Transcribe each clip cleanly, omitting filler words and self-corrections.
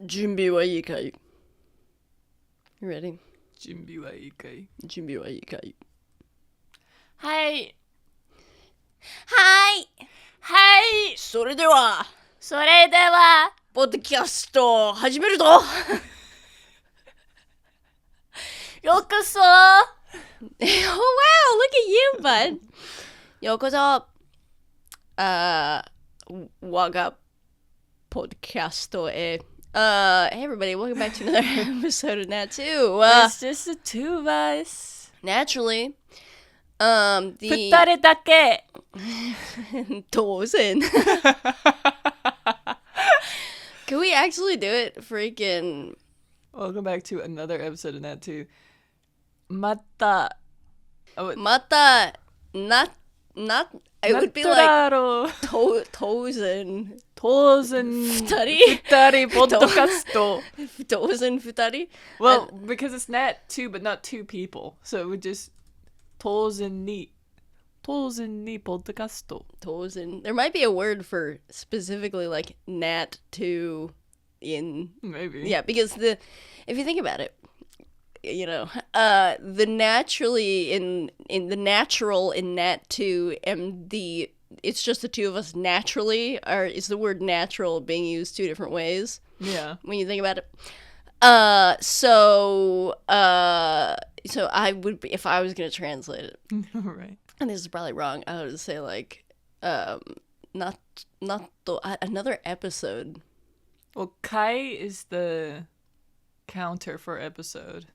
準備はいいかい? You ready? 準備はいいかい? 準備はいいかい? はい。はい。はい。それでは、ポッドキャストを始めるぞようこそ Oh wow, look at you, bud. ようこそ、我がポッドキャストへ。Hey everybody, welcome back to another episode of Nat 2. It's just the two of us. Naturally, 二人だけ当然 Can we actually do it? Freaking Welcome back to another episode of Nat 2. また not it would be like 当然当然二人ポッドキャスト当然二人 Well, because it's Nat 2 but not two people. So it would just 当然にポッドキャスト 当然 There might be a word for specifically like nat 2 in Maybe. Yeah, because if you think about it, you know, the naturally in the natural in nat 2 and it's just the two of us naturally is the word natural being used two different ways. Yeah. When you think about it. So I would be, if I was going to translate it. Right. And this is probably wrong. I would say like not another episode. Well, kai is the counter for episode.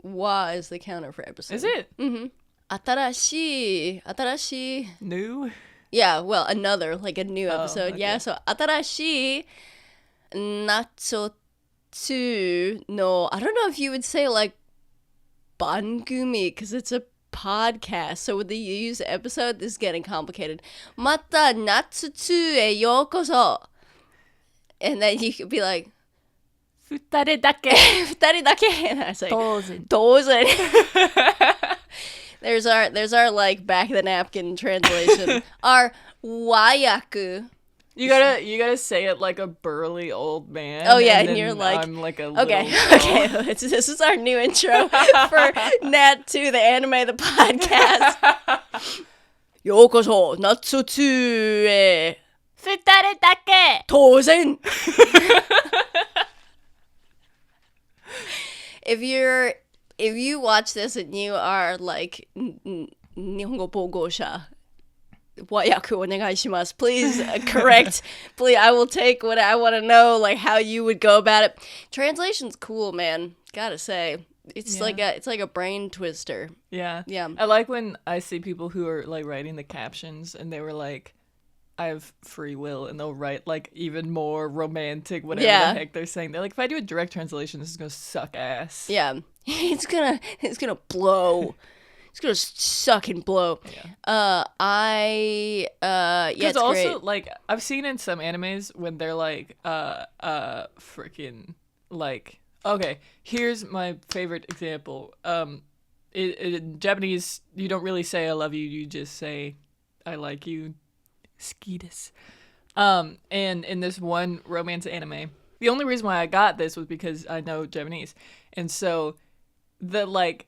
Wa is the counter for episode. Is it? Mm-hmm. 新しい New? Yeah, well, another, like a new episode. Okay. Yeah, so 新しい natsu no, I don't know if you would say like bangumi, because it's a podcast. So with the use episode, this is getting complicated. また夏へようこそ And then you could be like 二人だけ二人だけ And I was like 当然There's our like back of the napkin translation. Our wayaku. You gotta say it like a burly old man. Oh yeah, and then you're like, I'm like a little okay. This is our new intro for Nat 2, the anime, the podcast. ようこそ夏へ二人だけ当然If you watch this and you are like 日本語母語者和訳お願いします Please correct. Please, I will take what I want to know, like how you would go about it. Translation's cool, man. Gotta say, it's like a brain twister. Yeah. Yeah. I like when I see people who are like writing the captions and they were like, I have free will, and they'll write like even more romantic whatever the heck they're saying. They're like, if I do a direct translation, this is gonna suck ass. Yeah. It's gonna blow. It's gonna suck and blow. Yeah. It's also great. like I've seen in some animes when they're like freaking like, okay, here's my favorite example. In Japanese you don't really say I love you, you just say I like you. Skidas. And in this one romance anime, the only reason why I got this was because I know Japanese, and so the like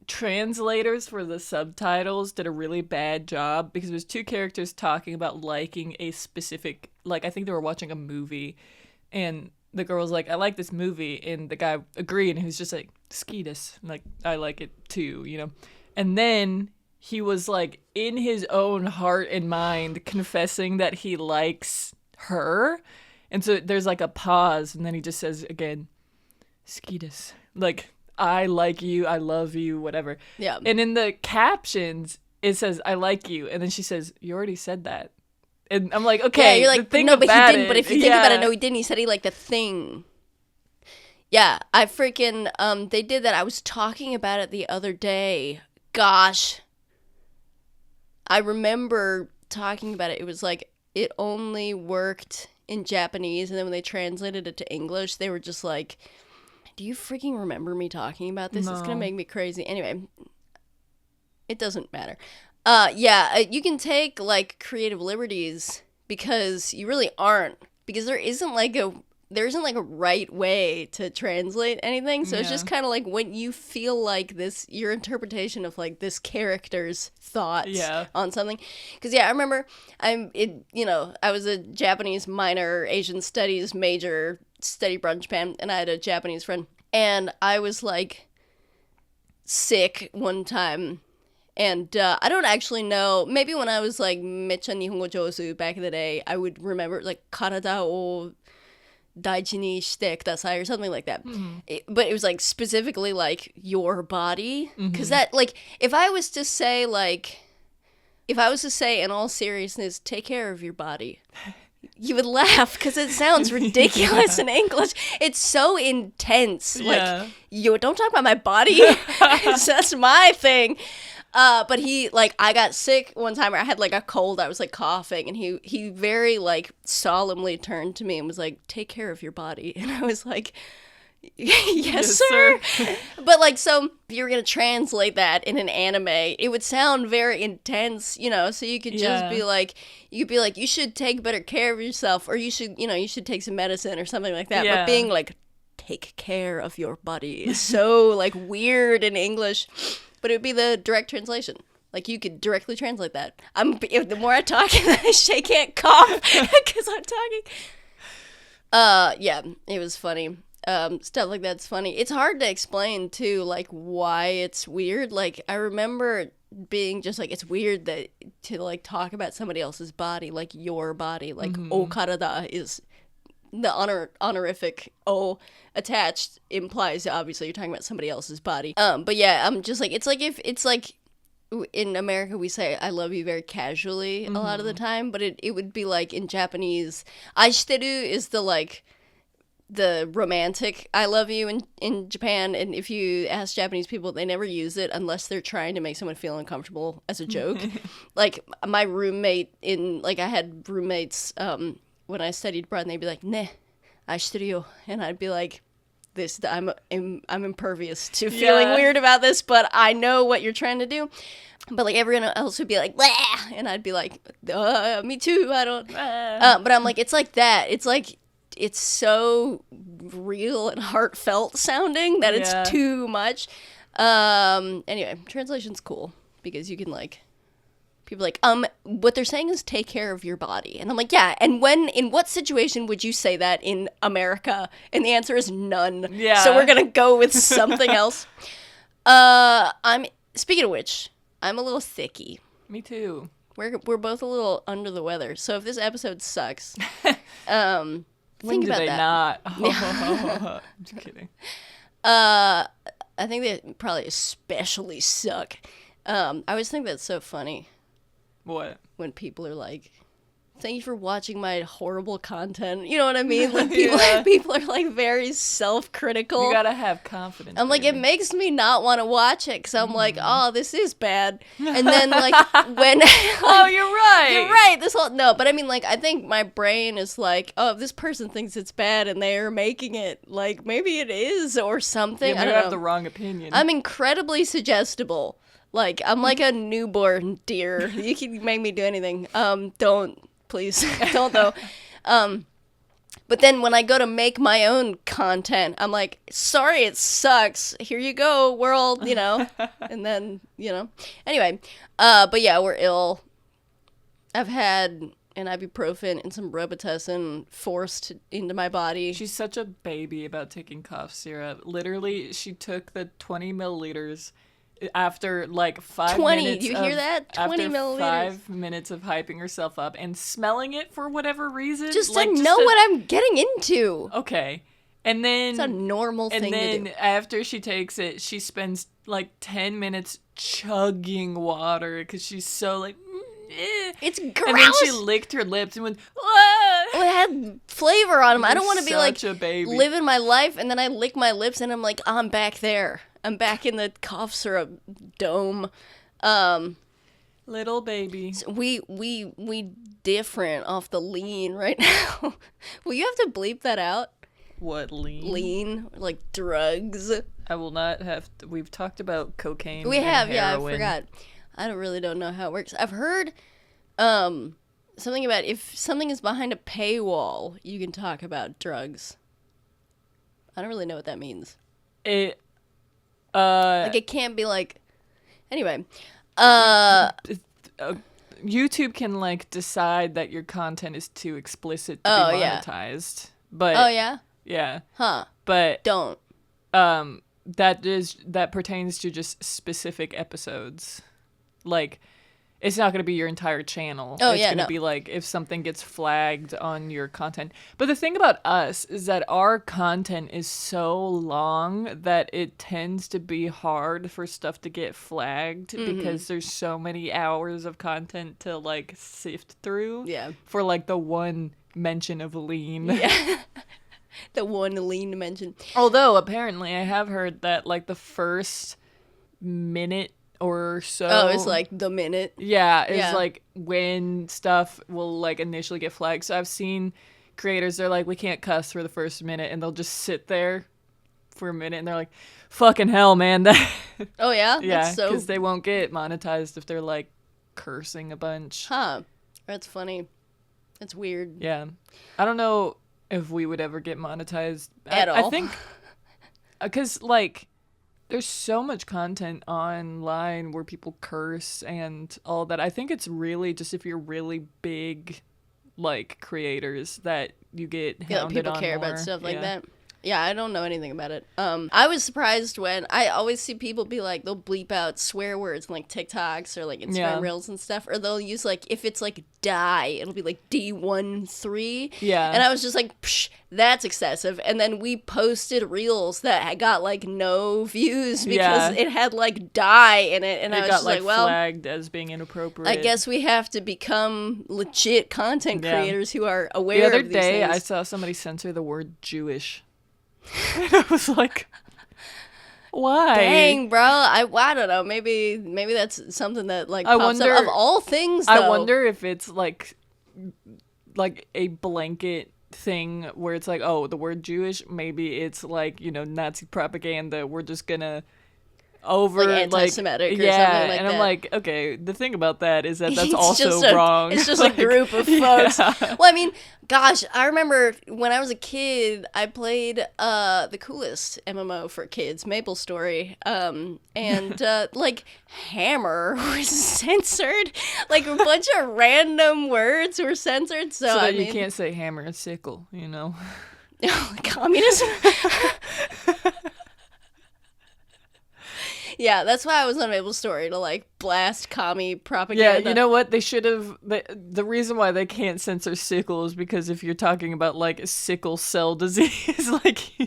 translators for the subtitles did a really bad job because it was two characters talking about liking a specific, like I think they were watching a movie, and the girl was like, I like this movie, and the guy agreed, and he was just like, Skidas, like I like it too, you know. And then he was like in his own heart and mind confessing that he likes her, and so there's like a pause, and then he just says again, Skidas, like I like you, I love you, whatever. Yeah. And in the captions it says I like you, and then she says you already said that, and I'm like, okay, yeah, you're like, no, but he didn't. But if you think about it, no, he didn't. He said he liked the thing. Yeah, I freaking they did that. I was talking about it the other day. Gosh. I remember talking about it. It was like it only worked in Japanese, and then when they translated it to English, they were just like, do you freaking remember me talking about this? No. It's gonna make me crazy. Anyway, it doesn't matter. You can take like creative liberties because you really aren't, because there isn't like there isn't like a right way to translate anything, so it's just kind of like when you feel like this, your interpretation of like this character's thoughts on something. Because I remember I was a Japanese minor, Asian studies major, study abroad in Japan, and I had a Japanese friend, and I was like sick one time. And I don't actually know, maybe when I was like mecha nihongo jousu back in the day, I would remember like karada o daiji ni shite kudasai or something like that. But it was like specifically like your body. Because that, like, if I was to say in all seriousness, take care of your body, you would laugh because it sounds ridiculous in English. It's so intense. Like, you don't talk about my body. That's my thing. But he, like, I got sick one time where I had, like, a cold. I was, like, coughing. And he very, like, solemnly turned to me and was like, take care of your body. And I was like, yes, sir. But, like, so if you were going to translate that in an anime, it would sound very intense, you know? So you could just be like, you should take better care of yourself. Or you should take some medicine or something like that. But being like, take care of your body is so, like, weird in English. But it would be the direct translation. Like, you could directly translate that. The more I talk, I can't cough because I'm talking. It was funny. Stuff like that's funny. It's hard to explain, too, like, why it's weird. Like, I remember being just, like, it's weird that to, like, talk about somebody else's body, like, your body. Like, okarada is... The honorific O attached implies obviously you're talking about somebody else's body. But yeah, I'm just like, it's like if it's like in America we say I love you very casually a lot of the time, but it would be like in Japanese, aishiteru is the romantic I love you in Japan, and if you ask Japanese people, they never use it unless they're trying to make someone feel uncomfortable as a joke. Like my roommate I had roommates when I studied abroad, and they'd be like, "Ne, aishiteru yo," and I'd be like, I'm impervious to feeling weird about this, but I know what you're trying to do." But like everyone else would be like, "Blah," and I'd be like, "Me too. I don't." But I'm like, it's like that. It's like it's so real and heartfelt sounding that it's too much. Anyway, translation's cool because you can like. People are like, what they're saying is take care of your body. And I'm like, yeah, and in what situation would you say that in America? And the answer is none. Yeah. So we're going to go with something else. Speaking of which, I'm a little sicky. Me too. We're both a little under the weather. So if this episode sucks, when think about that. Not? I'm just kidding. I think they probably especially suck. I always think that's so funny. What? When people are like, thank you for watching my horrible content. You know what I mean? Like people are like very self-critical. You gotta have confidence. I'm like, it makes me not want to watch it because I'm like, oh, this is bad. And then like when oh, you're right. You're right. But I mean, like, I think my brain is like, oh, if this person thinks it's bad and they're making it, like maybe it is or something. I don't have the wrong opinion. I'm incredibly suggestible. Like, I'm like a newborn deer. You can make me do anything. Don't, please. Don't, though. But then when I go to make my own content, I'm like, sorry, it sucks. Here you go, world, you know. And then, you know. Anyway, but yeah, we're ill. I've had an ibuprofen and some Robitussin forced into my body. She's such a baby about taking cough syrup. Literally, she took the 20 milliliters... After like 5 minutes. Do you hear that? 20 milliliters. 5 minutes of hyping herself up and smelling it for whatever reason. Just to know what I'm getting into. Okay. And then it's a normal thing to do. And then after she takes it, she spends like 10 minutes chugging water because she's so like, it's gross. And then she licked her lips and went, oh, it had flavor on them. I don't want to be like a baby. Living my life and then I lick my lips and I'm like, oh, I'm back there. I'm back in the cough syrup dome. Little baby. So we different off the lean right now. Will you have to bleep that out? What, lean? Lean, like drugs. I will not have to. We've talked about cocaine. We have, heroin. yeah, I forgot. I really don't know how it works. I've heard something about if something is behind a paywall, you can talk about drugs. I don't really know what that means. It Like it can't be like. Anyway, YouTube can like decide that your content is too explicit to be monetized. But oh yeah, yeah, huh? but Don't. that pertains to just specific episodes. Like, it's not going to be your entire channel. Oh, it's yeah, going to no. be like if something gets flagged on your content. But the thing about us is that our content is so long that it tends to be hard for stuff to get flagged because there's so many hours of content to like sift through. Yeah. For like the one mention of lean. Yeah. The one lean to mention. Although apparently I have heard that like the first minute or so. Oh, it's like the minute. Yeah, it's Yeah. like when stuff will like initially get flagged. So I've seen creators, they're like, we can't cuss for the first minute, and they'll just sit there for a minute, and they're like, fucking hell, man. Oh yeah. Yeah, That's so. because they won't get monetized if they're like cursing a bunch. Huh. That's funny. That's weird. Yeah, I don't know if we would ever get monetized At all. I think because like there's so much content online where people curse and all that. I think it's really just if you're really big like creators that you get Yeah, hounded people on care more. about stuff like Yeah. that. Yeah, I don't know anything about it. I was surprised when I always see people be like, they'll bleep out swear words in like TikToks or like Instagram Yeah. Reels and stuff, or they'll use like, if it's like die, it'll be like D13. Yeah. And I was just like, psh, that's excessive. And then we posted Reels that had got like no views because Yeah. it had like die in it. And I It was got just like, well, flagged as being inappropriate. I guess we have to become legit content Yeah. creators who are the aware other of these day things. I saw somebody censor the word Jewish. And I was like, why? Dang, bro. I don't know. Maybe that's something that like I pops wonder- up. Of all things, though. I wonder if it's like a blanket thing where it's like, oh, the word Jewish, maybe it's like, Nazi propaganda. We're just gonna over Like anti-Semitic or yeah, something like and that. I'm like, okay, the thing about that is that that's It's also just a- wrong. It's just Like, a group of folks. yeah. Well, I mean, gosh, I remember when I was a kid, I played the coolest MMO for kids, Maple Story, and like Hammer was censored. Like a bunch of random words were censored. So, So that I you mean, can't say hammer and sickle, communism. Yeah, that's why I was on Maple Story, to like blast commie Yeah, propaganda. you know what? They should have. The reason why they can't censor sickle is because if you're talking about like sickle cell disease, like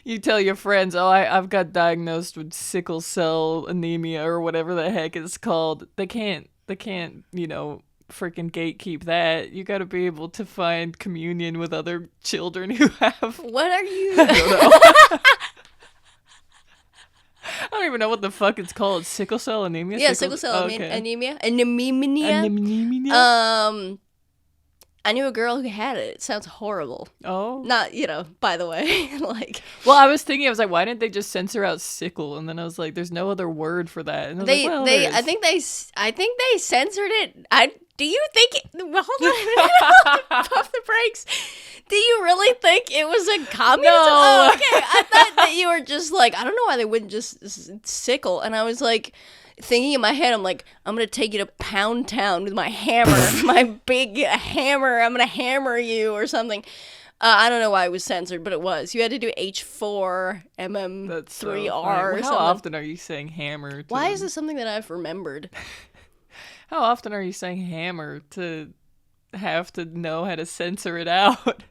you tell your friends, "Oh, I've got diagnosed with sickle cell anemia or whatever the heck it's called." They can't. Freaking gatekeep that. You got to be able to find communion with other children who have. What are you? I don't even know what the fuck it's called. Sickle cell anemia. Yeah, sickle cell okay. anemia. Anemia. I knew a girl who had it. It sounds horrible. Oh. Not, by the way, like Well, I was thinking, I was like, why didn't they just censor out sickle? And then I was like, there's no other word for that. And I was like, well, there is. I think they censored it. Do you think? Well, hold on, pump the brakes. Do you really think it was a communism? No. Oh, okay. I thought that you were just like, I don't know why they wouldn't just sickle. And I was like, thinking in my head, I'm like, I'm gonna take you to Pound Town with my hammer, my big hammer. I'm gonna hammer you or something. I don't know why it was censored, but it was. You had to do H4 MM3R That's so or funny. How something. often are you saying hammer? Why is this something that I've remembered? How often are you saying hammer to have to know how to censor it out?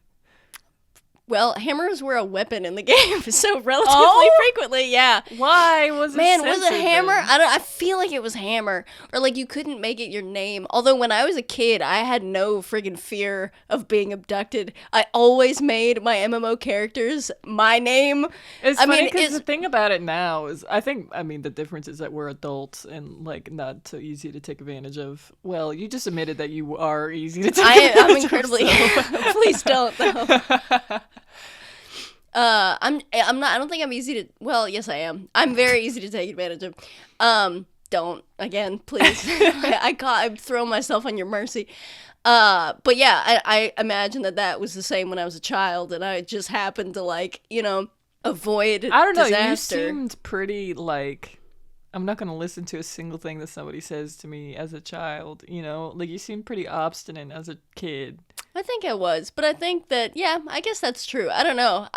Well, hammers were a weapon in the game, so relatively Oh? frequently, yeah. Why was it Man, was censored it hammer? then? I feel like it was hammer, or like you couldn't make it your name. Although when I was a kid, I had no friggin' fear of being abducted. I always made my MMO characters my name. It's I funny mean, because it's- the thing about it now is, the difference is that we're adults and like not so easy to take advantage of. Well, you just admitted that you are easy to take advantage I'm of. incredibly. So. Please don't though. I'm not. I don't think I'm easy to. Well, yes, I am. I'm very easy to take advantage of. Don't again, please. I throw myself on your mercy. But yeah, I imagine that was the same when I was a child, and I just happened to avoid I don't know. disaster. You seemed pretty like. I'm not gonna listen to a single thing that somebody says to me as a child. You know, like you seemed pretty obstinate as a kid. I think I was, but I think that I guess that's true. I don't know.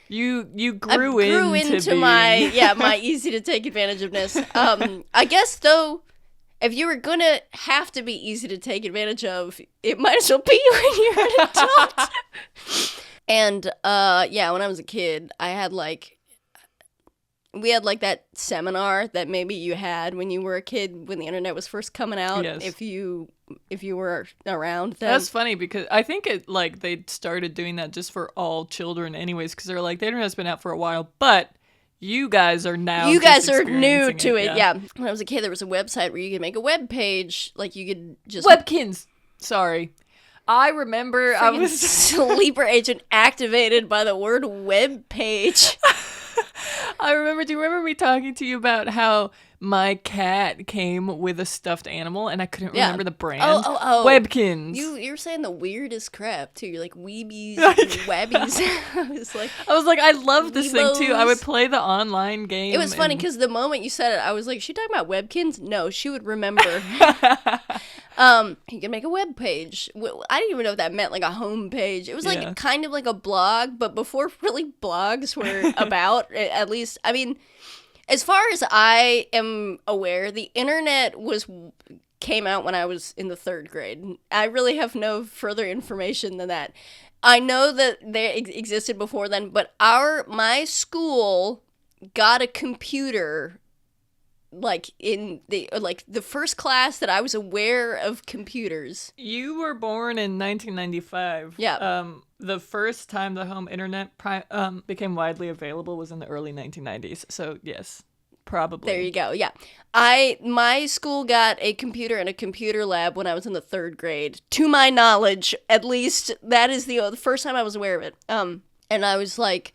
You I grew into being... my easy to take advantage ofness. I guess though, if you were gonna have to be easy to take advantage of, it might as well be when you're an adult. And when I was a kid, we had like that seminar that maybe you had when you were a kid when the internet was first coming out. Yes. If you were around then. That's funny because I think they started doing that just for all children anyways, because they're like, the internet's been out for a while, but you guys are now you guys are experiencing new to it. Yeah. When I was a kid, there was a website where you could make a web page, like you could just Webkins. Sorry. I remember I was sleeper agent activated by the word web page. do you remember me talking to you about how my cat came with a stuffed animal and I couldn't remember the brand? Oh. Webkins. You're saying the weirdest crap too. You're like weebies and webbies. I was like, I love this Weebos. thing too. I would play the online game. It was funny because the moment you said it, I was like, she talking about Webkins? No, she would remember. You can make a web page. I didn't even know what that meant, like a home page. It was like kind of like a blog, but before really blogs were about, at least, I mean, as far as I am aware, the internet came out when I was in the 3rd grade. I really have no further information than that. I know that they existed before then, but my school got a computer like in the first class that I was aware of computers. You were born in 1995. Yeah. The first time the home internet became widely available was in the early 1990s. So yes, probably. There you go. Yeah. My school got a computer in a computer lab when I was in the 3rd grade. To my knowledge, at least, that is the first time I was aware of it. And I was like,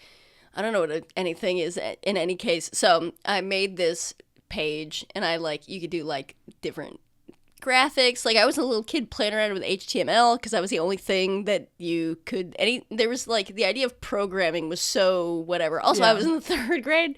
I don't know what anything is in any case. So I made this page and you could do like different graphics. Like I was a little kid playing around with HTML because that was the only thing that you could there was like the idea of programming was so whatever. Also, I was in the 3rd grade.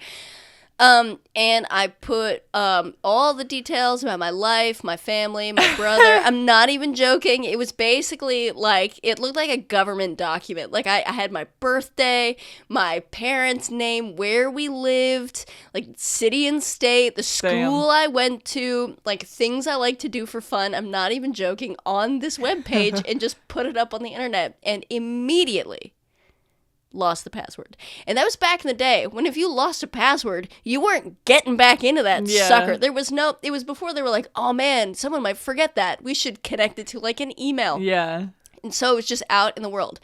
And I put all the details about my life, my family, my brother. I'm not even joking. It was basically like, it looked like a government document. Like I had my birthday, my parents' name, where we lived, like city and state, the school I went to, like things I like to do for fun. I'm not even joking, on this webpage, and just put it up on the internet, and immediately lost the password. And that was back in the day when if you lost a password, you weren't getting back into that sucker. It was before they were like, oh man, someone might forget that. We should connect it to like an email. Yeah. And so it was just out in the world.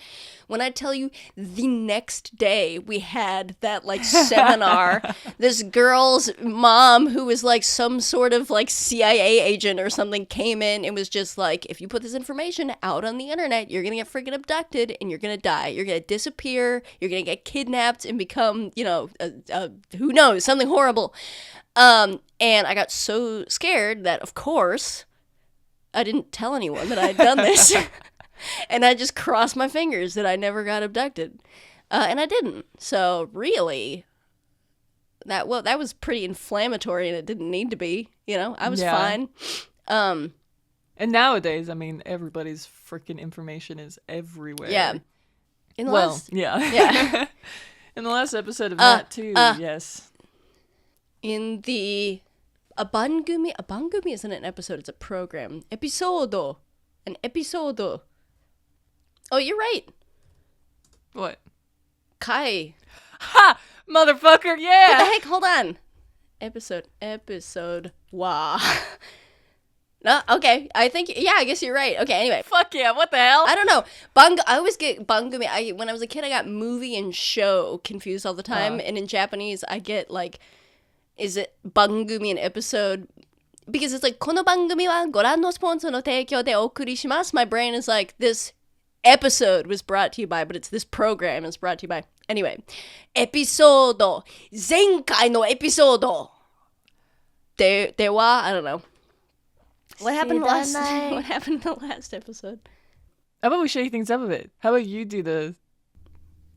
When I tell you the next day we had that like seminar, this girl's mom who was like some sort of like CIA agent or something came in and was just like, if you put this information out on the internet, you're going to get freaking abducted and you're going to die. You're going to disappear. You're going to get kidnapped and become, who knows, something horrible. And I got so scared that, of course, I didn't tell anyone that I had done this. And I just crossed my fingers that I never got abducted. And I didn't. So really, that was pretty inflammatory and it didn't need to be. I was fine. And nowadays, I mean, everybody's freaking information is everywhere. Yeah. Yeah. Yeah. In the last episode of that too, yes. In the... A bangumi isn't an episode, it's a program. Episodo. An episodo. Oh, you're right. What? Kai. Ha! Motherfucker, yeah! What the heck? Hold on. Episode. Wow. No, okay. I guess you're right. Okay, anyway. Fuck yeah, what the hell? I don't know. I always get bangumi. When I was a kid, I got movie and show confused all the time. And in Japanese, I get like, is it bangumi an episode? Because it's like, この番組はご覧のスポンサーの提供でお送りします. My brain is like, this episode was brought to you by, but it's this program is brought to you by. Anyway, エピソード。前回のエピソード。では, I don't know. What happened in the last episode? How about we shake things up a bit? How about you do the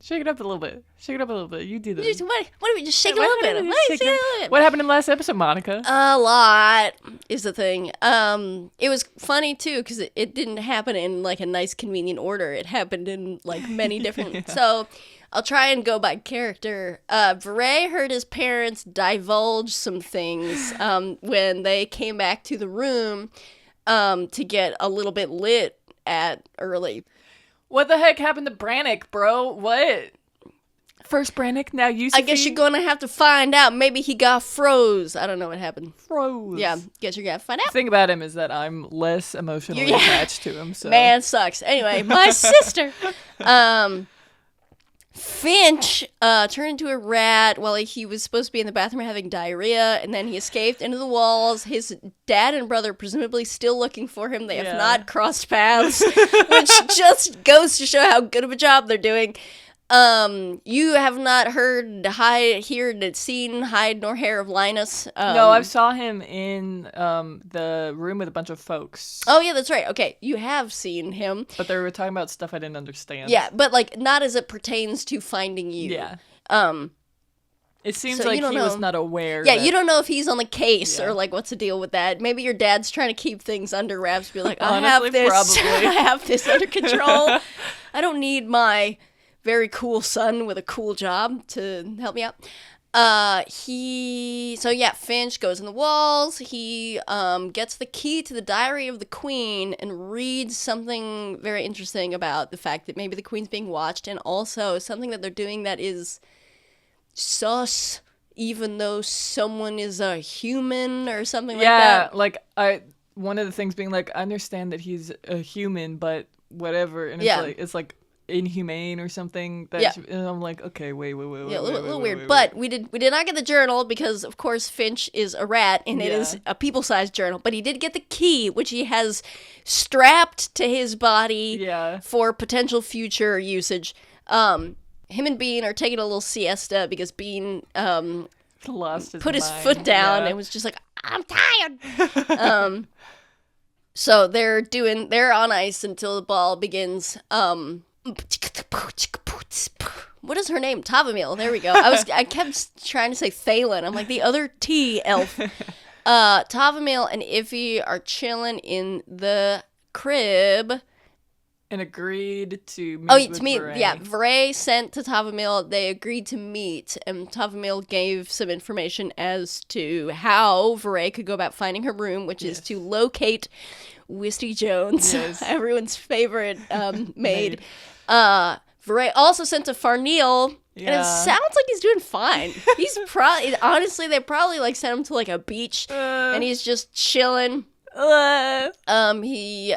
Shake it up a little bit. Shake it up a little bit. You do this. What do we just shake it a little bit? What happened in the last episode, Monica? A lot is the thing. It was funny too because it didn't happen in like a nice, convenient order. It happened in like many different. Yeah. So I'll try and go by character. Vahrae heard his parents divulge some things when they came back to the room to get a little bit lit at early. What the heck happened to Brannick, bro? What? First Brannick, now Yusufi? I guess you're gonna have to find out. Maybe he got froze. I don't know what happened. Froze. Yeah, guess you're gonna find out. The thing about him is that I'm less emotionally attached to him. So. Man sucks. Anyway, my sister, Finch, turned into a rat while he was supposed to be in the bathroom having diarrhea, and then he escaped into the walls. His dad and brother presumably still looking for him. They have not crossed paths, which just goes to show how good of a job they're doing. You have not seen hide nor hair of Linus. No, I saw him in the room with a bunch of folks. Oh yeah, that's right. Okay, you have seen him. But they were talking about stuff I didn't understand. Yeah, but like not as it pertains to finding you. Yeah. It seems like he was not aware. Yeah, you don't know if he's on the case or like what's the deal with that. Maybe your dad's trying to keep things under wraps. Be like, Honestly, I have this under control. I don't need my very cool son with a cool job to help me out. Finch goes in the walls. He gets the key to the diary of the queen and reads something very interesting about the fact that maybe the queen's being watched, and also something that they're doing that is sus, even though someone is a human or something like that. Yeah, one of the things being like, I understand that he's a human, but whatever, and it's like inhumane or something. And I'm like, okay, wait. Yeah, a little weird. But we did not get the journal because, of course, Finch is a rat and it is a people-sized journal. But he did get the key, which he has strapped to his body for potential future usage. Him and Bean are taking a little siesta because Bean put his foot down and was just like, I'm tired. So they're on ice until the ball begins. What is her name? Tavamil. There we go. I kept trying to say Thalen. I'm like the other T elf. Tavamil and Iffy are chilling in the crib. And agreed to meet with Vahrae. Yeah, Vahrae sent to Tavamil. They agreed to meet, and Tavamil gave some information as to how Vahrae could go about finding her room, which is to locate Wisty Jones, everyone's favorite maid. Vahrae also sent to Farneal, and it sounds like he's doing fine. He's probably, honestly, they probably like sent him to like a beach, and he's just chilling. He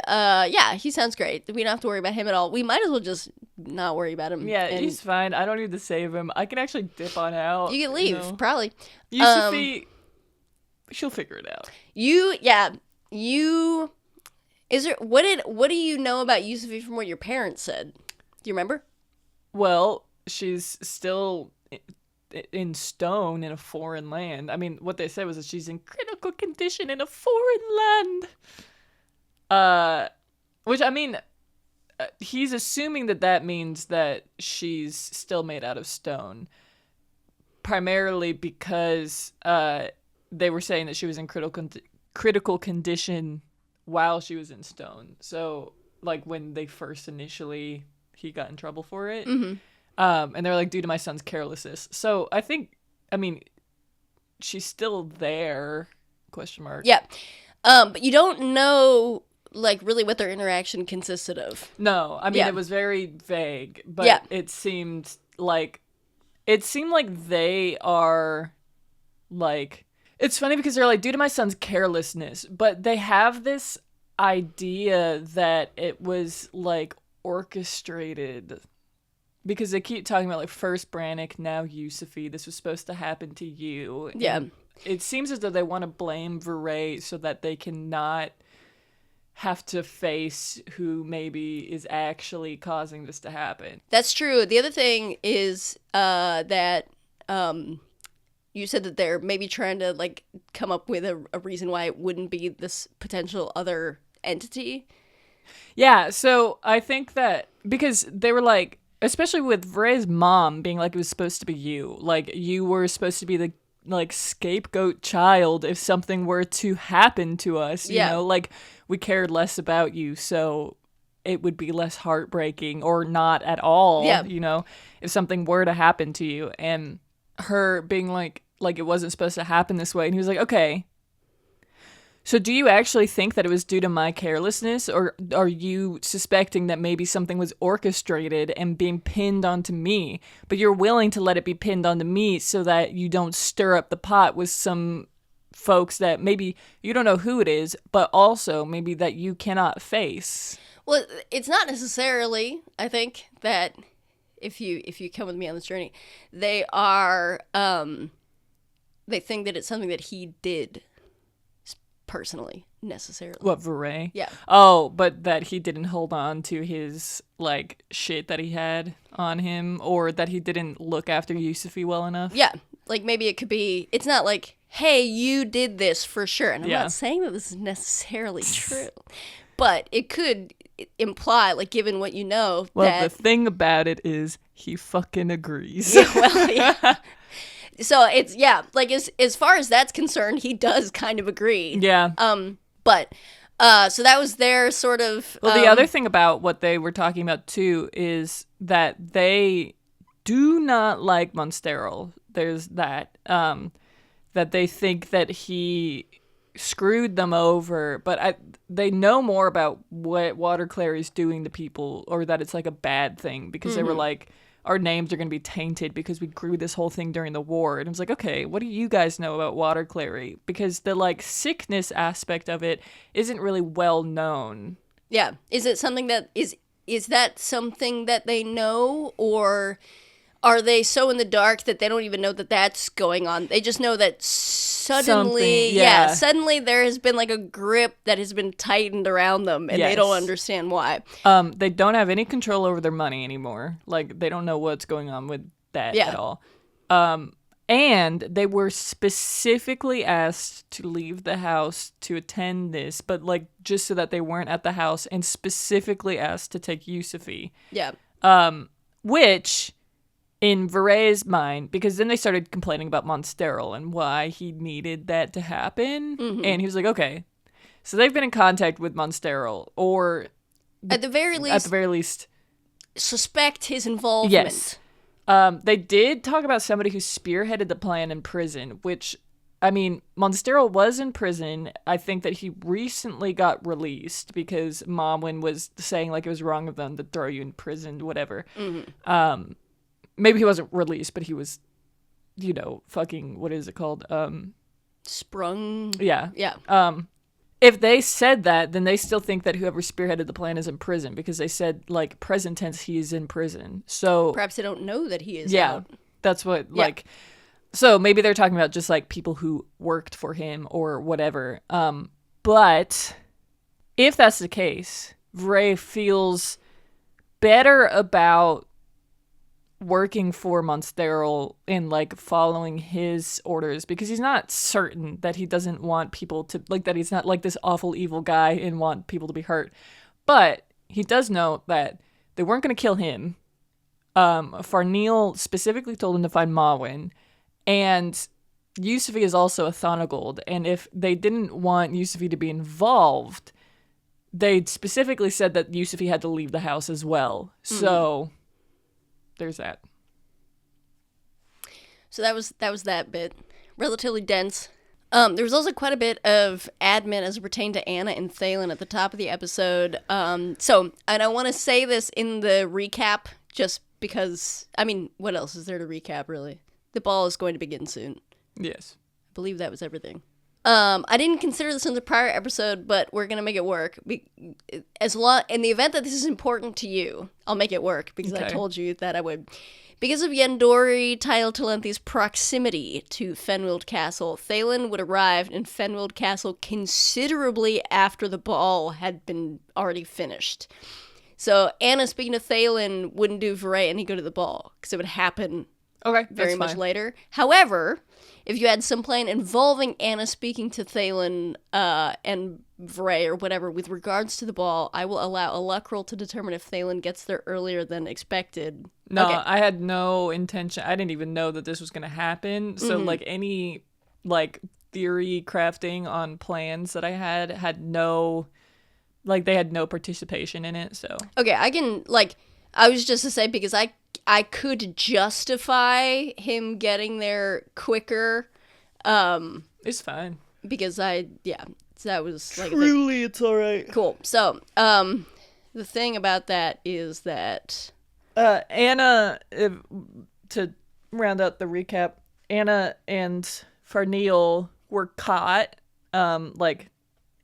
sounds great. We don't have to worry about him at all. We might as well just not worry about him. Yeah, he's fine. I don't need to save him. I can actually dip on out. You can leave, probably. Yusufi, she'll figure it out. What do you know about Yusufi from what your parents said? Do you remember? Well, she's still in stone in a foreign land. I mean, what they said was that she's in critical condition in a foreign land. Which, I mean, he's assuming that means that she's still made out of stone. Primarily because they were saying that she was in critical condition while she was in stone. So, like, when they first initially, he got in trouble for it. Mm-hmm. And they're like, due to my son's carelessness. So I think, I mean, she's still there, ? Yeah. But you don't know, like, really what their interaction consisted of. No. I mean, it was very vague. But it seemed like they are, like... It's funny because they're like, due to my son's carelessness. But they have this idea that it was, like, orchestrated... Because they keep talking about, like, first Brannick, now Yusufi. This was supposed to happen to you. Yeah. And it seems as though they want to blame Vahrae so that they cannot have to face who maybe is actually causing this to happen. That's true. The other thing is that you said that they're maybe trying to, like, come up with a reason why it wouldn't be this potential other entity. Yeah, so I think that... Because they were like... especially with Vahrae's mom being like, it was supposed to be you. Like, you were supposed to be the, like, scapegoat child if something were to happen to us, you know? Like, we cared less about you, so it would be less heartbreaking, or not at all, you know, if something were to happen to you. And her being like it wasn't supposed to happen this way. And he was like, okay, so do you actually think that it was due to my carelessness, or are you suspecting that maybe something was orchestrated and being pinned onto me, but you're willing to let it be pinned onto me so that you don't stir up the pot with some folks that maybe you don't know who it is, but also maybe that you cannot face? Well, it's not necessarily, I think, that if you come with me on this journey, they are, they think that it's something that he did personally, necessarily. What, Vahrae? Yeah. Oh, but that he didn't hold on to his, like, shit that he had on him, or that he didn't look after Yusufi well enough? Yeah. Like, maybe it could be, it's not like, hey, you did this for sure. And I'm not saying that this is necessarily true, but it could imply, like, given what you know, well, that... the thing about it is he fucking agrees. Yeah, well, yeah. So it's, like, as far as that's concerned, he does kind of agree. Yeah. But so that was their sort of... Well, the other thing about what they were talking about, too, is that they do not like Monsterol. There's that. That they think that he screwed them over, but they know more about what Waterclare is doing to people, or that it's like a bad thing, because they were like, our names are going to be tainted because we grew this whole thing during the war. And I was like, okay, what do you guys know about Waterclare? Because the, like, sickness aspect of it isn't really well known. Yeah. Is it something that is that something that they know, or are they so in the dark that they don't even know that that's going on? They just know that suddenly, suddenly there has been, like, a grip that has been tightened around them, and they don't understand why. They don't have any control over their money anymore. Like, they don't know what's going on with that at all. And they were specifically asked to leave the house to attend this, but, like, just so that they weren't at the house, and specifically asked to take Yusufi. Yeah. Which, in Vahrae's mind, because then they started complaining about Monsterol and why he needed that to happen. And he was like, okay, so they've been in contact with Monsterol, or at the very least suspect his involvement. Yes. They did talk about somebody who spearheaded the plan in prison, which, I mean, Monsterol was in prison. I think that he recently got released because Momwin was saying, like, it was wrong of them to throw you in prison, whatever. Maybe he wasn't released, but he was, you know, fucking, what is it called? Sprung. Yeah. Yeah. If they said that, then they still think that whoever spearheaded the plan is in prison, because they said, like, present tense, he is in prison. So perhaps they don't know that he is out. That's what, like, so maybe they're talking about just, like, people who worked for him or whatever. But if that's the case, Vahrae feels better about working for Monsterol and, like, following his orders, because he's not certain that he doesn't want people to, like, that he's not, like, this awful evil guy and want people to be hurt. But he does know that they weren't going to kill him. Farneel specifically told him to find Mawin, and Yusufi is also a Thanagold, and if they didn't want Yusufi to be involved, they specifically said that Yusufi had to leave the house as well. So there's that. So that was that bit. Relatively dense. There was also quite a bit of admin as it pertained to Anna and Thalen at the top of the episode. So I don't want to say this in the recap just because, I mean, what else is there to recap, really? The ball is going to begin soon. Yes. I believe that was everything. I didn't consider this in the prior episode, but we're going to make it work. In the event that this is important to you, I'll make it work, because I told you that I would. Because of Yendori Talenthi's proximity to Fenwild Castle, Thalen would arrive in Fenwild Castle considerably after the ball had been already finished. So Anna, speaking to Thalen, wouldn't do Vahrae and he'd go to the ball, because it would happen very much later. However, if you had some plan involving Anna speaking to Thalen and Vahrae or whatever, with regards to the ball, I will allow a luck roll to determine if Thalen gets there earlier than expected. No, okay. I had no intention. I didn't even know that this was going to happen. So, like, any, like, theory crafting on plans that I had no, like, they had no participation in it, so. Okay, I can, like, I was just to say, because I could justify him getting there quicker, It's fine. because that was, like, Truly, it's all right. cool. So, the thing about that is that... Anna, to round out the recap, Anna and Farneal were caught. Like,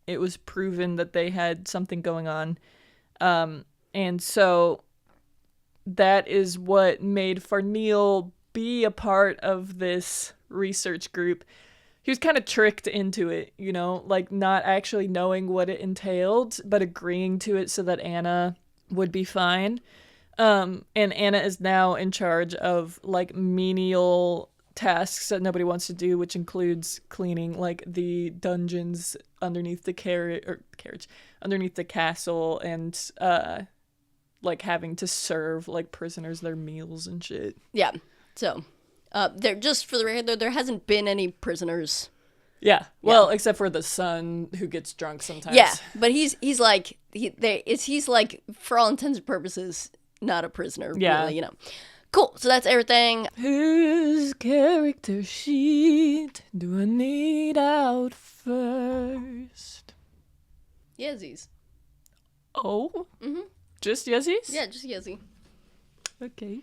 it was proven that they had something going on. And so that is what made Farneal be a part of this research group. He was kind of tricked into it, you know, like not actually knowing what it entailed, but agreeing to it so that Anna would be fine. And Anna is now in charge of like menial tasks that nobody wants to do, which includes cleaning like the dungeons underneath the carriage, underneath the castle, and like having to serve like prisoners their meals and shit. Yeah. So, there, just for the record, there hasn't been any prisoners. Yeah. Well, except for the son who gets drunk sometimes. Yeah, but he's like he's like, for all intents and purposes, not a prisoner. Yeah. Really, you know. Cool. So that's everything. Whose character sheet do I need out first? Yezi's. Oh. Just Yezi's? Yeah, just Yezi. Okay.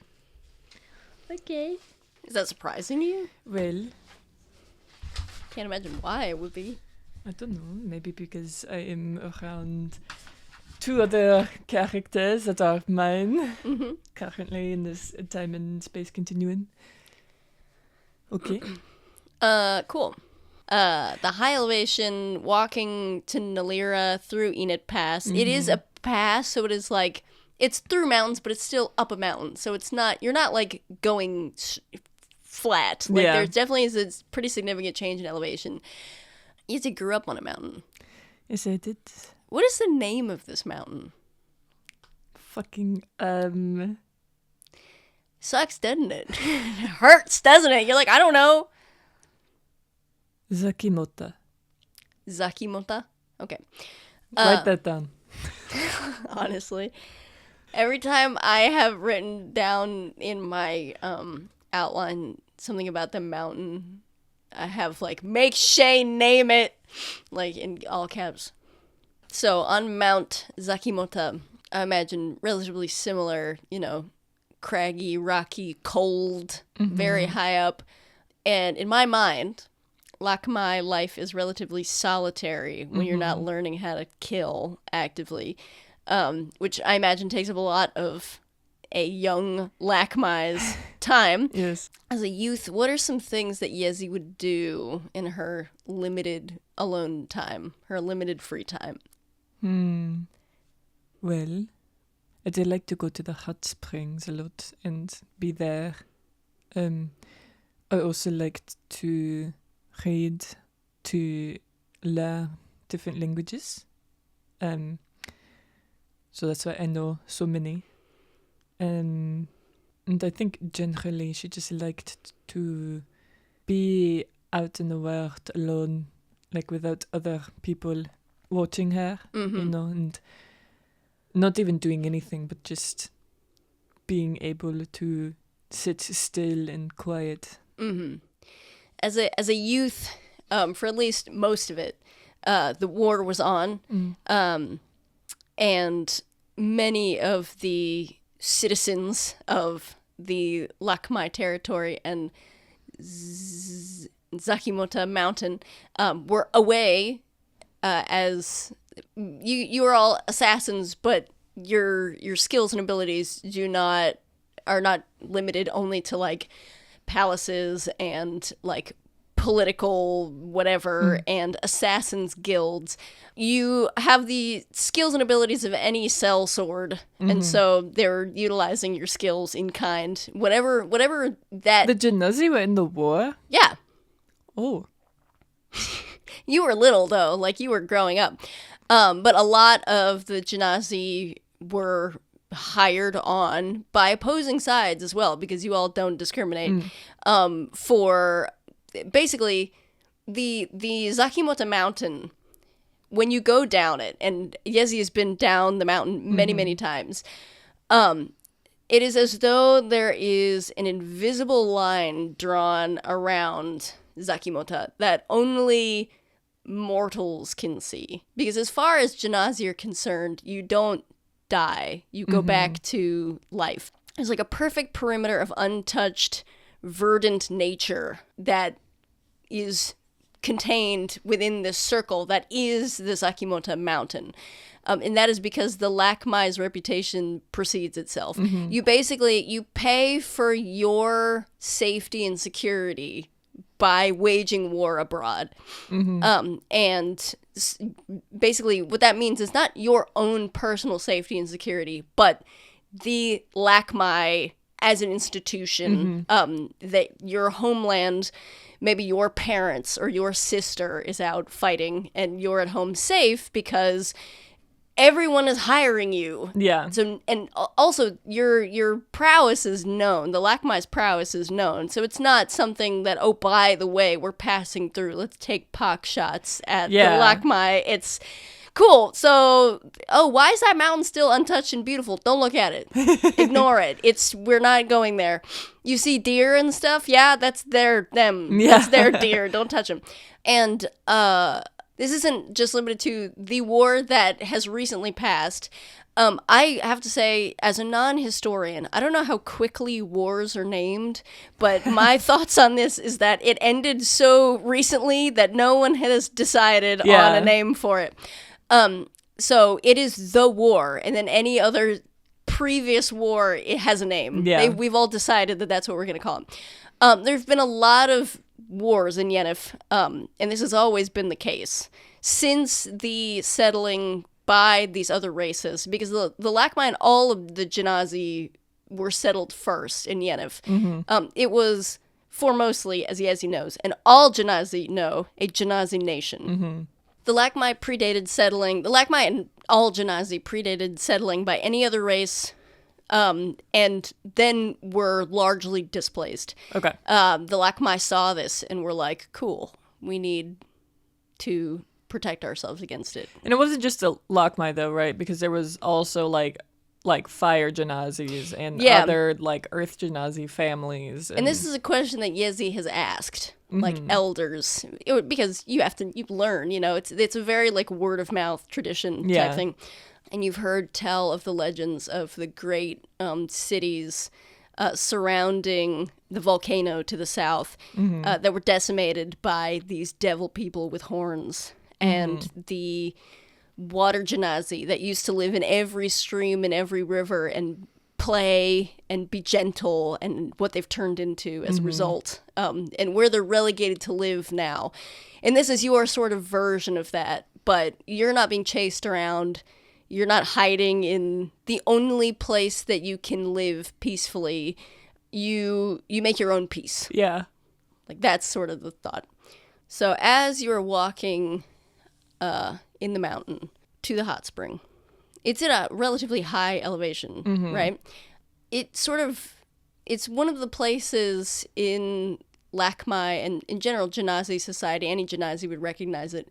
Is that surprising you? Well, Can't imagine why it would be. I don't know. Maybe because I am around two other characters that are mine currently in this time and space continuum. Okay. Cool. The high elevation walking to Nalira through Eenidt Pass. It is a pass, so it is like, it's through mountains, but it's still up a mountain. So it's not, you're not like going flat. Like there definitely is a pretty significant change in elevation. Yezi grew up on a mountain. Yes, I did. What is the name of this mountain? Fucking, Sucks, doesn't it? It hurts, doesn't it? You're like, I don't know. Zakimota. Zakimota? Okay. Write that down. Honestly. Every time I have written down in my outline something about the mountain, I have like, make Shay name it, like in all caps. So on Mount Zakimota, I imagine relatively similar, you know, craggy, rocky, cold, very high up. And in my mind, like my life is relatively solitary when you're not learning how to kill actively, which I imagine takes up a lot of a young Lakmai's time. Yes. As a youth, what are some things that Yezi would do in her limited alone time, her limited free time? Well, I did like to go to the hot springs a lot and be there. I also liked to read, to learn different languages. So that's why I know so many. And I think generally she just liked to be out in the world alone, like without other people watching her, you know, and not even doing anything, but just being able to sit still and quiet. As a youth, for at least most of it, the war was on, and many of the citizens of the Lakmai territory and Zakimota Mountain were away, as you are all assassins, but your skills and abilities are not limited only to like palaces and like political whatever and assassins guilds. You have the skills and abilities of any sellsword, and so they're utilizing your skills in kind, whatever that. The Genasi were in the war? Yeah. Oh. You were little, though. Like, you were growing up. But a lot of the Genasi were hired on by opposing sides as well, because you all don't discriminate, for basically the Zakimota Mountain. When you go down it, and Yezi has been down the mountain many, many times, it is as though there is an invisible line drawn around Zakimota that only mortals can see. Because as far as Genasi are concerned, you don't die. You go back to life. There's like a perfect perimeter of untouched, verdant nature that is contained within this circle that is the Zakimota Mountain. And that is because the Lakmai's reputation precedes itself. You pay for your safety and security by waging war abroad. And basically what that means is not your own personal safety and security, but the Lakmai as an institution, that your homeland, maybe your parents or your sister is out fighting and you're at home safe because everyone is hiring you. Yeah. So, and also your prowess is known. The Lakmai's prowess is known. So it's not something that, oh, by the way, we're passing through. Let's take pock shots at the Lakmai. It's cool. So, why is that mountain still untouched and beautiful? Don't look at it. Ignore it. We're not going there. You see deer and stuff? Yeah, that's them. Yeah. That's their deer. Don't touch them. And, this isn't just limited to the war that has recently passed. I have to say, as a non-historian, I don't know how quickly wars are named, but my thoughts on this is that it ended so recently that no one has decided on a name for it. So it is the war, and then any other previous war, it has a name. Yeah. We've all decided that that's what we're going to call it. There's been a lot of wars in Yennefer, and this has always been the case since the settling by these other races, because the Lakmai and all of the Genasi were settled first in Yennefer. It was foremostly, as Yezi knows, and all Genasi know, a Genasi nation. The Lakmai and all Genasi predated settling by any other race, and then were largely displaced. Okay. The Lakmai saw this and were like, cool, we need to protect ourselves against it. And it wasn't just the Lakmai, though, right? Because there was also, like fire Genasis and other, like, earth Genasi families. And this is a question that Yezi has asked, like, elders. Because you learn, it's a very, like, word-of-mouth tradition type thing. And you've heard tell of the legends of the great cities surrounding the volcano to the south that were decimated by these devil people with horns. And the water Genasi that used to live in every stream and every river and play and be gentle, and what they've turned into as a result, and where they're relegated to live now. And this is your sort of version of that, but you're not being chased around. You're not hiding in the only place that you can live peacefully. You make your own peace. Yeah. Like, that's sort of the thought. So as you're walking in the mountain to the hot spring, it's at a relatively high elevation, right? It's one of the places in Lakmai and in general Genasi society, any Genasi would recognize it.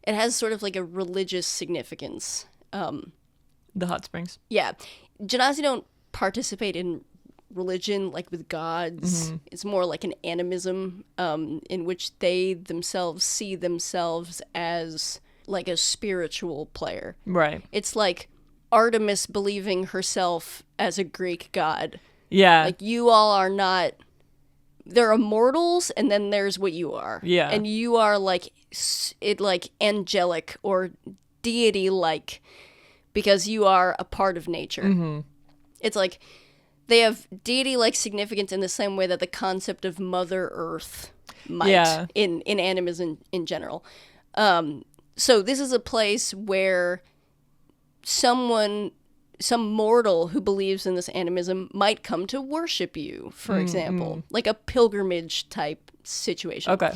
It has sort of like a religious significance. The hot springs. Yeah. Genasi don't participate in religion like with gods. It's more like an animism in which they themselves see themselves as like a spiritual player. Right. It's like Artemis believing herself as a Greek god. Yeah. Like, you all are not... There are mortals, and then there's what you are. Yeah. And you are like angelic or deity-like because you are a part of nature. It's like they have deity-like significance in the same way that the concept of Mother Earth might in animism in general. So this is a place where some mortal who believes in this animism might come to worship you, for example, like a pilgrimage type situation. Okay.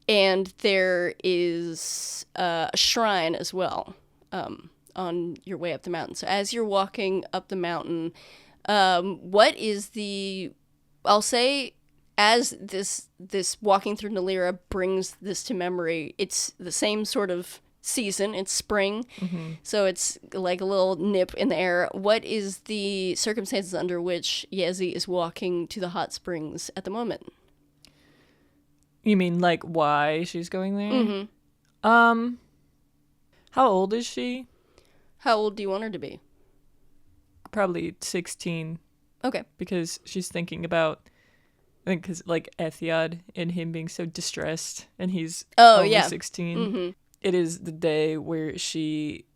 And there is a shrine as well on your way up the mountain. So as you're walking up the mountain, what is I'll say, as this walking through Nalira brings this to memory, it's the same sort of season. It's spring, so it's like a little nip in the air. What is the circumstances under which Yezi is walking to the hot springs at the moment? You mean like why she's going there? Mm-hmm. How old is she? How old do you want her to be? Probably 16. Okay. Because she's thinking about, I think, because like Ethiad and him being so distressed, and he's only 16. Mm-hmm. It is the day where she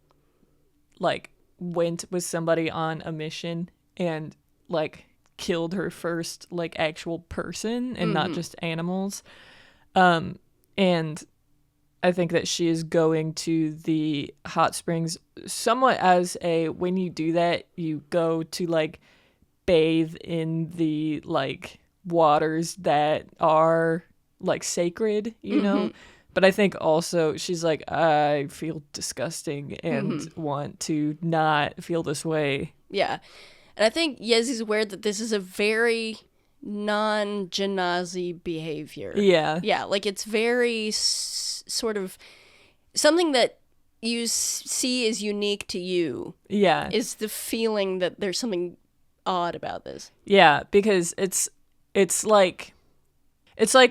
like went with somebody on a mission and like killed her first like actual person and not just animals. And I think that she is going to the hot springs somewhat as when you do that, you go to like bathe in the like waters that are like sacred, you know? But I think also she's like, I feel disgusting and want to not feel this way. Yeah. And I think Yezi's aware that this is a very non-Genasi behavior. Yeah. Yeah, like it's very sort of something that you see is unique to you. Yeah. Is the feeling that there's something odd about this. Yeah, because it's like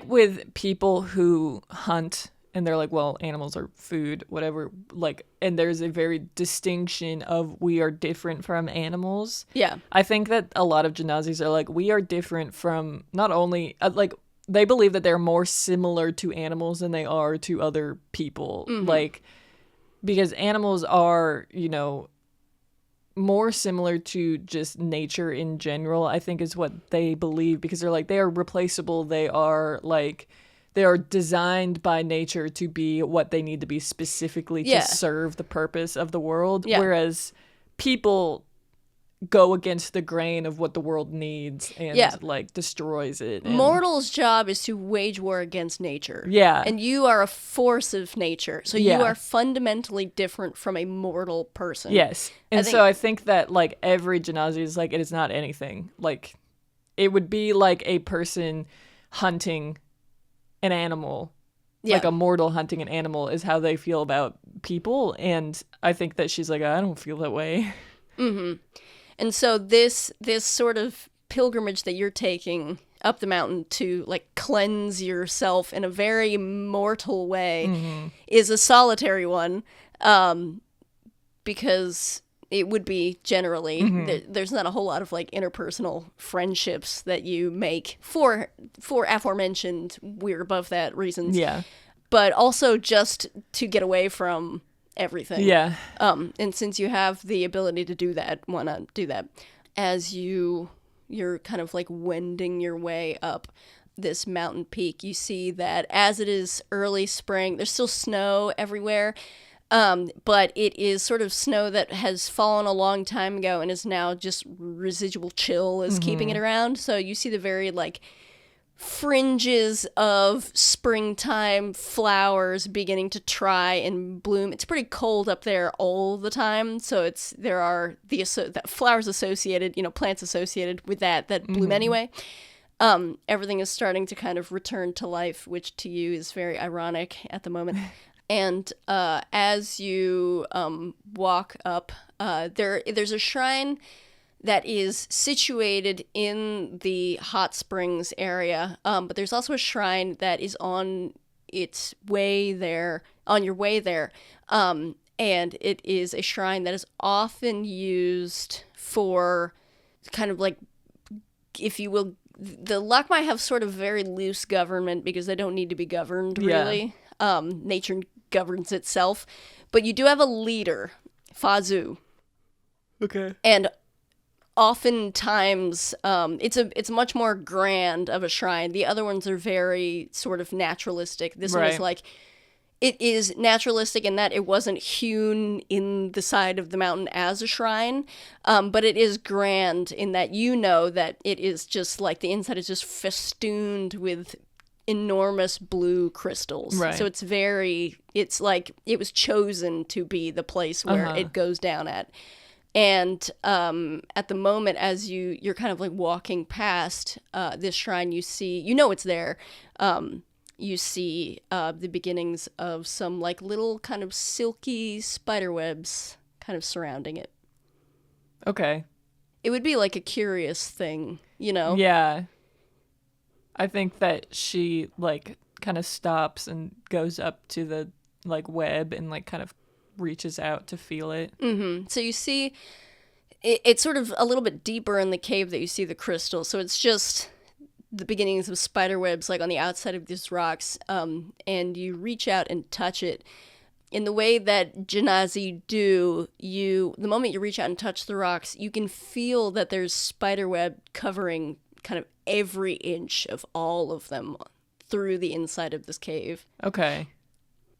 with people who hunt and they're like, well, animals are food, whatever, like, and there's a very distinction of we are different from animals. Yeah. I think that a lot of Genazis are like, we are different from not only, like, they believe that they're more similar to animals than they are to other people. Like, because animals are, you know, more similar to just nature in general, I think is what they believe, because they're like, they are replaceable. They are like, they are designed by nature to be what they need to be specifically to serve the purpose of the world. Yeah. Whereas people go against the grain of what the world needs and like destroys it. Mortal's job is to wage war against nature. Yeah. And you are a force of nature. So you are fundamentally different from a mortal person. Yes. And so I think that like every Genazi is like, it is not anything. Like it would be like a person hunting an animal. Like a mortal hunting an animal is how they feel about people. And I think that she's like, I don't feel that way. And so this sort of pilgrimage that you're taking up the mountain to like cleanse yourself in a very mortal way is a solitary one, because it would be generally there's not a whole lot of like interpersonal friendships that you make for aforementioned we're above that reasons. Yeah. But also just to get away from everything. Yeah. And since you have the ability to do that, why not do that? As you're kind of like wending your way up this mountain peak, you see that as it is early spring, there's still snow everywhere. But it is sort of snow that has fallen a long time ago and is now just residual chill is keeping it around. So you see the very like fringes of springtime flowers beginning to try and bloom. It's pretty cold up there all the time, so there are the flowers associated, plants associated with that bloom anyway. Everything is starting to kind of return to life, which to you is very ironic at the moment. And as you walk up, there's a shrine that is situated in the hot springs area, but there's also a shrine that is on its way there, on your way there, and it is a shrine that is often used for kind of like, if you will, the Lakmai have sort of very loose government because they don't need to be governed, really. Nature governs itself, but you do have a leader, Fazu. Okay. And oftentimes, it's much more grand of a shrine. The other ones are very sort of naturalistic. This one is like, it is naturalistic in that it wasn't hewn in the side of the mountain as a shrine, but it is grand in that that it is just like the inside is just festooned with enormous blue crystals. Right. So it's like it was chosen to be the place where it goes down at. And at the moment, as you're kind of like walking past this shrine, you see, it's there. You see the beginnings of some like little kind of silky spider webs kind of surrounding it. Okay. It would be like a curious thing, Yeah. I think that she like kind of stops and goes up to the like web and like kind of reaches out to feel it. Mm-hmm. So you see, it's sort of a little bit deeper in the cave that you see the crystal. So it's just the beginnings of spider webs like on the outside of these rocks, and you reach out and touch it. In the way that Genasi do, the moment you reach out and touch the rocks, you can feel that there's spider web covering kind of every inch of all of them through the inside of this cave. Okay.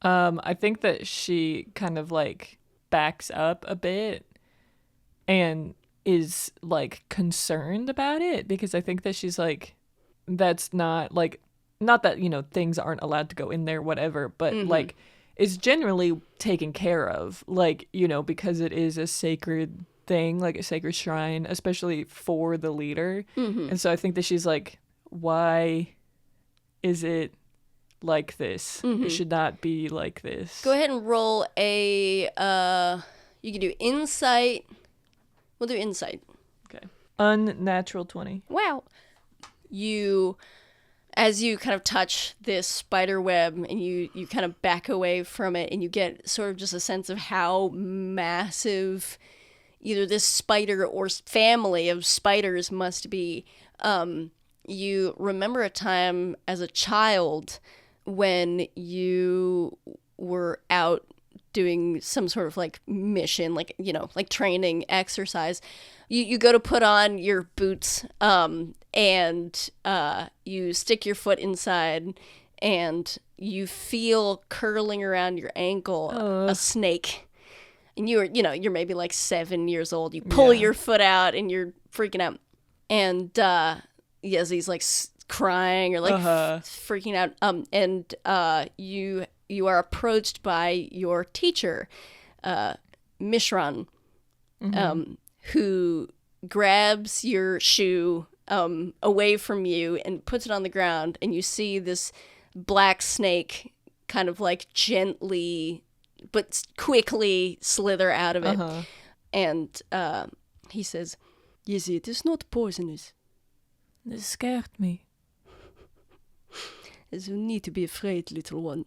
I think that she kind of like backs up a bit and is like concerned about it, because I think that she's like, that's not like, not that, things aren't allowed to go in there, whatever, but like is generally taken care of, like, because it is a sacred thing, like a sacred shrine, especially for the leader. And so I think that she's like, why is it like this? It should not be like this. Go ahead and roll a you can do insight. We'll do insight. Okay. Unnatural 20. Wow. As you kind of touch this spider web and you kind of back away from it, and you get sort of just a sense of how massive either this spider or family of spiders must be. You remember a time as a child when you were out doing some sort of like mission, like, like training, exercise. You go to put on your boots, and you stick your foot inside, and you feel curling around your ankle a snake. And you're maybe like 7 years old. You pull your foot out and you're freaking out. And Yezi's like crying or like freaking out. And you are approached by your teacher, Mishran, who grabs your shoe away from you and puts it on the ground. And you see this black snake kind of like gently but quickly slither out of it. And he says, Yezi, it is not poisonous. This scared me. As you need to be afraid, little one.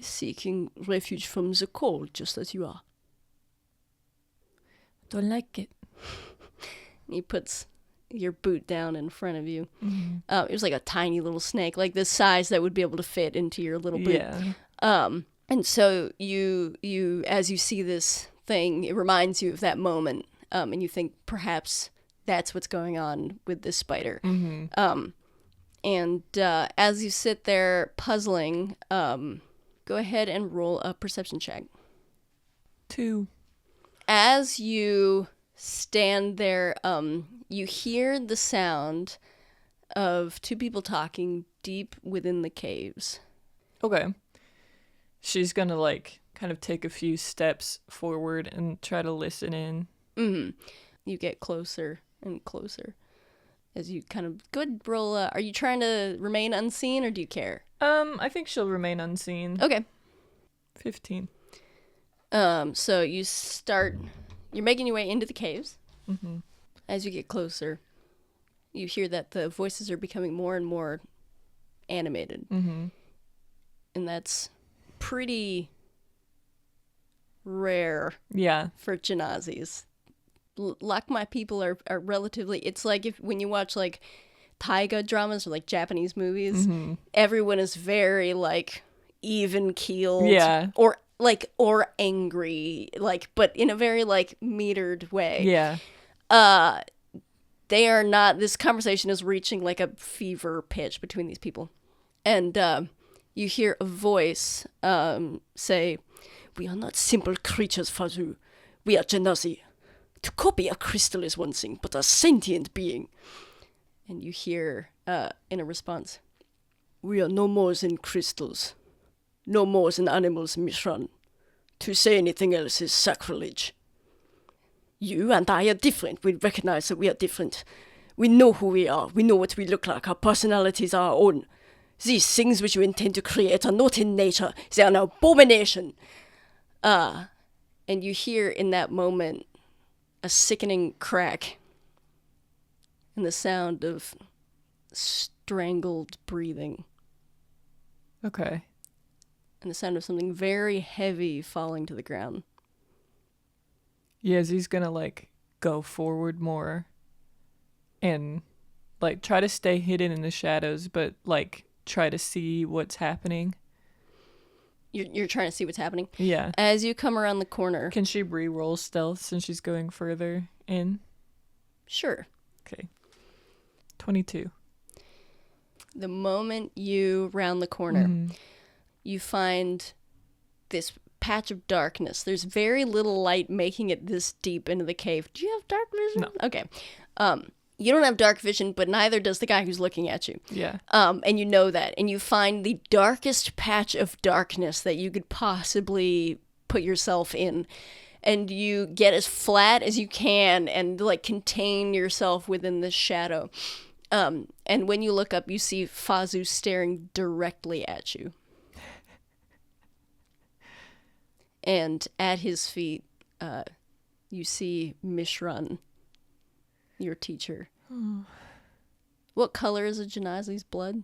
Seeking refuge from the cold, just as you are. Don't like it. He puts your boot down in front of you. It was like a tiny little snake, like the size that would be able to fit into your little boot. And so you as you see this thing, it reminds you of that moment, and you think perhaps that's what's going on with this spider. And as you sit there puzzling, go ahead and roll a perception check. 2. As you stand there, you hear the sound of 2 people talking deep within the caves. Okay. She's gonna like kind of take a few steps forward and try to listen in. You get closer and closer as you kind of go ahead and roll. Are you trying to remain unseen, or do you care? I think she'll remain unseen. Okay. 15. So you're making your way into the caves. As you get closer, you hear that the voices are becoming more and more animated. And that's pretty rare for Genazis. Like my people are relatively, it's like when you watch like taiga dramas or like Japanese movies, everyone is very like even keeled or angry, like, but in a very like metered way. They are not, this conversation is reaching like a fever pitch between these people. And you hear a voice say, "We are not simple creatures, Fazu. We are Genasi. To copy a crystal is one thing, but a sentient being." And you hear in a response, We are no more than crystals. No more than animals, Mishran. To say anything else is sacrilege. You and I are different. We recognize that we are different. We know who we are. We know what we look like. Our personalities are our own. These things which you intend to create are not in nature. They are an abomination. And you hear in that moment a sickening crack and the sound of strangled breathing. Okay. And the sound of something very heavy falling to the ground. Yezi's gonna, like, go forward more and, like, try to stay hidden in the shadows, but, like, try to see what's happening. You're trying to see what's happening? Yeah. As you come around the corner. Can she re-roll stealth since she's going further in? Sure. Okay. 22. The moment you round the corner, you find this patch of darkness. There's very little light making it this deep into the cave. Do you have dark vision? No. Okay. You don't have dark vision, but neither does the guy who's looking at you. Yeah. And you know that. And you find the darkest patch of darkness that you could possibly put yourself in. And you get as flat as you can and, like, contain yourself within this shadow. And when you look up, you see Fazu staring directly at you. And at his feet, you see Mishran, your teacher. What color is a Genazi's blood?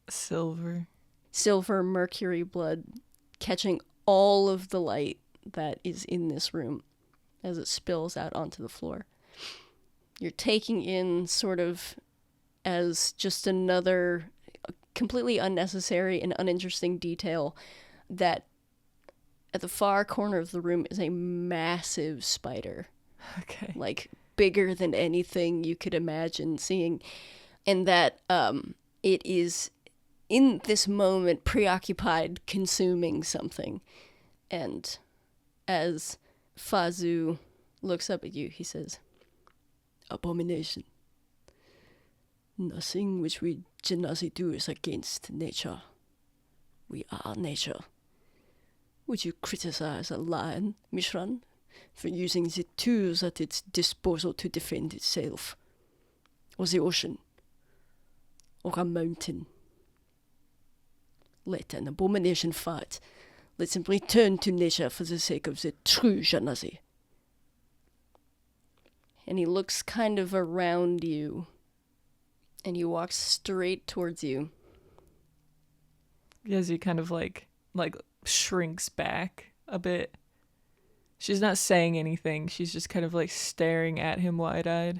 Silver. Silver mercury blood, catching all of the light that is in this room as it spills out onto the floor. You're taking in sort of as just another completely unnecessary and uninteresting detail that at the far corner of the room is a massive spider. Okay. Like, bigger than anything you could imagine seeing. And that it is, in this moment, preoccupied consuming something. And as Fazu looks up at you, he says, "Abomination. Nothing which we Genazi do is against nature. We are nature. Would you criticize a lion, Mishran, for using the tools at its disposal to defend itself? Or the ocean? Or a mountain? Let an abomination fight. Let him return to nature for the sake of the true Genazi." And he looks kind of around you, and he walks straight towards you. Yezi kind of like shrinks back a bit. She's not saying anything. She's just kind of like staring at him wide-eyed.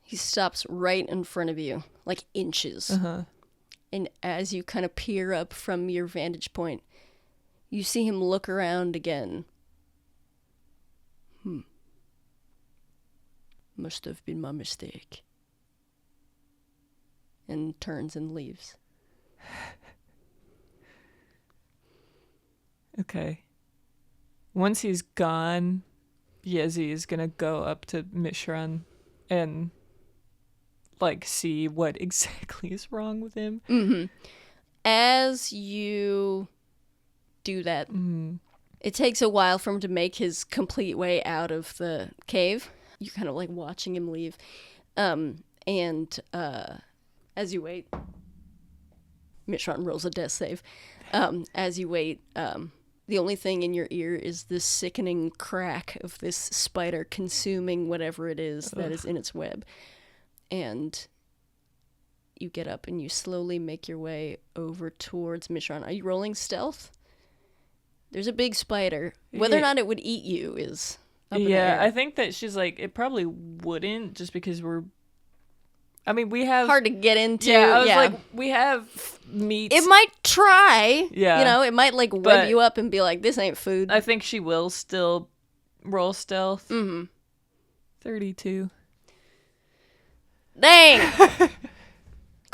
He stops right in front of you, like inches. And as you kind of peer up from your vantage point, you see him look around again. Must have been my mistake. And turns and leaves. Okay. Once he's gone, Yezi is gonna go up to Mishran and, like, see what exactly is wrong with him. As you do that, it takes a while for him to make his complete way out of the cave. You're kind of like watching him leave. And as you wait, Mishran rolls a death save. As you wait, the only thing in your ear is the sickening crack of this spider consuming whatever it is that is in its web. And you get up and you slowly make your way over towards Mishran. Are you rolling stealth? There's a big spider. Whether or not it would eat you is up in the air. I think that she's like, it probably wouldn't, just because we have... Hard to get into. Yeah, I was like, we have meat. It might try. Yeah. You know, it might, like, web you up and be like, this ain't food. I think she will still roll stealth. 32. Dang!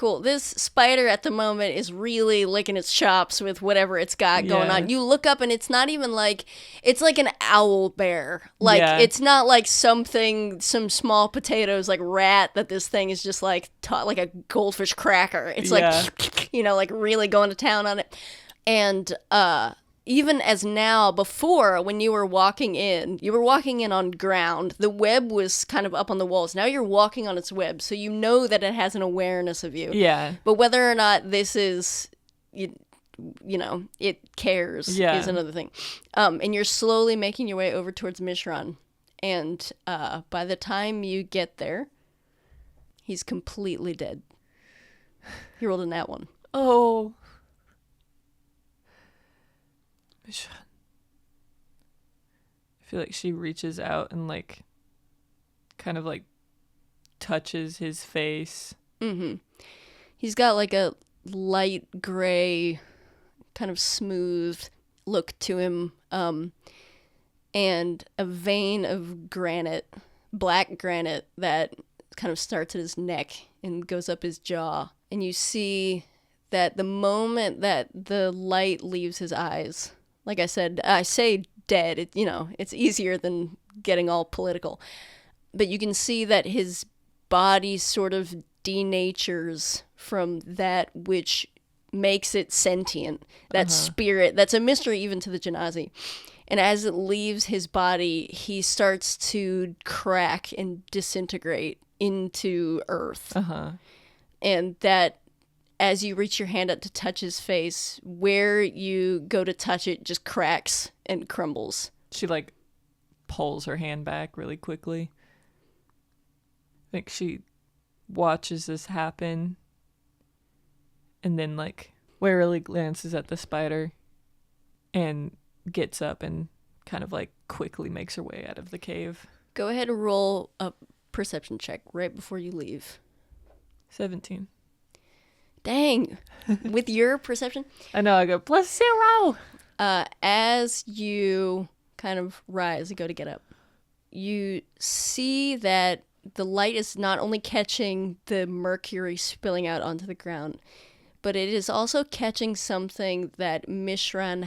Cool. This spider at the moment is really licking its chops with whatever it's got going on. You look up and it's not even like, it's like an owl bear. Like, it's not like some small potatoes, like rat, that this thing is just like, like a goldfish cracker. It's like, like really going to town on it. And, even as now, before, when you were walking in on ground. The web was kind of up on the walls. Now you're walking on its web, so you know that it has an awareness of you. Yeah. But whether or not this is, it cares is another thing. And you're slowly making your way over towards Mishran. And by the time you get there, he's completely dead. He rolled a nat 1. Oh. I feel like she reaches out and like kind of like touches his face. Mm-hmm. He's got like a light gray, kind of smooth look to him, and a vein of granite, black granite, that kind of starts at his neck and goes up his jaw. And you see that the moment that the light leaves his eyes, like I said, I say dead, it's easier than getting all political. But you can see that his body sort of denatures from that which makes it sentient, that spirit, that's a mystery even to the Janazi. And as it leaves his body, he starts to crack and disintegrate into earth. And that, as you reach your hand up to touch his face, where you go to touch it just cracks and crumbles. She like pulls her hand back really quickly. I think she watches this happen and then like warily glances at the spider and gets up and kind of like quickly makes her way out of the cave. Go ahead and roll a perception check right before you leave. 17. Dang. With your perception? I know, I go +0. As you kind of rise and go to get up, you see that the light is not only catching the mercury spilling out onto the ground, but it is also catching something that Mishran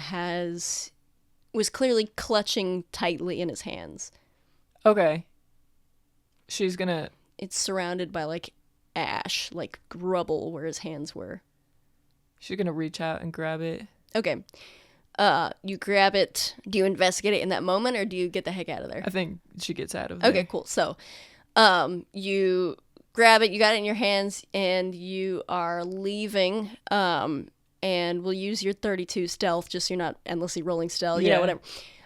was clearly clutching tightly in his hands. Okay. She's gonna... It's surrounded by like ash, like rubble where his hands were. She's gonna reach out and grab it. Okay. You grab it. Do you investigate it in that moment, or do you get the heck out of there? I think she gets out of there. Okay, cool. So, you grab it, you got it in your hands, and you are leaving, and we'll use your 32 stealth, just so you're not endlessly rolling stealth, whatever.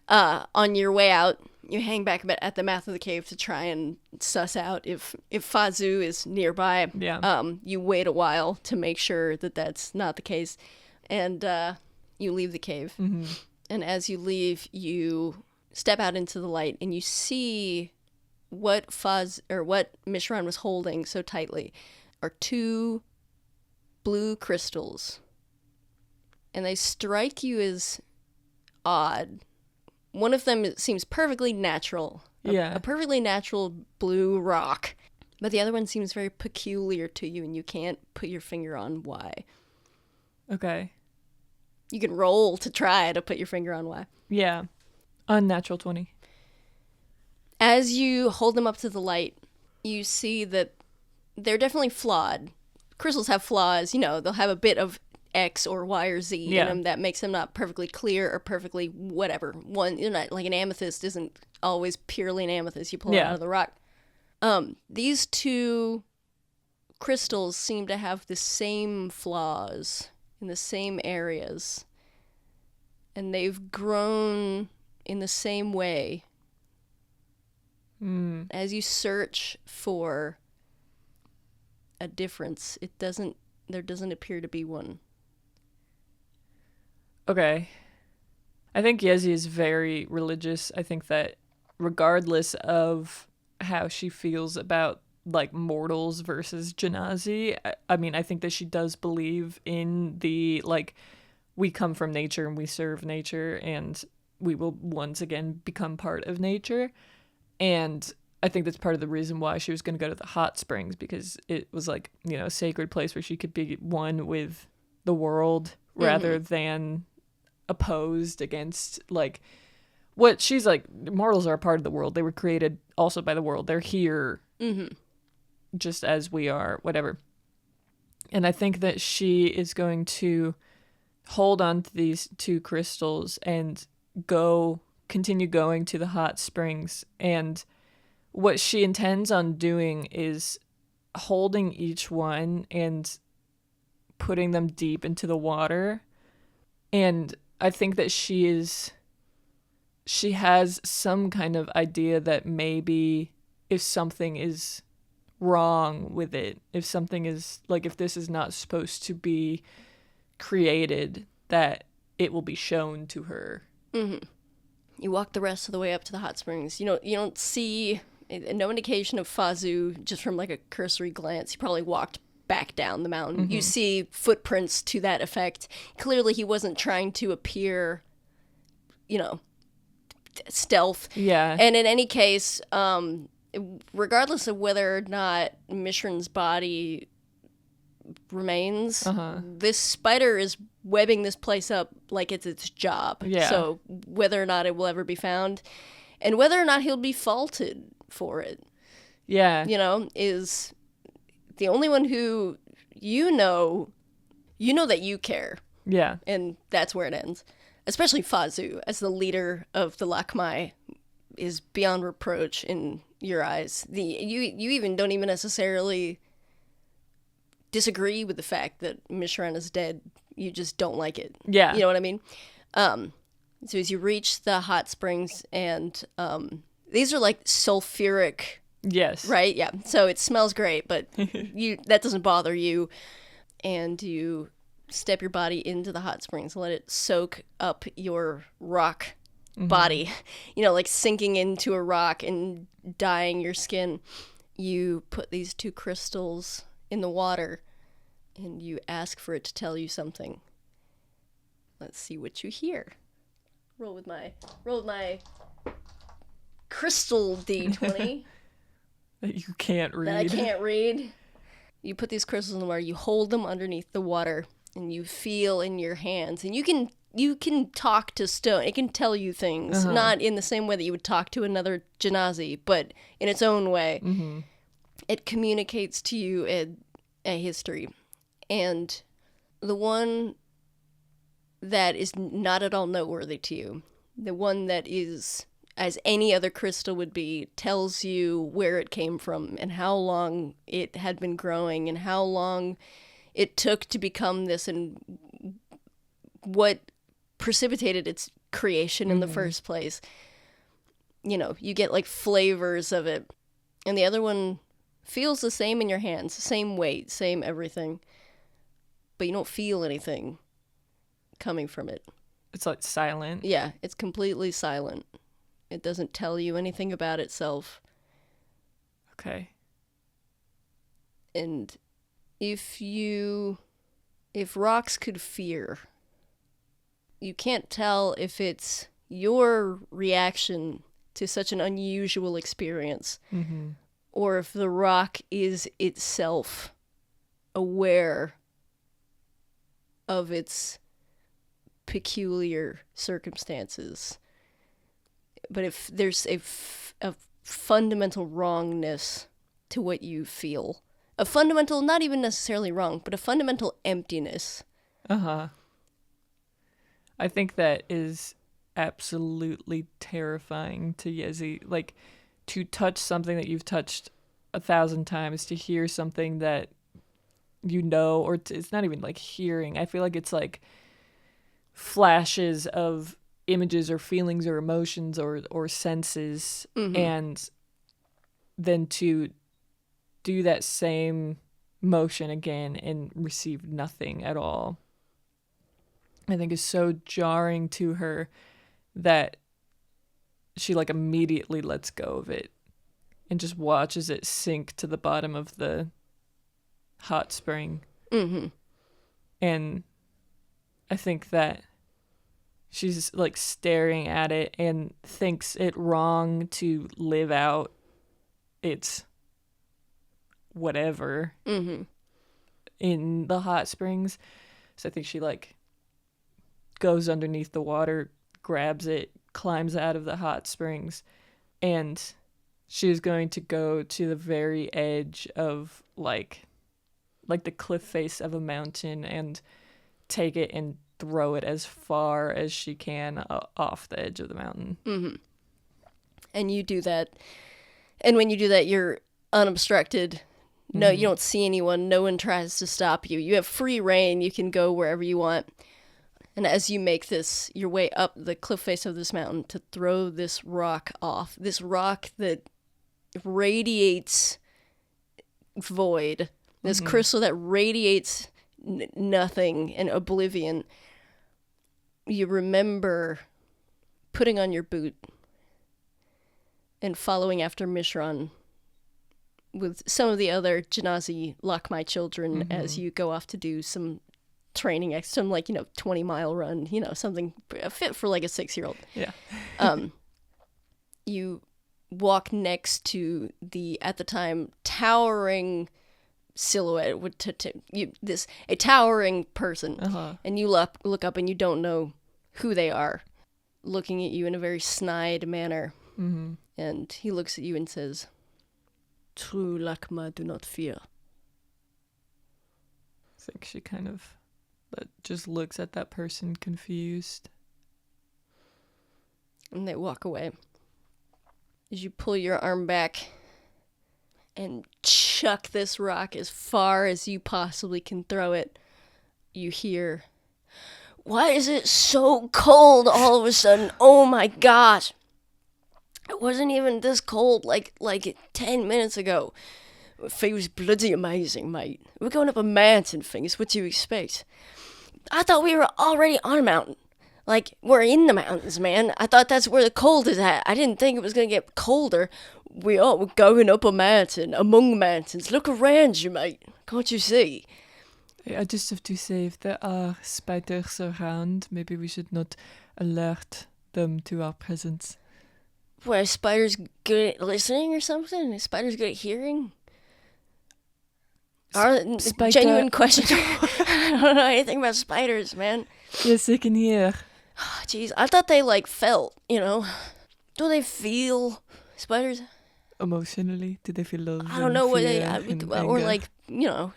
On your way out, you hang back a bit at the mouth of the cave to try and suss out if Fazu is nearby. Yeah. You wait a while to make sure that that's not the case, and you leave the cave. Mm-hmm. And as you leave, you step out into the light, and you see what Mishran was holding so tightly are 2 blue crystals, and they strike you as odd. One of them seems perfectly natural. A perfectly natural blue rock. But the other one seems very peculiar to you, and you can't put your finger on why. Okay. You can roll to try to put your finger on why. Yeah. Unnatural 20. As you hold them up to the light, you see that they're definitely flawed. Crystals have flaws, they'll have a bit of X or Y or Z in them that makes them not perfectly clear or perfectly whatever. One, like an amethyst isn't always purely an amethyst. You pull it out of the rock. These 2 crystals seem to have the same flaws in the same areas, and they've grown in the same way. As you search for a difference, there doesn't appear to be one. Okay. I think Yezi is very religious. I think that regardless of how she feels about like mortals versus Janazi, I think that she does believe in the like we come from nature and we serve nature and we will once again become part of nature. And I think that's part of the reason why she was going to go to the hot springs, because it was like, a sacred place where she could be one with the world rather than opposed against, like, what she's like. Mortals are a part of the world. They were created also by the world. They're here just as we are, whatever. And I think that she is going to hold on to these 2 crystals and continue going to the hot springs. And what she intends on doing is holding each one and putting them deep into the water. And I think that she has some kind of idea that maybe if something is wrong with it, if something is, like, if this is not supposed to be created, that it will be shown to her. You walk the rest of the way up to the hot springs. You don't see no indication of Fazu just from like a cursory glance. He probably walked back down the mountain. You see footprints to that effect. Clearly he wasn't trying to appear, stealth. Yeah. And in any case, regardless of whether or not Mishran's body remains, this spider is webbing this place up like it's its job. Yeah. So whether or not it will ever be found, and whether or not he'll be faulted for it, is the only one who that you care. Yeah. And that's where it ends. Especially Fazu, as the leader of the Lakmai, is beyond reproach in your eyes. You even don't even necessarily disagree with the fact that Mishran is dead. You just don't like it. Yeah. You know what I mean? So as you reach the hot springs, and these are like sulfuric. Yes. Right? Yeah. So it smells great, but that doesn't bother you. And you step your body into the hot springs, let it soak up your rock body, like sinking into a rock and dyeing your skin. You put these 2 crystals in the water and you ask for it to tell you something. Let's see what you hear. Roll with my crystal D20. That you can't read. That I can't read. You put these crystals in the water, you hold them underneath the water, and you feel in your hands. And you can talk to stone. It can tell you things, not in the same way that you would talk to another Janazi, but in its own way. It communicates to you a history. And the one that is not at all noteworthy to you, the one that is, as any other crystal would be, tells you where it came from and how long it had been growing and how long it took to become this and what precipitated its creation in the first place. You get like flavors of it. And the other one feels the same in your hands, same weight, same everything. But you don't feel anything coming from it. It's like silent. Yeah, it's completely silent. It doesn't tell you anything about itself. Okay. And if rocks could fear, you can't tell if it's your reaction to such an unusual experience, or if the rock is itself aware of its peculiar circumstances. But if there's a fundamental wrongness to what you feel, a fundamental, not even necessarily wrong, but a fundamental emptiness. I think that is absolutely terrifying to Yezi. Like, to touch something that you've touched 1,000 times, to hear something that or it's not even like hearing. I feel like it's like flashes of images or feelings or emotions or senses, and then to do that same motion again and receive nothing at all, I think is so jarring to her that she like immediately lets go of it and just watches it sink to the bottom of the hot spring. And I think that she's like staring at it and thinks it wrong to live out it's whatever Mm-hmm. in the hot springs. So I think she like goes underneath the water, grabs it, climbs out of the hot springs, and she's going to go to the very edge of like the cliff face of a mountain and take it and throw it as far as she can off the edge of the mountain. Mm-hmm. And you do that. And when you do that, you're unobstructed. No, you don't see anyone. No one tries to stop you. You have free reign. You can go wherever you want. And as you make this, your way up the cliff face of this mountain to throw this rock off, this rock that radiates void, this crystal that radiates nothing and oblivion, you remember putting on your boot and following after Mishran with some of the other Janazi lock my children as you go off to do some training, some 20-mile run, something fit for like a 6-year-old. Yeah. You walk next to the, at the time, towering silhouette, a towering person, and you look up and you don't know who they are, looking at you in a very snide manner. And he looks at you and says, "True Lakma do not fear." I think she kind of just looks at that person confused. And they walk away. As you pull your arm back and chuck this rock as far as you possibly can throw it, you hear, "Why is it so cold all of a sudden? Oh my gosh. It wasn't even this cold like 10 minutes ago. It feels bloody amazing, mate. We're going up a mountain thing. It's what you expect. I thought we were already on a mountain. Like, we're in the mountains, man. I thought that's where the cold is at. I didn't think it was going to get colder. We're going up a mountain, among mountains. Look around you, mate. Can't you see?" I just have to say, if there are spiders around, maybe we should not alert them to our presence. Where spiders good at listening or something? Is spiders good at hearing? Genuine question. I don't know anything about spiders, man. Yes, they can hear. Jeez, I thought they felt, Do they feel spiders? Emotionally, do they feel love? I don't know what they, or anger?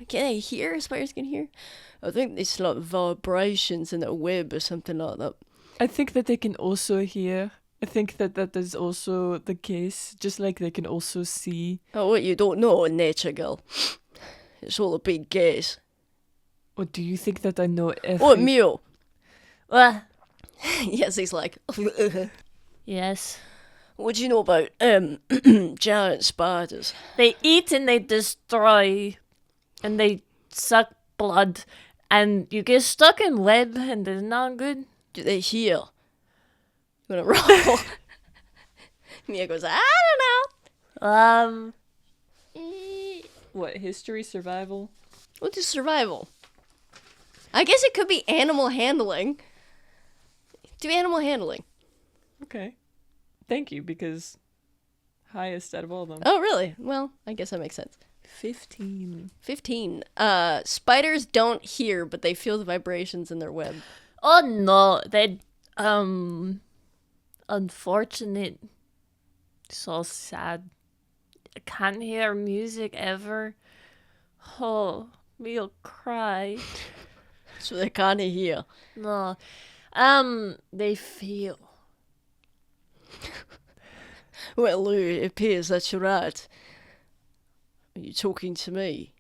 Can they hear? Spiders can hear. I think it's like vibrations in the web or something like that. I think that they can also hear. I think that is also the case. Just like they can also see. Oh, what you don't know in nature, girl. It's all a big guess. Or do you think that I know every... What, Mew? What? Yes, he's like... Yes. What do you know about giant spiders? They eat and they destroy. And they suck blood. And you get stuck in web and it's not good. Do they hear? You wanna roll? Mia goes, "I don't know." What, history, survival? What is survival? I guess it could be animal handling. Do animal handling. Okay. Thank you, because highest out of all of them. Oh, really? Well, I guess that makes sense. 15. 15. Spiders don't hear, but they feel the vibrations in their web. Oh no, they unfortunate. So sad. I can't hear music ever. Oh, we'll cry. So they can't hear. No. They feel. Well, Lou, it appears that you're right. Are you talking to me?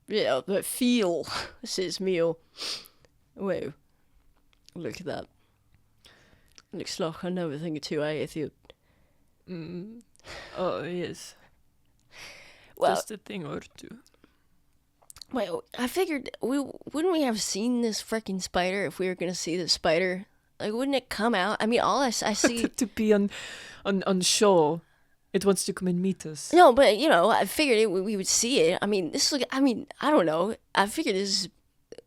Yeah, but feel, says Meal. Well, look at that. Looks like I know a thing or two, Ethiop. Oh, yes. Well, Just a thing or two. well, I figured wouldn't we have seen this freaking spider if we were gonna see the spider? Like, wouldn't it come out? I mean, all I see. to be on shore, it wants to come and meet us. No, but I figured we would see it. I mean, I don't know. I figured this is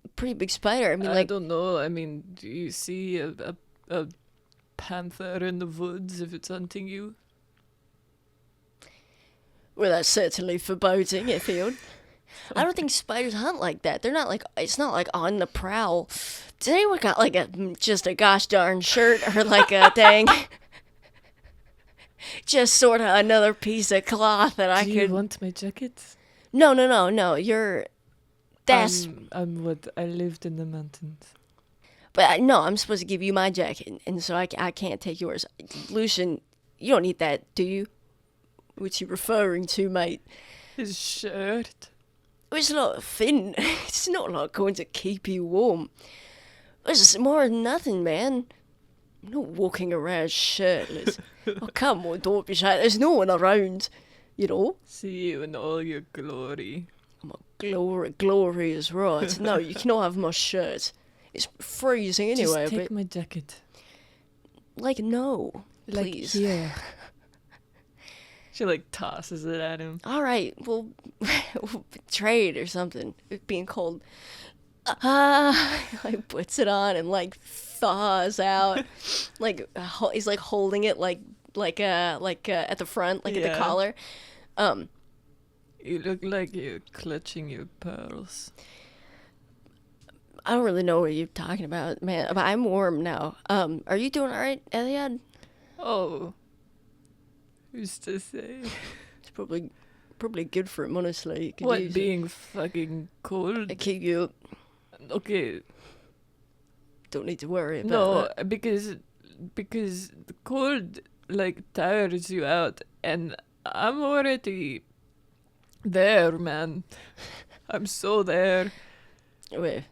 a pretty big spider. I mean, I don't know. I mean, do you see a panther in the woods if it's hunting you? Well, that's certainly foreboding, I feel. I don't think spiders hunt like that. They're not like, it's not like on the prowl. Does anyone got like just a gosh darn shirt or like a dang, just sort of another piece of cloth that I Do could. you want my jacket? No. That's. I'm what I lived in the mountains. But no, I'm supposed to give you my jacket, and so I can't take yours. Lucian, you don't need that, do you? What you referring to, mate? His shirt. It's not thin. It's not like going to keep you warm. It's more than nothing, man. I'm not walking around shirtless. Oh, come on, don't be shy. There's no one around, you know. See you in all your glory. My glory is right. No, you cannot have my shirt. It's freezing anyway, Just take but my jacket. like no, Like please. here. She like tosses it at him. All right, we'll trade or something. It being cold. Like puts it on and like thaws out. Like he's like holding it like at the front, like at the Yeah. collar. You look like you're clutching your pearls. I don't really know what you're talking about, man. But I'm warm now. Are you doing all right, Eliad? Oh. Who's to say? It's probably good for him, honestly. You could What, use it. being fucking cold? I keep you up. Okay, Don't need to worry about no, that. because the cold like tires you out, and I'm already there, man. I'm so there. Wait,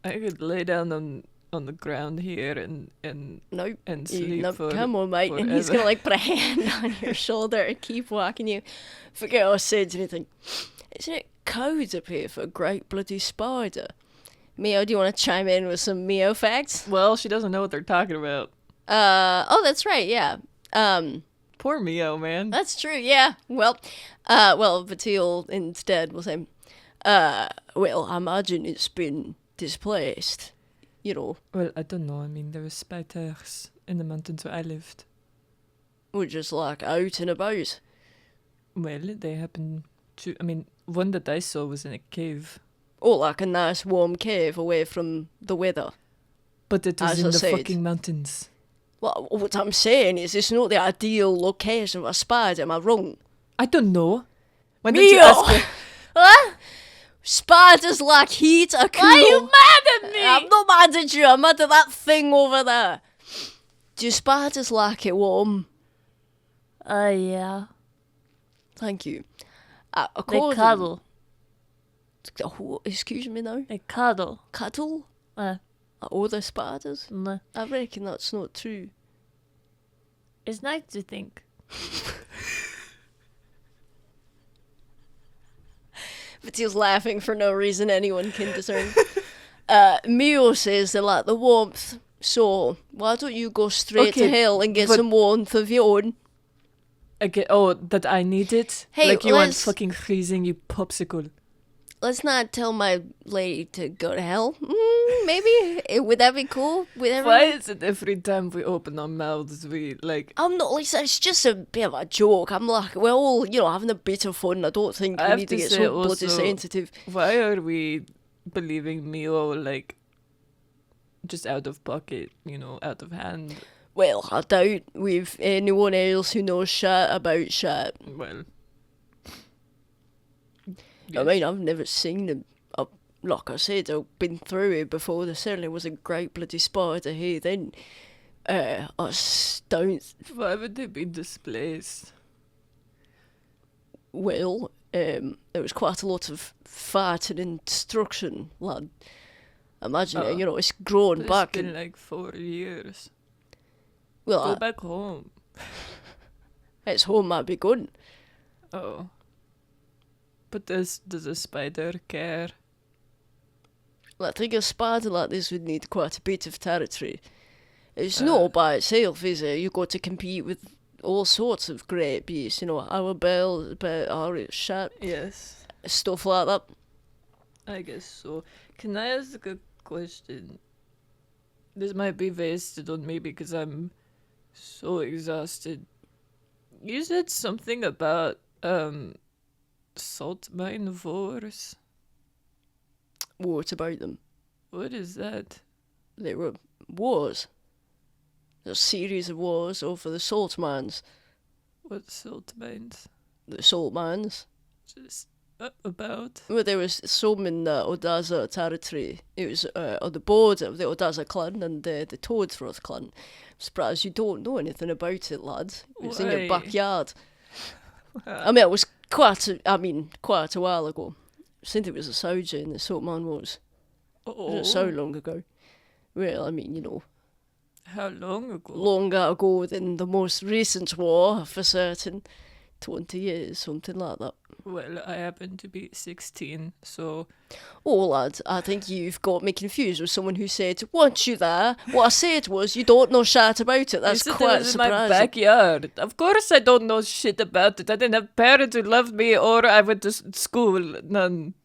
I could lay down on the ground here and nope. sleep for Come on, mate. And he's forever. gonna like put a hand on your shoulder and keep walking you. Forget I said anything. Isn't it codes up here for a great bloody spider? Mio, do you want to chime in with some Mio facts? Well, she doesn't know what they're talking about. Oh, that's right. Yeah. Poor Mio, man. That's true. Yeah. Well, Vatil instead will say, well, I imagine it's been displaced. You know, Well, I don't know. I mean, there were spiders in the mountains where I lived. we're just like out and about. Well, they happened to. I mean, one that I saw was in a cave, Or like a nice warm cave away from the weather. but it was As in I the said. fucking mountains. Well, what I'm saying is it's not the ideal location for a spider, am I wrong? I don't know. When did you Mio! ask me? Huh? Spiders like heat are cool. Why are you mad at me? I'm not mad at you, I'm mad at that thing over there. Do spiders like it warm? Yeah. Thank you. They According... cuddle. Oh, excuse me now? They cuddle. Cuddle? Are the spiders? No. I reckon that's not true. It's nice to think. But he's laughing for no reason anyone can discern. Mio says they like the warmth, so why don't you go straight to Okay, hell and get but- some warmth of your own? Okay. Oh, that I need it. Hey, like you aren't let's- fucking freezing, you popsicle. Let's not tell my lady to go to hell. Maybe? Would that be cool? With everyone? Why is it every time we open our mouths we like? I'm not, Lisa, it's just a bit of a joke. I'm like, we're all, having a bit of fun. I don't think I we have need to to get say so bloody also- sensitive. Why are we believing Mio like just out of pocket? Out of hand. Well, I doubt with anyone else who knows shit about shit. Well. I mean, I've never seen them. Like I said, I've been through it before. There certainly was a great bloody spider here then. I don't... Why would they be displaced? Well, there was quite a lot of fighting and destruction, lad. Imagine it, it's grown It's back. been like 4 years. Well, Go back home. its home might be good. Oh. But does a spider care? I think a spider like this would need quite a bit of territory. It's not by itself, is it? You've got to compete with all sorts of great beasts, our bells, our shit, Yes. stuff like that. I guess so. Can I ask a question? This might be wasted on me because I'm so exhausted You said something about salt mine wars. What about them? What is that? They were wars. A series of wars over the salt mines. What salt mines? The salt mines. Just about? Well, there was some in the Odaza territory. It was on the border of the Odaza clan and the Toadthroat clan. I'm surprised you don't know anything about it, lad. It was in your Why? backyard. I mean, it was quite a while ago. Since it was a soldier in the salt mine wars. It Oh, wasn't so long ago. Well, I mean, how long ago? longer ago than the most recent war, for certain. 20 years, something like that. Well, I happen to be 16, so... Oh, lad, I think you've got me confused with someone who said, weren't you there? What I said was, you don't know shit about it. That's You said quite it was in my surprising. backyard. Of course I don't know shit about it. I didn't have parents who loved me, or I went to school. None.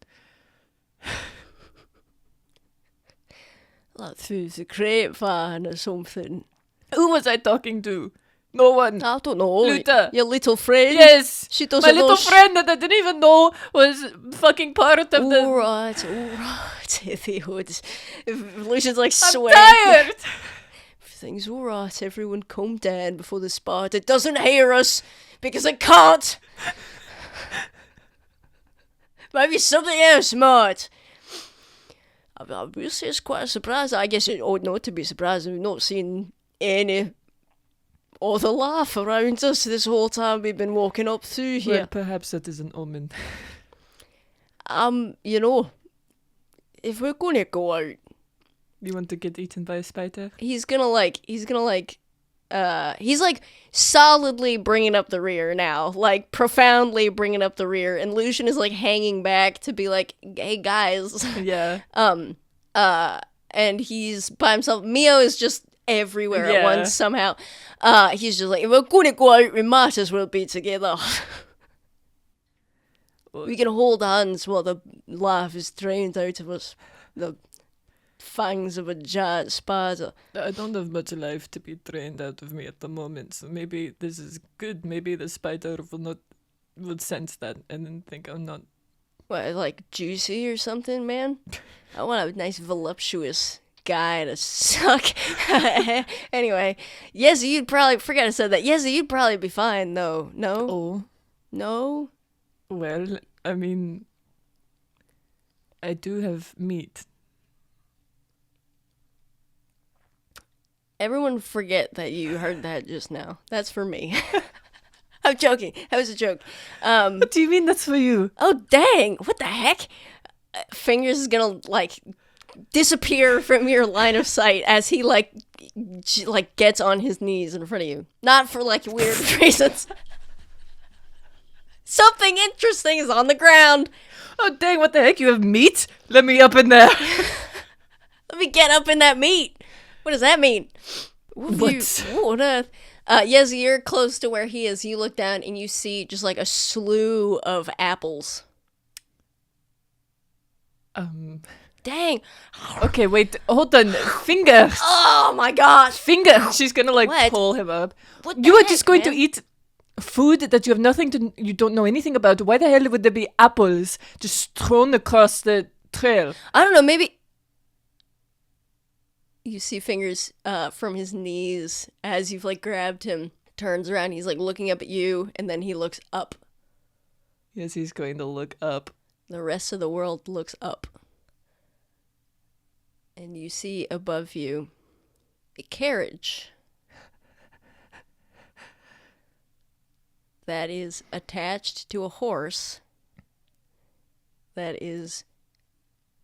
Like through the grapevine or something. Who was I talking to? No one. I don't know. Luta. Your little friend. Yes. She My doesn't little know friend that I didn't even know was fucking part of the... Alright. The Lucian's like I'm sweating. tired. Everything's alright. Everyone calm down before the spider doesn't hear us because it can't. Maybe something else might. I will say it's quite a surprise. I guess it ought not to be surprising. We've not seen any other life around us this whole time we've been walking up through here. Well, perhaps that is an omen. If we're gonna go out, You want to get eaten by a spider? he's solidly bringing up the rear now, like profoundly bringing up the rear, and Lucian is like hanging back to be like, hey guys. Yeah. And he's by himself. Mio is just everywhere at Yeah. once somehow. He's just like, if we're gonna go out, we might as well be together. We can hold hands while the life is drained out of us. The fangs of a giant spider. I don't have much life to be drained out of me at the moment, so maybe this is good. Maybe the spider will sense that and then think I'm not... What, like juicy or something, man? I want a nice voluptuous guy to suck. Anyway, Yezi, you'd probably... Forget I said that. Yezi, you'd probably be fine, though. No? Oh, No? well, I mean... I do have meat. Everyone forget that you heard that just now. That's for me. I'm joking. That was a joke. What do you mean that's for you? Oh, dang. What the heck? Fingers is gonna, like, disappear from your line of sight as he, like gets on his knees in front of you. Not for, like, weird reasons. Something interesting is on the ground. Oh, dang, what the heck? You have meat? Let me up in there. Let me get up in that meat. What does that mean? What? What on earth? Yezi, you're close to where he is. You look down and you see just like a slew of apples. Dang. Okay, wait, hold on. Finger. Oh my gosh. Finger. She's gonna, like, What? pull him up. What You the are just heck, going man? to eat food that you have you don't know anything about. Why the hell would there be apples just thrown across the trail? I don't know, maybe... You see fingers from his knees as you've, like, grabbed him. Turns around, he's, like, looking up at you, and then he looks up. Yes, he's going to look up. The rest of the world looks up. And you see above you a carriage that is attached to a horse that is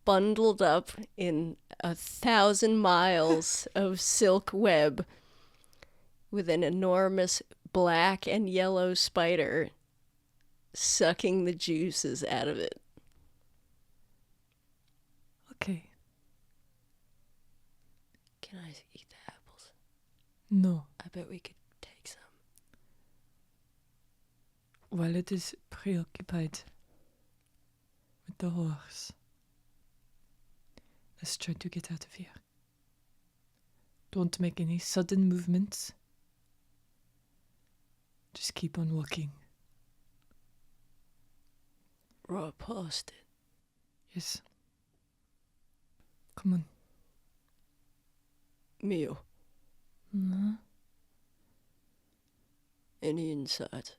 bundled up in 1,000 miles of silk web with an enormous black and yellow spider sucking the juices out of it. Okay. Can I eat the apples? No. I bet we could take some. While it is preoccupied with the horse, let's try to get out of here. Don't make any sudden movements. Just keep on walking. Right past it. Yes. Come on. Mio, Mm-hmm. any insight?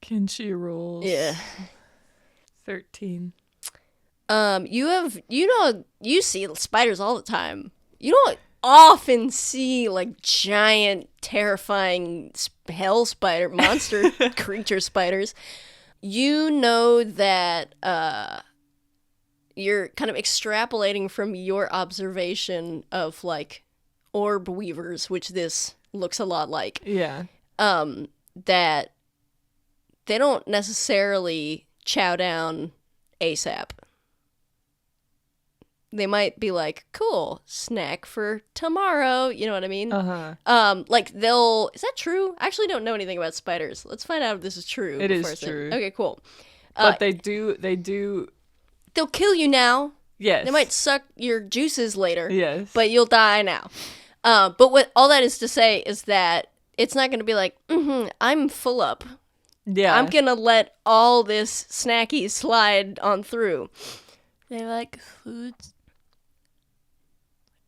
Can she roll? Yeah. 13. You see spiders all the time. You don't often see like giant, terrifying hell spider monster creature spiders. You know that you're kind of extrapolating from your observation of like orb weavers, which this looks a lot like. Yeah. That they don't necessarily chow down ASAP. They might be like, cool, snack for tomorrow. You know what I mean? Uh-huh. Like is that true? I actually don't know anything about spiders. Let's find out if this is true. It before I is say true. Okay, cool. But they do. They'll kill you now. Yes. They might suck your juices later. Yes. But you'll die now. But what all that is to say is that it's not going to be like, I'm full up. Yeah. I'm going to let all this snacky slide on through. They like food.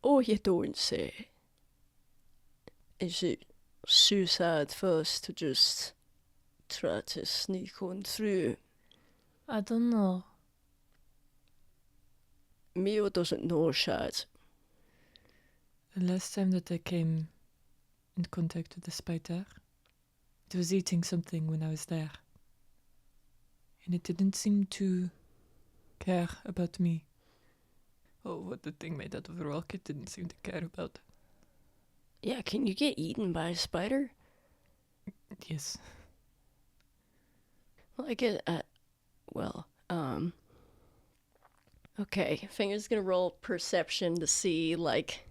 Oh, you don't say. Is it suicide first to just try to sneak on through? I don't know. Mio doesn't know shit. The last time that I came in contact with the spider, it was eating something when I was there. And it didn't seem to care about me. Oh, what the thing made out of rock, it didn't seem to care about. Yeah, can you get eaten by a spider? Yes. Well, I get, okay, Finger's gonna roll perception to see, like,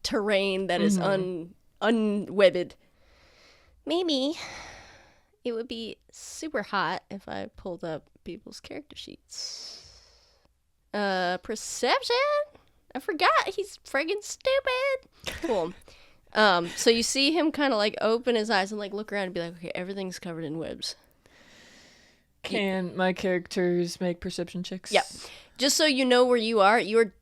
terrain that is unwebbed. Maybe it would be super hot if I pulled up people's character sheets. Perception? I forgot, he's friggin' stupid! Cool. So you see him kind of, like, open his eyes and, like, look around and be like, okay, everything's covered in webs. Can my characters make perception checks? Yep. Just so you know where you are, your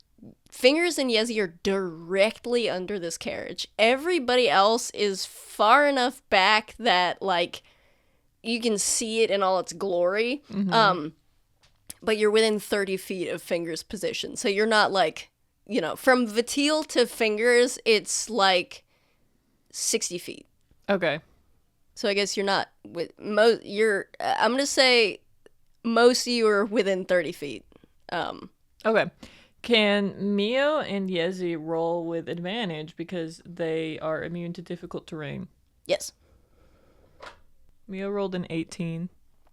Fingers and Yezi are directly under this carriage. Everybody else is far enough back that, like, you can see it in all its glory. Mm-hmm. But you're within 30 feet of Fingers' position. So you're not, like, you know, from Vatil to Fingers, it's, like, 60 feet. Okay. So I guess you're not with I'm gonna say most of you are within 30 feet. Okay. Can Mio and Yezi roll with advantage because they are immune to difficult terrain? Yes. Mio rolled an 18.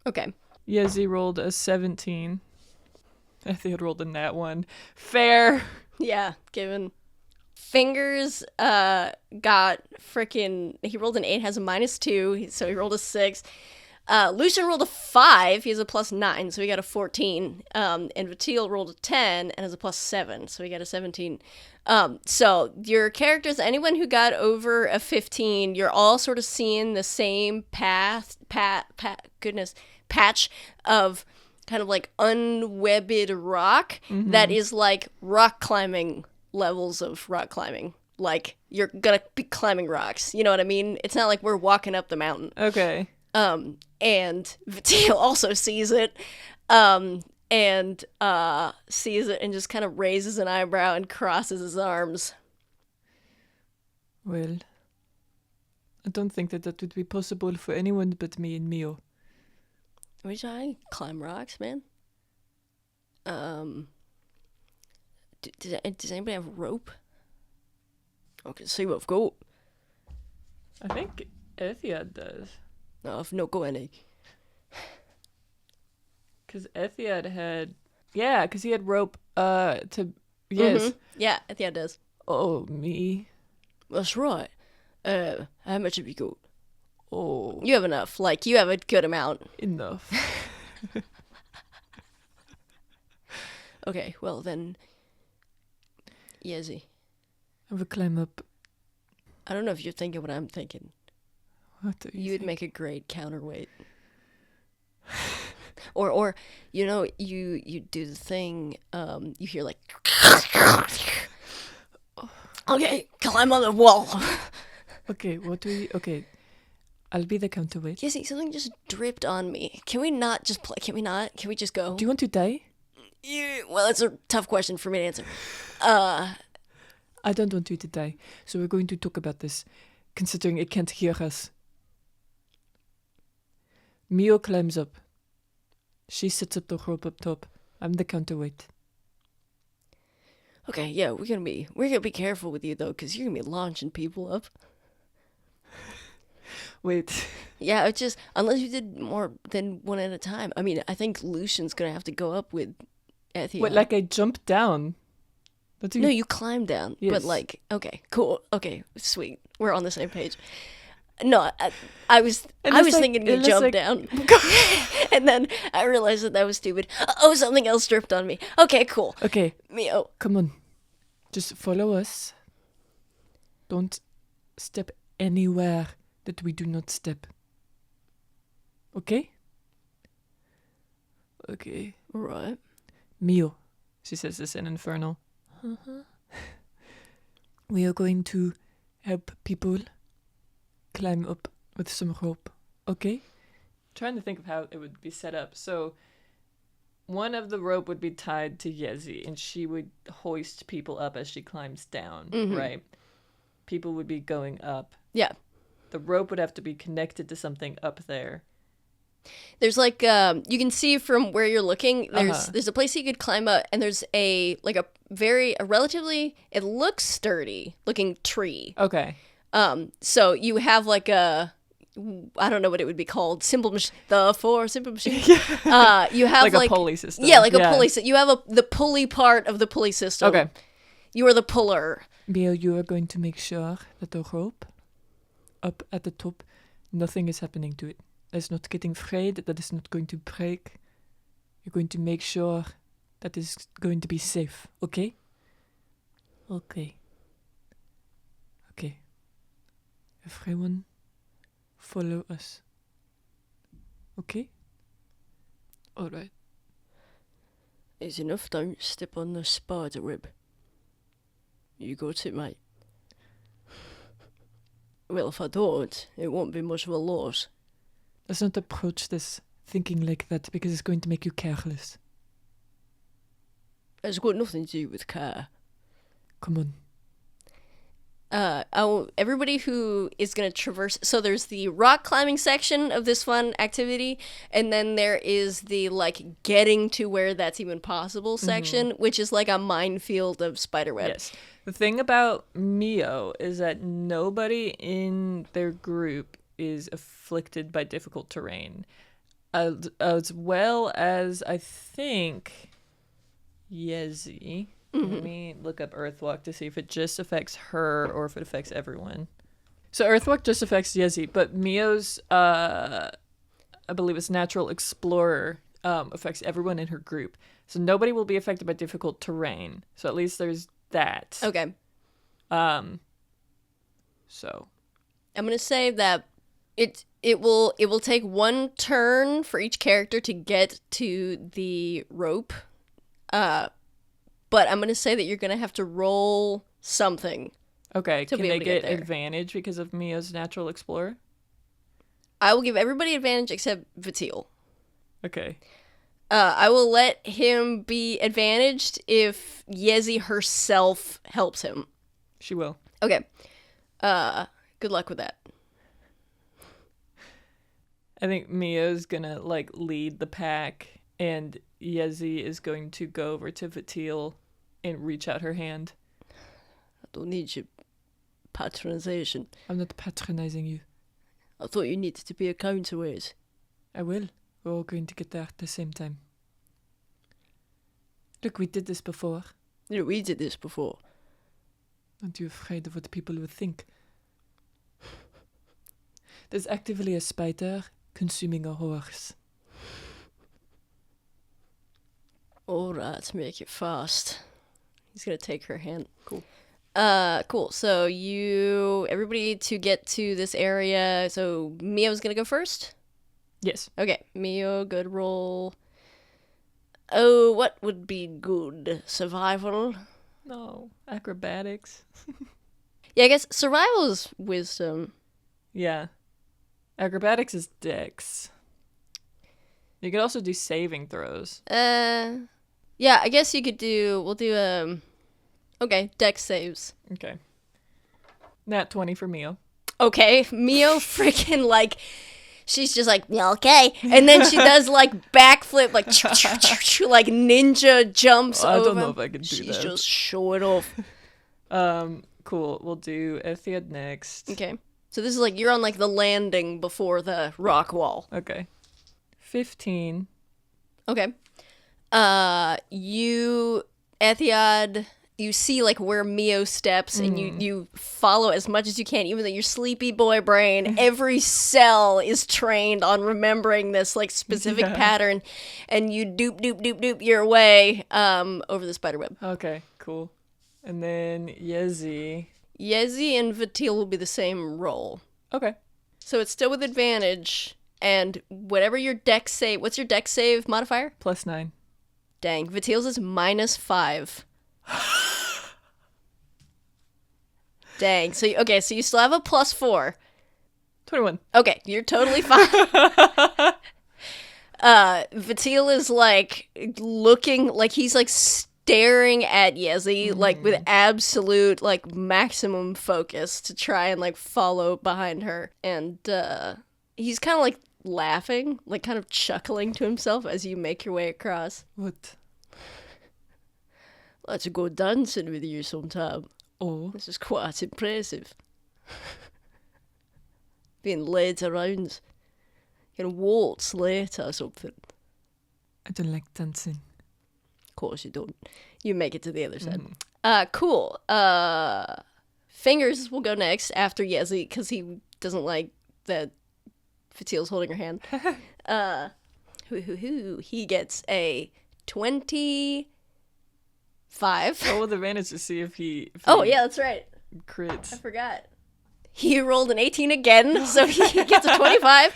Okay. Yezi rolled a 17. I think I rolled a nat 1. Fair. Yeah, given. Fingers got freaking. He rolled an 8, has a -2, so he rolled a 6. Lucian rolled a 5, he has a +9, so he got a 14. And Vatil rolled a 10 and has a +7, so he got a 17. So your characters, anyone who got over a 15, you're all sort of seeing the same patch of kind of like unwebbed rock that is like rock climbing levels of rock climbing. Like, you're gonna be climbing rocks, you know what I mean? It's not like we're walking up the mountain. Okay. And Vatil also sees it, and sees it and just kind of raises an eyebrow and crosses his arms. Well, I don't think that would be possible for anyone but me and Mio. Which I climb rocks, man. Does anybody have rope? Okay, see what I've got. I think Ethiad does. No, I've not got any. Because Ethiad had... Yeah, because he had rope to... Yes. Mm-hmm. Yeah, Ethiad does. Oh, me? That's right. How much have you got? Oh. You have enough. Like, you have a good amount. Enough. Okay, well then... Yezi. I will climb up. I don't know if you're thinking what I'm thinking. What do You would think? make a great counterweight. or you know, you do the thing, you hear like okay, climb on the wall. Okay, what do we... Okay, I'll be the counterweight. Yezi, something just dripped on me. Can we not just play? Can we not? Can we just go? Do you want to die? Well, that's a tough question for me to answer. I don't want you to die. So we're going to talk about this, considering it can't hear us. Mio climbs up. She sits up the rope up top. I'm the counterweight. Okay, yeah, we're gonna be careful with you though, because you're gonna be launching people up. Wait. Yeah, it's just unless you did more than one at a time. I mean, I think Lucian's gonna have to go up with Ethia. Wait, like I jumped down? What do you... No, you climb down. Yes. But like, okay, cool. Okay, sweet. We're on the same page. No, I was thinking you jumped down. And then I realized that was stupid. Oh, something else dripped on me. Okay, cool. Okay, Mio. come on. Just follow us. Don't step anywhere that we do not step. Okay? Okay. Right. Mio, she says this in Infernal. We are going to help people climb up with some rope. Okay? Trying to think of how it would be set up. So one of the rope would be tied to Yezi, and she would hoist people up as she climbs down, right? People would be going up. Yeah. The rope would have to be connected to something up there. There's like you can see from where you're looking. There's a place you could climb up, and there's a relatively, it looks sturdy looking tree. Okay. So you have like a, I don't know what it would be called, simple machine. You have like a pulley system. Yeah, like a pulley. You have the pulley part of the pulley system. Okay. You are the puller. Mio, you are going to make sure that the rope up at the top, nothing is happening to it. It's not getting frayed, that is not going to break. You're going to make sure that is going to be safe, okay? Okay. Okay. Everyone, follow us. Okay? Alright. It's enough, don't step on the spider web. You got it, mate. Well, if I don't, it won't be much of a loss. Let's not approach this thinking like that, because it's going to make you careless. It's got nothing to do with care. Come on. Everybody who is going to traverse, so there's the rock climbing section of this fun activity, and then there is the like getting to where that's even possible section, which is like a minefield of spiderweb. Yes. The thing about Mio is that nobody in their group is afflicted by difficult terrain, as well as I think Yezi. Let me look up Earthwalk to see if it just affects her or if it affects everyone. So Earthwalk just affects Yezi, but Mio's, I believe it's Natural Explorer, affects everyone in her group. So nobody will be affected by difficult terrain. So at least there's that. Okay. So I'm going to say that it will take one turn for each character to get to the rope. But I'm going to say that you're going to have to roll something. okay, To can be they able to get get there. advantage because of Mio's Natural Explorer? I will give everybody advantage except Vatil. Okay. I will let him be advantaged if Yezi herself helps him. She will. Okay. Good luck with that. I think Mio's gonna like lead the pack, and Yezi is going to go over to Vatil and reach out her hand. I don't need your patronization. I'm not patronizing you. I thought you needed to be a counterweight. I will. We're all going to get there at the same time. Look, we did this before. You know, we did this before. Aren't you afraid of what people would think? There's actively a spider consuming a horse. Alright, make it fast. He's gonna take her hand. Cool. Cool. So everybody to get to this area. So Mio's gonna go first. Yes. Okay, Mio, good roll. Oh, what would be good? Survival? No. Acrobatics. Yeah, I guess survival is wisdom. Yeah. Acrobatics is dex. You could also do saving throws. Yeah, I guess you could we'll do, okay, dex saves. Okay. Nat 20 for Mio. Okay, Mio freaking, like, she's just like, "Yeah, okay. And then she does, like, backflip, like, like ninja jumps over. I don't know if I can do She's that. just showing off. Cool. We'll do Ethiad next. Okay. So this is like, you're on, like, the landing before the rock wall. Okay. 15. Okay. Ethiad, you see, like, where Mio steps, and you follow as much as you can, even though your sleepy boy brain, every cell is trained on remembering this, like, specific pattern, and you doop your way, over the spiderweb. Okay, cool. And then Yezi. Yezi and Vatil will be the same roll. Okay. So it's still with advantage, and whatever your dex save, what's your dex save modifier? +9. Dang, Vatil's is -5. Dang. So so you still have a +4. 21. Okay, you're totally fine. Vatil is like looking like he's like staring at Yezi like with absolute like maximum focus to try and like follow behind her, and he's kind of like laughing, like kind of chuckling to himself as you make your way across. What? Let's go dancing with you sometime. Oh. This is quite impressive. Being led around. You can waltz later or something. I don't like dancing. Of course you don't. You make it to the other side. Cool. Fingers will go next after Yezi, because he doesn't like that Fatil's holding her hand. He gets a 25. Roll with advantage to see if he Oh, yeah, that's right. crits. I forgot. He rolled an 18 again, so he gets a 25.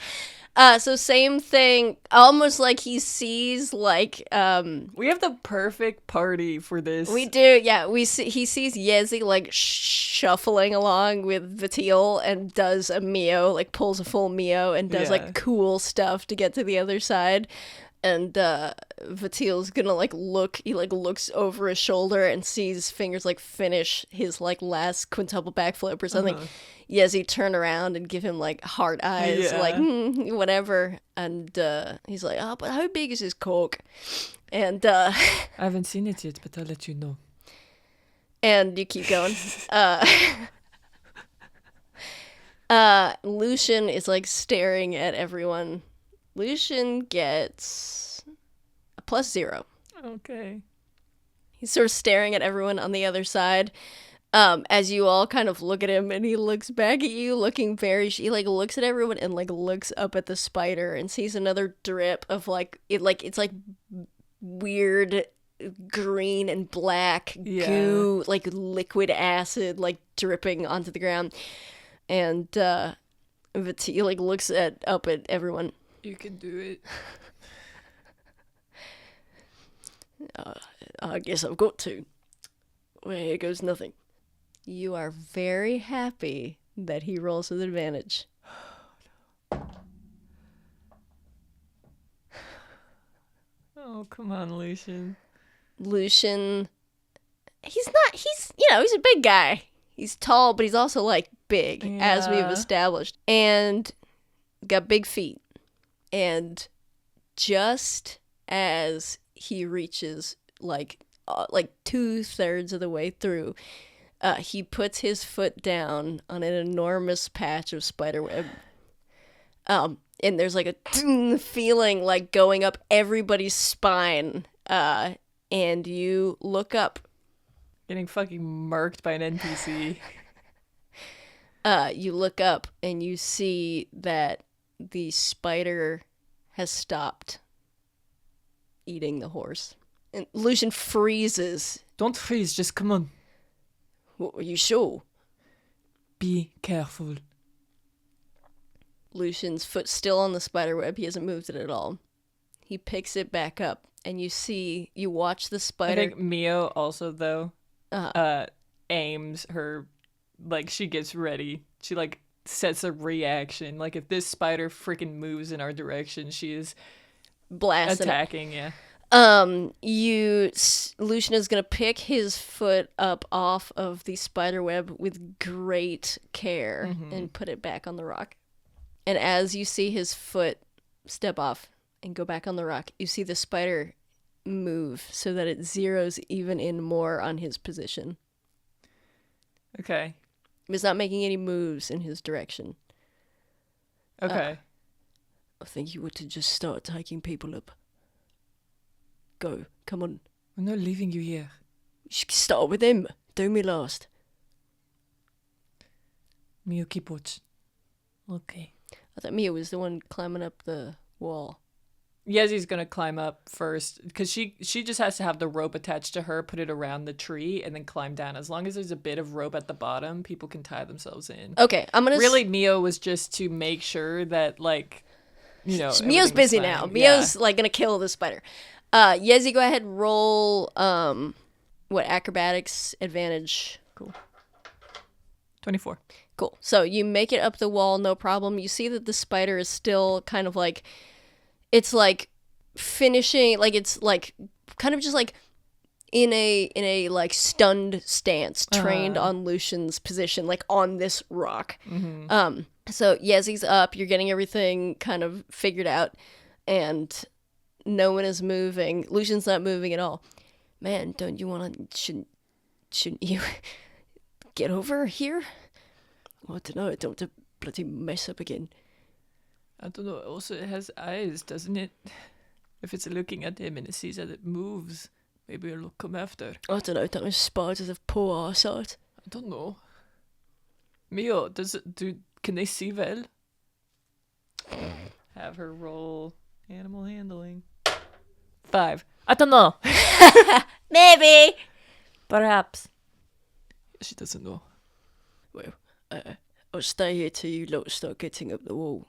So same thing, almost like he sees, like, We have the perfect party for this. we do, yeah, he sees Yezi, like, shuffling along with Vatil and does a Mio, like, pulls a full Mio and does, Yeah. like, cool stuff to get to the other side. And Vatil's gonna like he like looks over his shoulder and sees Fingers like finish his like last quintuple backflip or something. Yezi turn around and give him like heart eyes, Yeah. like whatever. And he's like, "Oh, but how big is his cock?" And I haven't seen it yet, but I'll let you know. and you keep going. Lucian is like staring at everyone. Lucian gets a +0. Okay. He's sort of staring at everyone on the other side, as you all kind of look at him, and he looks back at you, looking he like looks at everyone and like looks up at the spider and sees another drip of it's like weird green and black goo, like liquid acid, like dripping onto the ground, and he like looks up at everyone. You can do it. I guess I've got to. Well, here goes nothing. You are very happy that he rolls with advantage. Oh, come on, Lucian. Lucian, he's a big guy. He's tall, but he's also, like, big, as we've established. And got big feet. And just as he reaches, like 2/3 of the way through, he puts his foot down on an enormous patch of spiderweb. And there's like a feeling like going up everybody's spine. And you look up. Getting fucking murked by an NPC. You look up and you see that the spider has stopped eating the horse. And Lucian freezes. Don't freeze, just come on. What, are you sure? Be careful. Lucian's foot still on the spider web. He hasn't moved it at all. He picks it back up, and you watch the I spider. think Mio also, though, aims her, like, she gets ready. She, like, sets a reaction. Like, if this spider freaking moves in our direction, she is blasting attacking, yeah. Lucian is gonna pick his foot up off of the spider web with great care and put it back on the rock. And as you see his foot step off and go back on the rock, you see the spider move so that it zeroes even in more on his position. Okay. He's not making any moves in his direction. Okay. I think you ought to just start taking people up. Go, come on. I'm not leaving you here. You should start with him. Do me last. Mio, keep watch. Okay. I thought Mia was the one climbing up the wall. Yezi's gonna climb up first because she just has to have the rope attached to her, put it around the tree, and then climb down. As long as there's a bit of rope at the bottom, people can tie themselves in. Okay, I'm gonna really. Mio was just to make sure that, like, you know, Mio's busy now. fine. Mio's like gonna kill the spider. Yezi, go ahead and roll. What acrobatics advantage? Cool. 24. Cool. So you make it up the wall, no problem. You see that the spider is still kind of like, it's like finishing, like it's like kind of just like in a like stunned stance, trained on Lucian's position, like on this rock. So Yezi's up. You're getting everything kind of figured out, and no one is moving. Lucian's not moving at all. Man, don't you want to? Shouldn't you get over here? I don't know. I don't want to bloody mess up again. I don't know. Also, it has eyes, doesn't it? If it's looking at him and it sees that it moves, maybe it'll come after. I don't know. Don't spiders have poor eyesight? I don't know. Mio, can they see well? Have her roll animal handling. 5. I don't know. Maybe. Perhaps. She doesn't know. Well, I'll stay here till you lot start getting up the wall.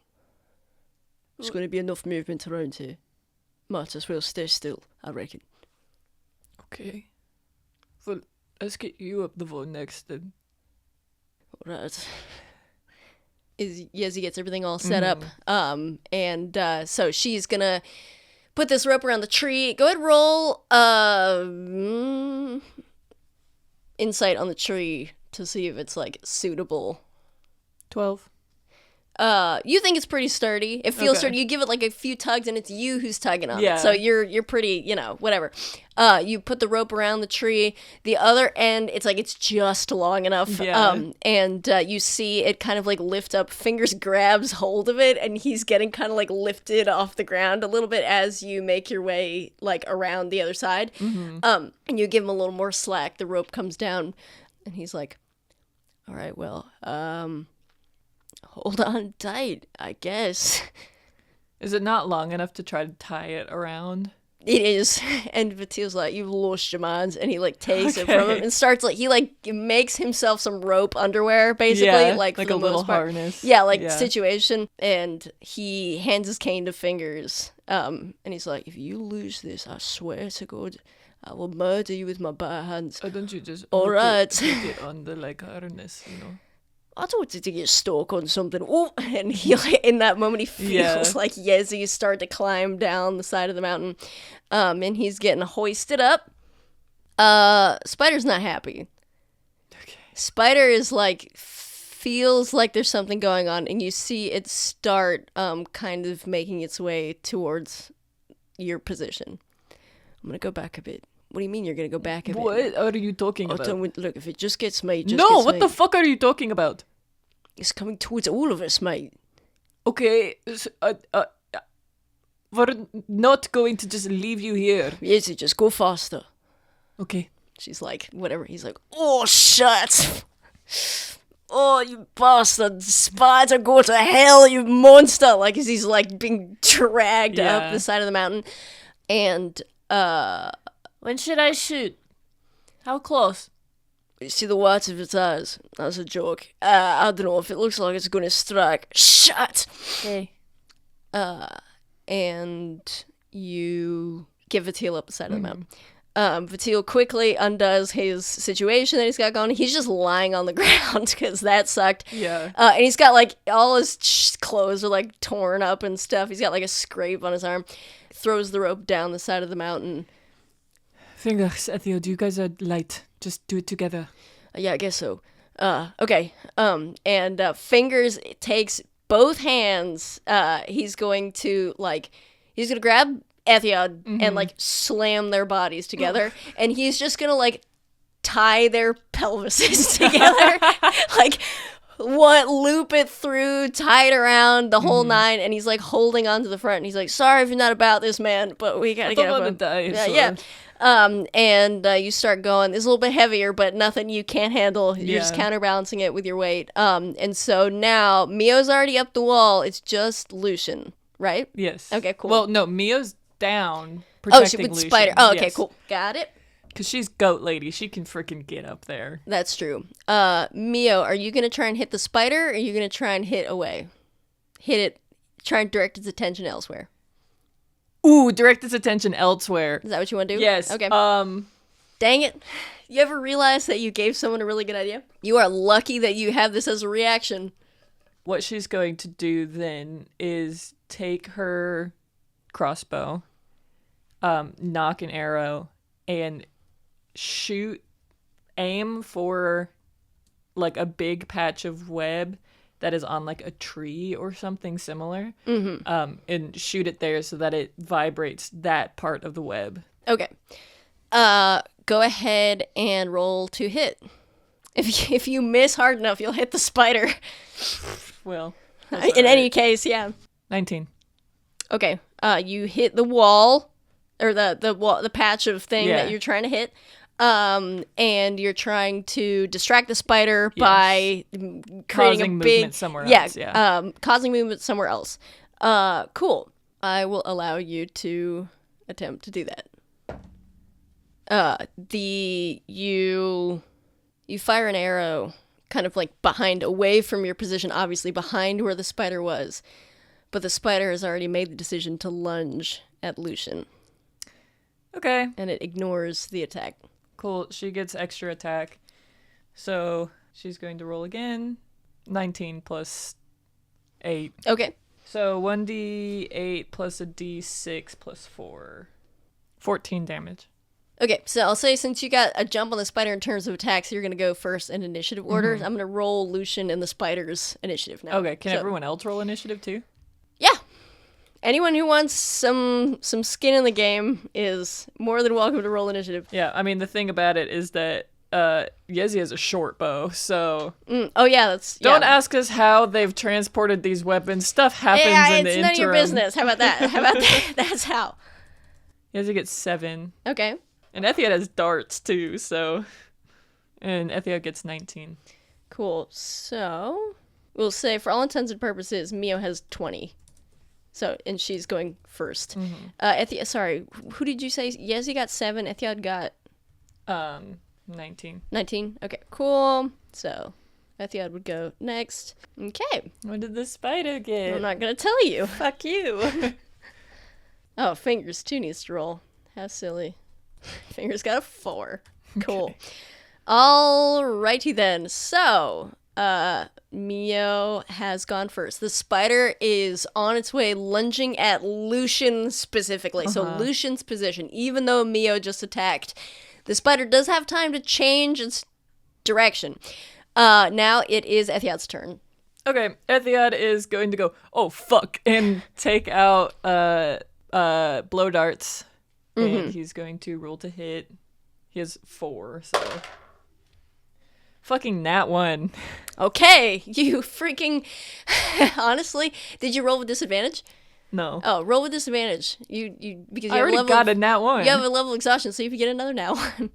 There's going to be enough movement around here. Might as well stay still, I reckon. Okay. Well, let's get you up the wall next then. Alright. Yezi gets everything all set up. And so she's gonna put this rope around the tree. Go ahead and roll insight on the tree to see if it's like suitable. 12. You think it's pretty sturdy. It feels Okay. sturdy. You give it like a few tugs and it's you who's tugging on Yeah. it. So you're pretty, whatever. You put the rope around the tree. The other end, it's like it's just long enough. Yeah. And you see it kind of like lift up. Fingers grabs hold of it, and he's getting kind of like lifted off the ground a little bit as you make your way like around the other side. And you give him a little more slack. The rope comes down, and he's like, "All right, well, hold on tight, I guess." Is it not long enough to try to tie it around? It is. And Vatil's like, "You've lost your minds." And he like takes it from him Okay. and starts like, he like makes himself some rope underwear, basically. Yeah, like for like the a little most part. harness. Yeah, like Yeah. situation. And he hands his cane to Fingers. And he's like, "If you lose this, I swear to God, I will murder you with my bare hands." Why don't you just All right. hook it on the like harness, you know? I thought to get stuck on something. Oh, and he, like, in that moment, he feels Yeah. like Yezi start to climb down the side of the mountain. And he's getting hoisted up. Spider's not happy. Okay. Spider is like, feels like there's something going on, and you see it start kind of making its way towards your position. I'm gonna go back a bit. What do you mean you're gonna go back a bit? What are you talking Oh, about? don't look, if it just gets me, it just No, gets what me. the fuck are you talking about? It's coming towards all of us, mate. Okay, we're not going to just leave you here. Yes, just go faster. Okay. She's like, whatever. He's like, "Oh, shit. Oh, you bastard. Spider, go to hell, you monster." Like, as he's like being dragged up Yeah. the side of the mountain. And, When should I shoot? How close? You see the whites of its eyes. That's a joke. I don't know if it looks like it's going to strike. Shut! Okay. And you get Vatil up the side of the mountain. Vatil quickly undoes his situation that he's got going. He's just lying on the ground because that sucked. Yeah. And he's got like all his clothes are like torn up and stuff. He's got like a scrape on his arm. Throws the rope down the side of the mountain. Fingers, Ethiod, you guys are light. Just do it together. Yeah, I guess so. Okay. And Fingers takes both hands. He's going to grab Ethiod and like slam their bodies together, and he's just gonna like tie their pelvises together, like loop it through, tie it around the whole nine, and he's like holding on to the front, and he's like, "Sorry if you're not about this, man, but we gotta get up." And you start going. It's a little bit heavier, but nothing you can't handle. You're just counterbalancing it with your weight. And so now Mio's already up the wall. It's just Lucian, right? Yes. Okay, cool. Well, no, Mio's down. She with Lucian. Spider. Oh, okay, yes. cool. Got it. Because she's goat lady. She can freaking get up there. That's true. Mio, are you going to try and hit the spider, or are you going to try and hit away? Hit it. Try and direct its attention elsewhere. Ooh, direct its attention elsewhere. Is that what you want to do? Yes. Okay. Dang it. You ever realize that you gave someone a really good idea? You are lucky that you have this as a reaction. What she's going to do then is take her crossbow, knock an arrow, and aim for like a big patch of web that is on like a tree or something similar, and shoot it there so that it vibrates that part of the web. Okay. Go ahead and roll to hit. If you miss hard enough, you'll hit the spider. Well, in any case, yeah. 19. Okay. You hit the wall, or the patch of thing that you're trying to hit. And you're trying to distract the spider by creating a big movement somewhere else. Yeah. Causing movement somewhere else. Cool. I will allow you to attempt to do that. You fire an arrow kind of like away from your position, obviously behind where the spider was, but the spider has already made the decision to lunge at Lucian. Okay. And it ignores the attack. Cool. She gets extra attack. So she's going to roll again. 19 plus 8. Okay. So 1d8 plus a d6 plus 4. 14 damage. Okay, so I'll say since you got a jump on the spider in terms of attacks, you're going to go first in initiative order. I'm going to roll Lucian and the spider's initiative now. Okay, can everyone else roll initiative too? Yeah. Anyone who wants some skin in the game is more than welcome to roll initiative. Yeah, I mean, the thing about it is that Yezi has a short bow, so... Oh, yeah, that's... Don't ask us how they've transported these weapons. Stuff happens in the interim. It's none of your business. How about that? That's how. Yezi gets 7. Okay. And Ethiad has darts, too, so... And Ethiad gets 19. Cool. So, we'll say, for all intents and purposes, Mio has 20. So, and she's going first. Sorry, who did you say? Yezi got 7, Ethiad got... 19. 19? Okay, cool. So, Ethiad would go next. Okay. What did the spider get? I'm not going to tell you. Fuck you. Oh, Fingers too needs to roll. How silly. Fingers got a 4. Cool. Okay. Alrighty then. So, Mio has gone first. The spider is on its way lunging at Lucian specifically. So Lucian's position, even though Mio just attacked, the spider does have time to change its direction. Now it is Ethiad's turn. Okay, Ethiad is going to go, oh fuck, and take out blow darts. And he's going to roll to hit. He has 4, so... Fucking nat 1. Okay, you freaking... Honestly, did you roll with disadvantage? No. Oh, roll with disadvantage. Because I already got a nat 1. You have a level of exhaustion, so you can get another nat 1.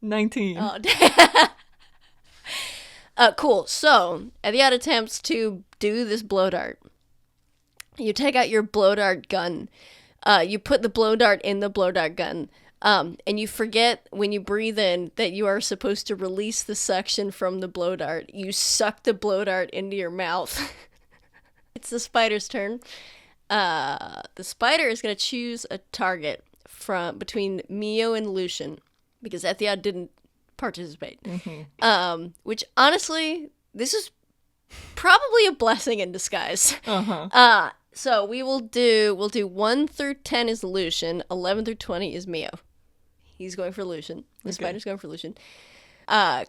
19. Oh, cool. So, Ethiad attempts to do this blow dart. You take out your blow dart gun. You put the blow dart in the blow dart gun. And you forget when you breathe in that you are supposed to release the suction from the blow dart. You suck the blow dart into your mouth. It's the spider's turn. The spider is going to choose a target from between Mio and Lucian, because Ethiad didn't participate. Which, honestly, this is probably a blessing in disguise. So we'll do 1 through 10 is Lucian, 11 through 20 is Mio. He's going for Lucian. The spider's going for Lucian.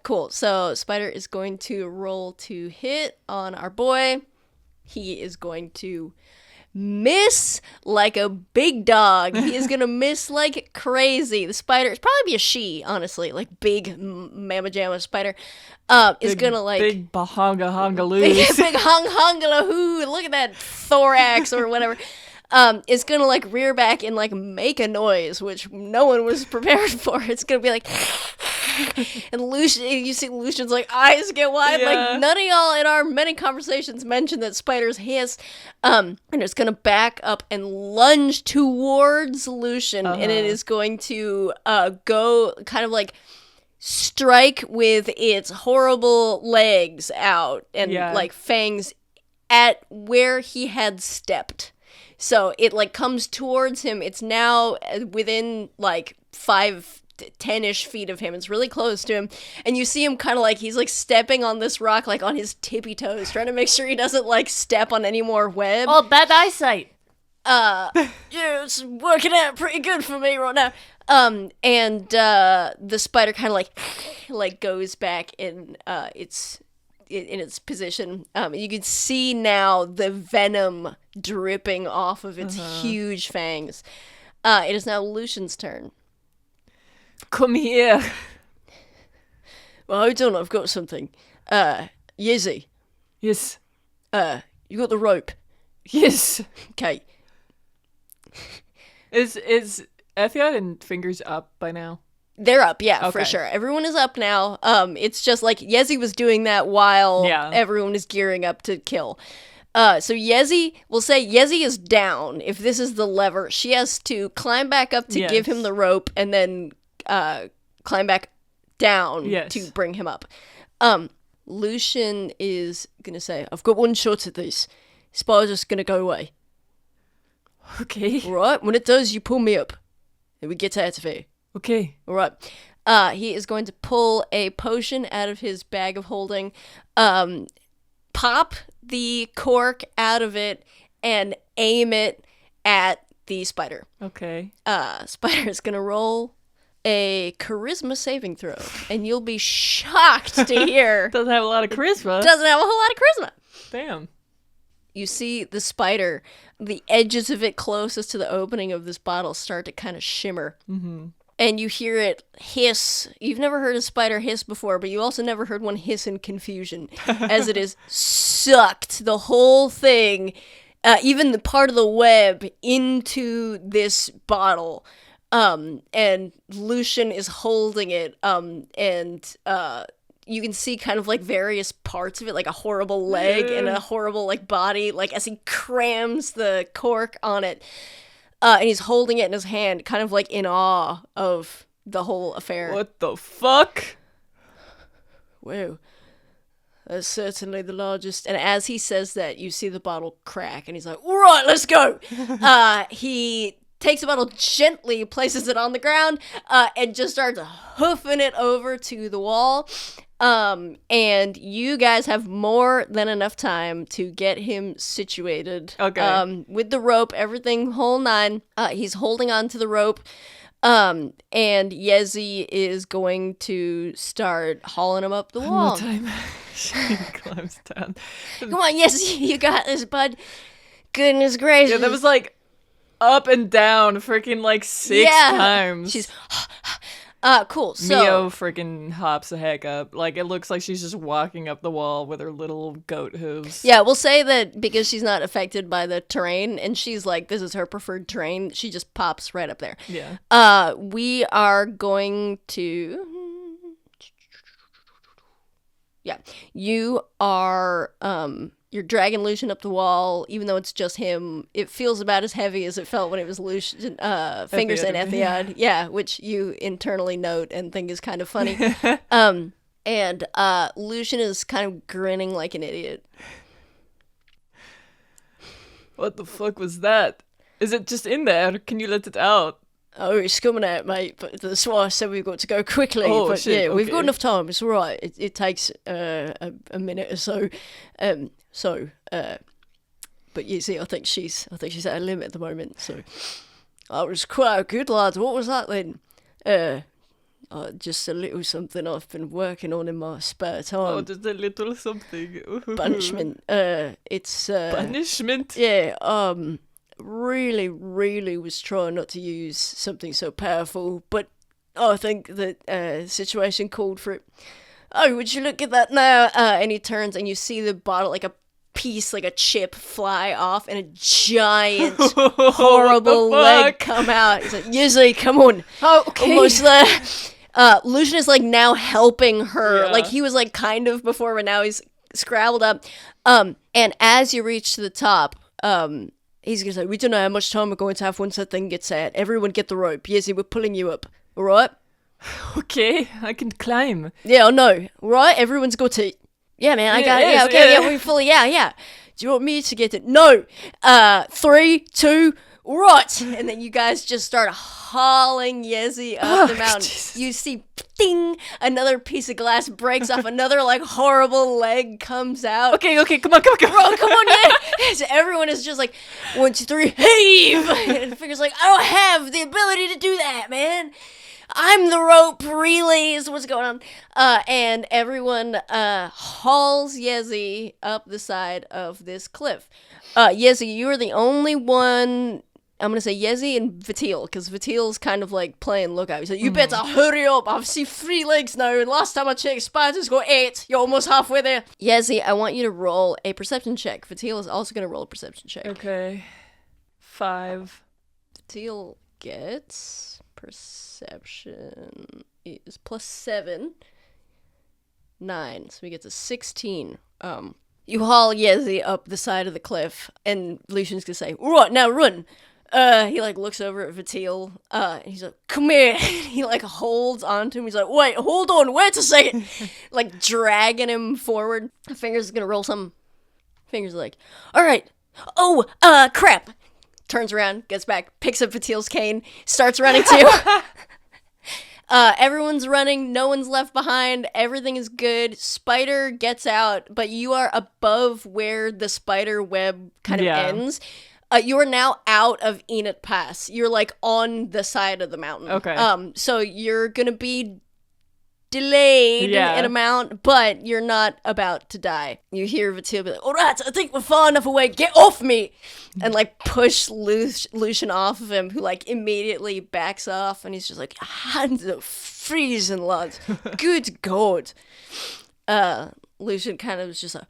Cool. So Spider is going to roll to hit on our boy. He is going to miss like a big dog. He is going to miss like crazy. The spider, it's probably be a she, honestly. Like big mamma jamma spider. Is going to like... Big bahonga hongaloo. Big hong hongaloo. Look at that thorax or whatever. Is going to like rear back and like make a noise, which no one was prepared for. It's going to be like... And Lucian, you see Lucian's like eyes get wide. Yeah. Like none of y'all in our many conversations mentioned that spiders hiss. And it's gonna back up and lunge towards Lucian, and it is going to go kind of like strike with its horrible legs out and like fangs at where he had stepped. So it like comes towards him. It's now within like 10-ish feet of him. It's really close to him, and you see him kind of like he's like stepping on this rock like on his tippy toes, trying to make sure he doesn't like step on any more web. Oh, bad eyesight. Yeah, it's working out pretty good for me right now. And the spider kind of like goes back in its position. You can see now the venom dripping off of its huge fangs. It is now Lucian's turn. Come here. Well, hold on, I've got something. Yezi, Yes. you got the rope. Yes. Okay. Is Ethiad and Fingers up by now? They're up, yeah, for Okay. sure. Everyone is up now. It's just like Yezi was doing that while everyone is gearing up to kill. So Yezi, we'll say Yezi is down. If this is the lever, she has to climb back up to give him the rope and then climb back down to bring him up. Lucian is gonna say, I've got one shot at this. Spider's just gonna go away. Okay. Alright, when it does, you pull me up. And we get out of here. Okay. Alright. He is going to pull a potion out of his bag of holding, pop the cork out of it, and aim it at the spider. Okay. Spider is gonna roll a charisma saving throw, and you'll be shocked to hear Doesn't have a lot of charisma. doesn't have a whole lot of charisma. Damn. You see the spider, the edges of it closest to the opening of this bottle start to kind of shimmer. And you hear it hiss. You've never heard a spider hiss before, but you also never heard one hiss in confusion as it is sucked, the whole thing, even the part of the web, into this bottle. And Lucian is holding it, and you can see kind of like various parts of it, like a horrible leg and a horrible like body, like as he crams the cork on it. And he's holding it in his hand, kind of like in awe of the whole affair. What the fuck? Wow. That's certainly the largest. And as he says that, you see the bottle crack, and he's like, all right, let's go. He takes the bottle gently, places it on the ground, and just starts hoofing it over to the wall. And you guys have more than enough time to get him situated. Okay. With the rope, everything, whole nine. He's holding on to the rope. And Yezi is going to start hauling him up the wall. One time. She climbs down. Come on, Yezi, you got this, bud. Goodness gracious. Yeah, that was like up and down freaking like 6 times. She's cool. So Mio freaking hops the heck up. Like, it looks like she's just walking up the wall with her little goat hooves. yeah, we'll say that because she's not affected by the terrain, and she's like, this is her preferred terrain, she just pops right up there. Yeah. We are going to... Yeah. You're You're dragging Lucian up the wall, even though it's just him. It feels about as heavy as it felt when it was Lucian, Fingers and Ethiad. Yeah, which you internally note and think is kind of funny. And Lucian is kind of grinning like an idiot. What the fuck was that? Is it just in there? Can you let it out? Oh, it's coming out, mate, but that's why I said we've got to go quickly. Oh, but shit, yeah, we've got okay. enough time. It's all right. It takes a minute or so. But you see, I think she's at a limit at the moment. So that was quite good, lads. What was that then? Just a little something I've been working on in my spare Oh, time. just a little something. Punishment. It's Punishment? yeah. Really, really was trying not to use something so powerful, but I think that situation called for it. Oh, would you look at that now? And he turns and you see the bottle, like a piece, like a chip, fly off, and a giant, horrible leg come out. He's like, Yezi, come on. Oh, okay. Almost there. Lucian is like now helping her. Yeah. Like he was like kind of before, but now he's scrabbled up. And as you reach to the top, he's gonna say, we don't know how much time we're going to have once that thing gets out. Everyone get the rope. Yezi, we're pulling you up. All right? Okay, I can climb. Yeah, I know. All right? Everyone's got it. Yeah, man, I got it. Yes, Yeah, okay, yeah. yeah, we fully, yeah. Do you want me to get it? No. 3, 2, right. And then you guys just start hauling Yezi up the mountain. Jesus. You see, ding, another piece of glass breaks off. Another, like, horrible leg comes out. Okay, come on. Oh, come on, yeah. So everyone is just like, 1, 2, 3, heave. And Figure's like, I don't have the ability to do that, man. I'm the rope, really, is what's going on. And everyone hauls Yezi up the side of this cliff. Yezi, you are the only one. I'm going to say Yezi and Vatil, because Vatil's kind of like playing lookout. He's like, you better hurry up. I've seen 3 legs now. And last time I checked, spiders got 8. You're almost halfway there. Yezi, I want you to roll a perception check. Vatil is also going to roll a perception check. Okay. 5. Vatil gets perception is +7. 9. So we get to 16. You haul Yezi up the side of the cliff, and Lucian's gonna say, right, now run. He like looks over at Vatil, and he's like, come here. He like holds onto him. He's like, wait, hold on, wait a second. Like dragging him forward. Fingers is gonna roll some. Fingers like, all right. Oh, crap. Turns around, gets back, picks up Vatil's cane, starts running too. Everyone's running, no one's left behind, everything is good. Spider gets out, but you are above where the spider web kind of ends. You are now out of Eenidt Pass. You're like on the side of the mountain. Okay. So you're gonna be delayed in amount, but you're not about to die. You hear Vatil be like, all right, I think we're far enough away. Get off me! And like push Lucian off of him, who like immediately backs off, and he's just like, hands are freezing, lads. Good God. Lucian kind of was just like,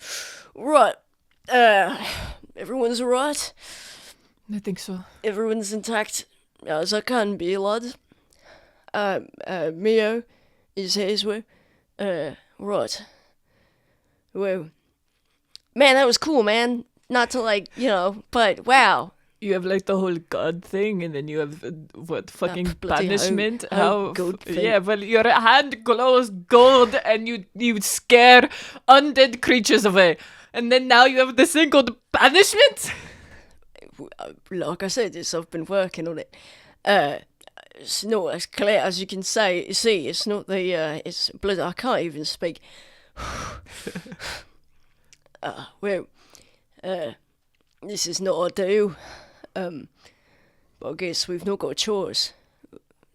right, everyone's all right? I think so. Everyone's intact as I can be, lads. Mio is his way. Right. Well, man, that was cool, man. Not to like, but wow. You have like the whole god thing, and then you have fucking bloody banishment. good thing. Yeah, well, your hand glows gold, and you scare undead creatures away, and then now you have this thing called banishment. Like I said, I've been working on it. It's not as clear as you can say. See, it's not the. It's blood. I can't even speak. This is not ideal. But I guess we've not got a choice.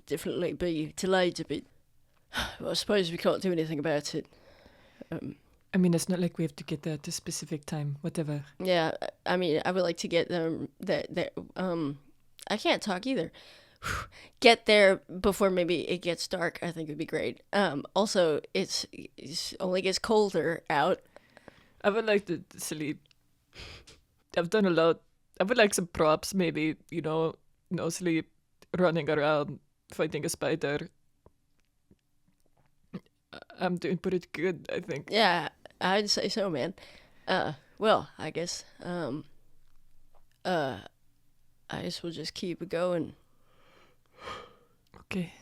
Definitely be delayed a bit. But I suppose we can't do anything about it. I mean, it's not like we have to get there at a specific time. Whatever. Yeah, I mean, I would like to get them. I can't talk either. Get there before maybe it gets dark. I think would be great. Also, it's only gets colder out. I would like to sleep. I've done a lot. I would like some props, maybe, no sleep, running around, fighting a spider. I'm doing pretty good, I think. Yeah, I'd say so, man. Well, I guess I guess we'll just keep it going. Okay.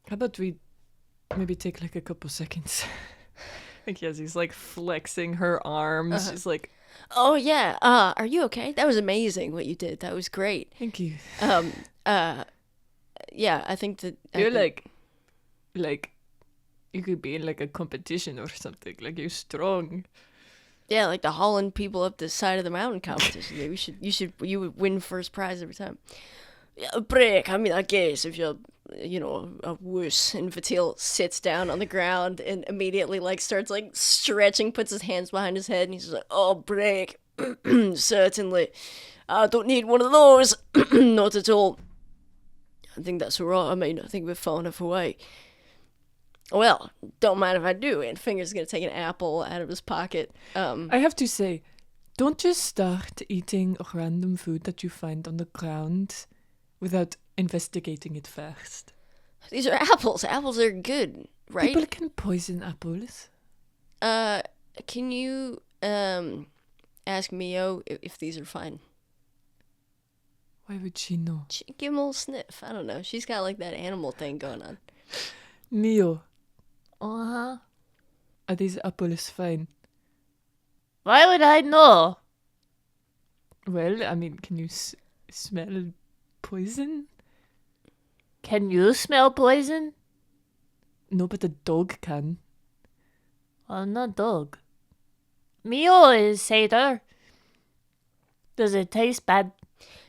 How about we maybe take like a couple seconds? Like Yezi's like flexing her arms. She's like, Oh yeah. Are you okay? That was amazing what you did. That was great. thank you. Yeah, I think that You're like you could be in like a competition or something. Like you're strong. yeah, like the Holland people up the side of the mountain competition. You would win first prize every time. Yeah, a break. I mean, I guess if you're, a wuss, and Vatil sits down on the ground and immediately like starts like stretching, puts his hands behind his head, and he's just like, "Oh, break, certainly. I don't need one of those. Not at all. I think that's all right. I mean, I think we're far enough away. Well, don't mind if I do." And Finger's gonna take an apple out of his pocket. I have to say, don't just start eating random food that you find on the ground without investigating it first. These are apples. Apples are good, right? People can poison apples. Can you ask Mio if these are fine? Why would she know? Give him a little sniff. I don't know. She's got like that animal thing going on. Mio, Uh-huh. are these apples fine? Why would I know? Well, I mean, can you smell poison? Can you smell poison? No, but the dog can. I'm not dog. Mio is satyr. Does it taste bad?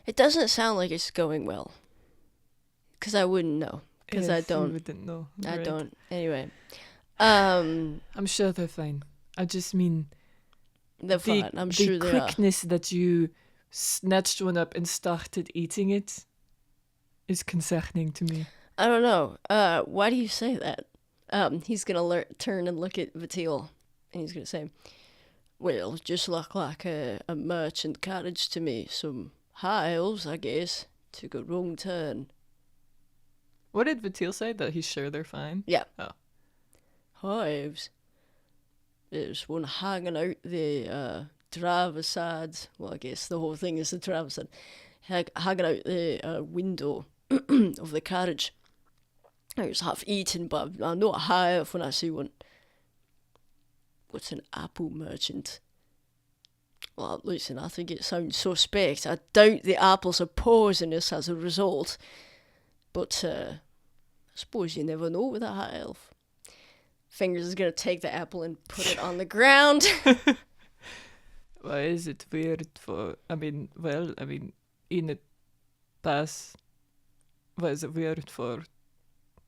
It doesn't sound like it's going well. Because I wouldn't know. Because I Yes, you don't. wouldn't know. I Right. don't. Anyway. I'm sure they're fine. I just mean They're fine. I'm sure the they are. quickness that you snatched one up and started eating it is concerning to me. I don't know. Why do you say that? He's gonna turn and look at Vatil, and he's gonna say, "Well, it just looked like a merchant cottage to me. Some high elves, I guess. Took a wrong turn. What did Vatil say? That he's sure they're fine? Yeah. Oh. Hives. There's one hanging out the driver's side. Well, I guess the whole thing is the driver's side. Hanging out the window of the carriage. I was half eaten, but I know a hive when I see one. What's an apple merchant? Well, listen, I think it sounds suspect. I doubt the apples are poisonous as a result. But I suppose you never know with a high elf. Fingers is going to take the apple and put it on the ground. Why is it weird for... Eenidt Pass. Why is it weird for...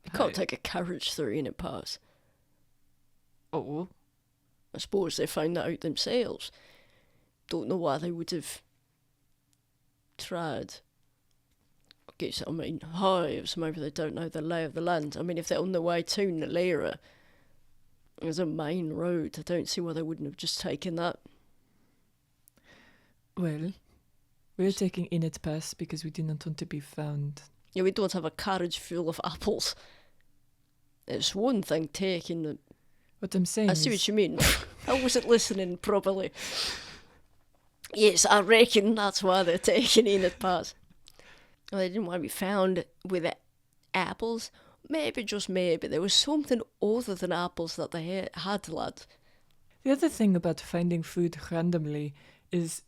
You can't take a carriage through Eenidt Pass. Oh. I suppose they found that out themselves. Don't know why they would have tried. I guess, hives, maybe they don't know the lay of the land. I mean, if they're on their way to Nalera, there's a main road. I don't see why they wouldn't have just taken that. Well, we're taking Eenidt Pass because we didn't want to be found. Yeah, we don't have a carriage full of apples. It's one thing taking the... What I'm saying I see is... what you mean. I wasn't listening properly. Yes, I reckon that's why they're taking Eenidt Pass. Well, they didn't want to be found with apples. Maybe, just maybe, there was something other than apples that they had, lad. The other thing about finding food randomly is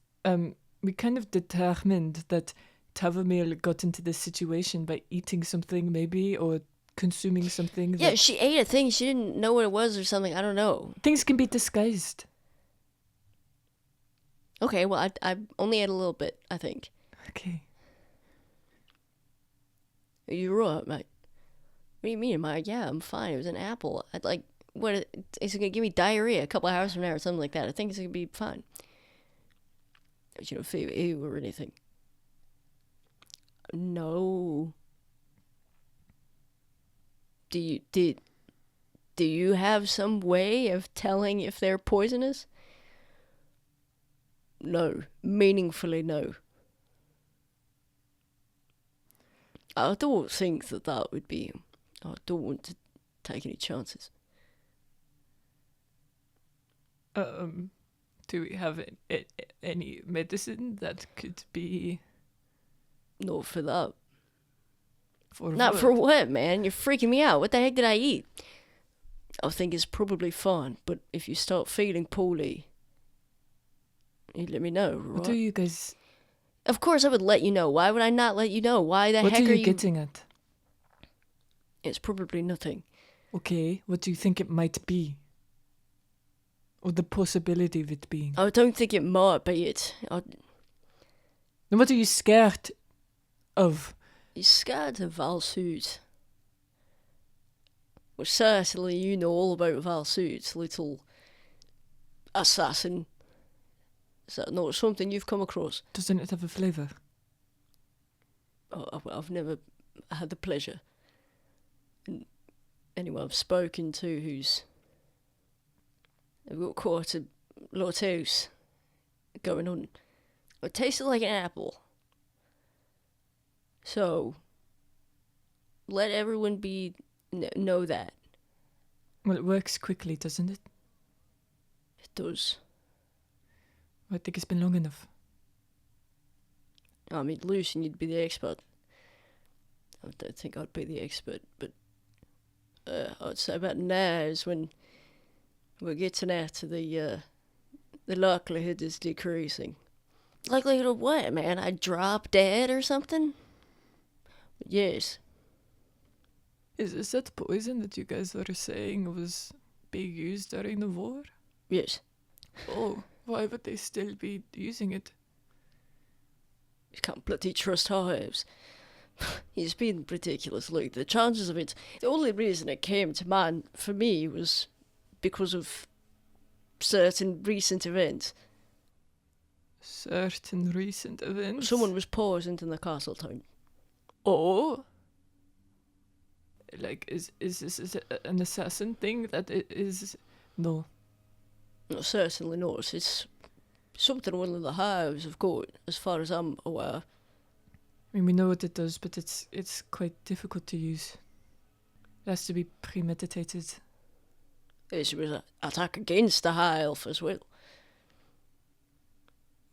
we kind of determined that Tavamir got into this situation by eating something maybe, or consuming something. Yeah, she ate a thing. She didn't know what it was or something. I don't know. Things can be disguised. Okay, well, I only ate a little bit, I think. Okay. You're right, mate. What do you mean, Mike? Yeah, I'm fine. It was an apple. I'd like, what, is it going to give me diarrhea a couple hours from now or something like that? I think it's going to be fine. But you don't feel ill or anything. No. Do you have some way of telling if they're poisonous? No. Meaningfully, no. I don't think that would be... I don't want to take any chances. Do Do we have any medicine that could be Not for that. for Not what? for what, man? You're freaking me out. What the heck did I eat? I think it's probably fine, but if you start feeling poorly, you let me know, right? What are you guys? Of course I would let you know. Why would I not let you know? Why the What heck are are you getting at? It's probably nothing. Okay, what do you think it might be? Or the possibility of it being? I don't think it might be it. Then what are you scared of? He's scared of Valsuit. Well, certainly you know all about Valsuit, little assassin. Is that not something you've come across? Doesn't it have a flavour? Oh, I've never had the pleasure. And anyone I've spoken to who's... I've got quite a lot else going on. It tasted like an apple. So, let everyone know that. Well, it works quickly, doesn't it? It does. I think it's been long enough. I mean, Lucian, you'd be the expert. I don't think I'd be the expert, but I'd say about now is when we're getting out to the likelihood is decreasing. Likelihood of what, man? I'd drop dead or something? But yes. Is that poison that you guys were saying was being used during the war? Yes. Oh, why would they still be using it? You can't bloody trust hives. He's been ridiculous. Look, the chances of it... The only reason it came to mind for me was because of certain recent events. Certain recent events? Someone was poisoned in the castle town. Oh? Like, is this an assassin thing that is... No. No, certainly not. It's something one of the hives have got, as far as I'm aware. I mean, we know what it does, but it's quite difficult to use. It has to be premeditated. It was an attack against the high elf as well.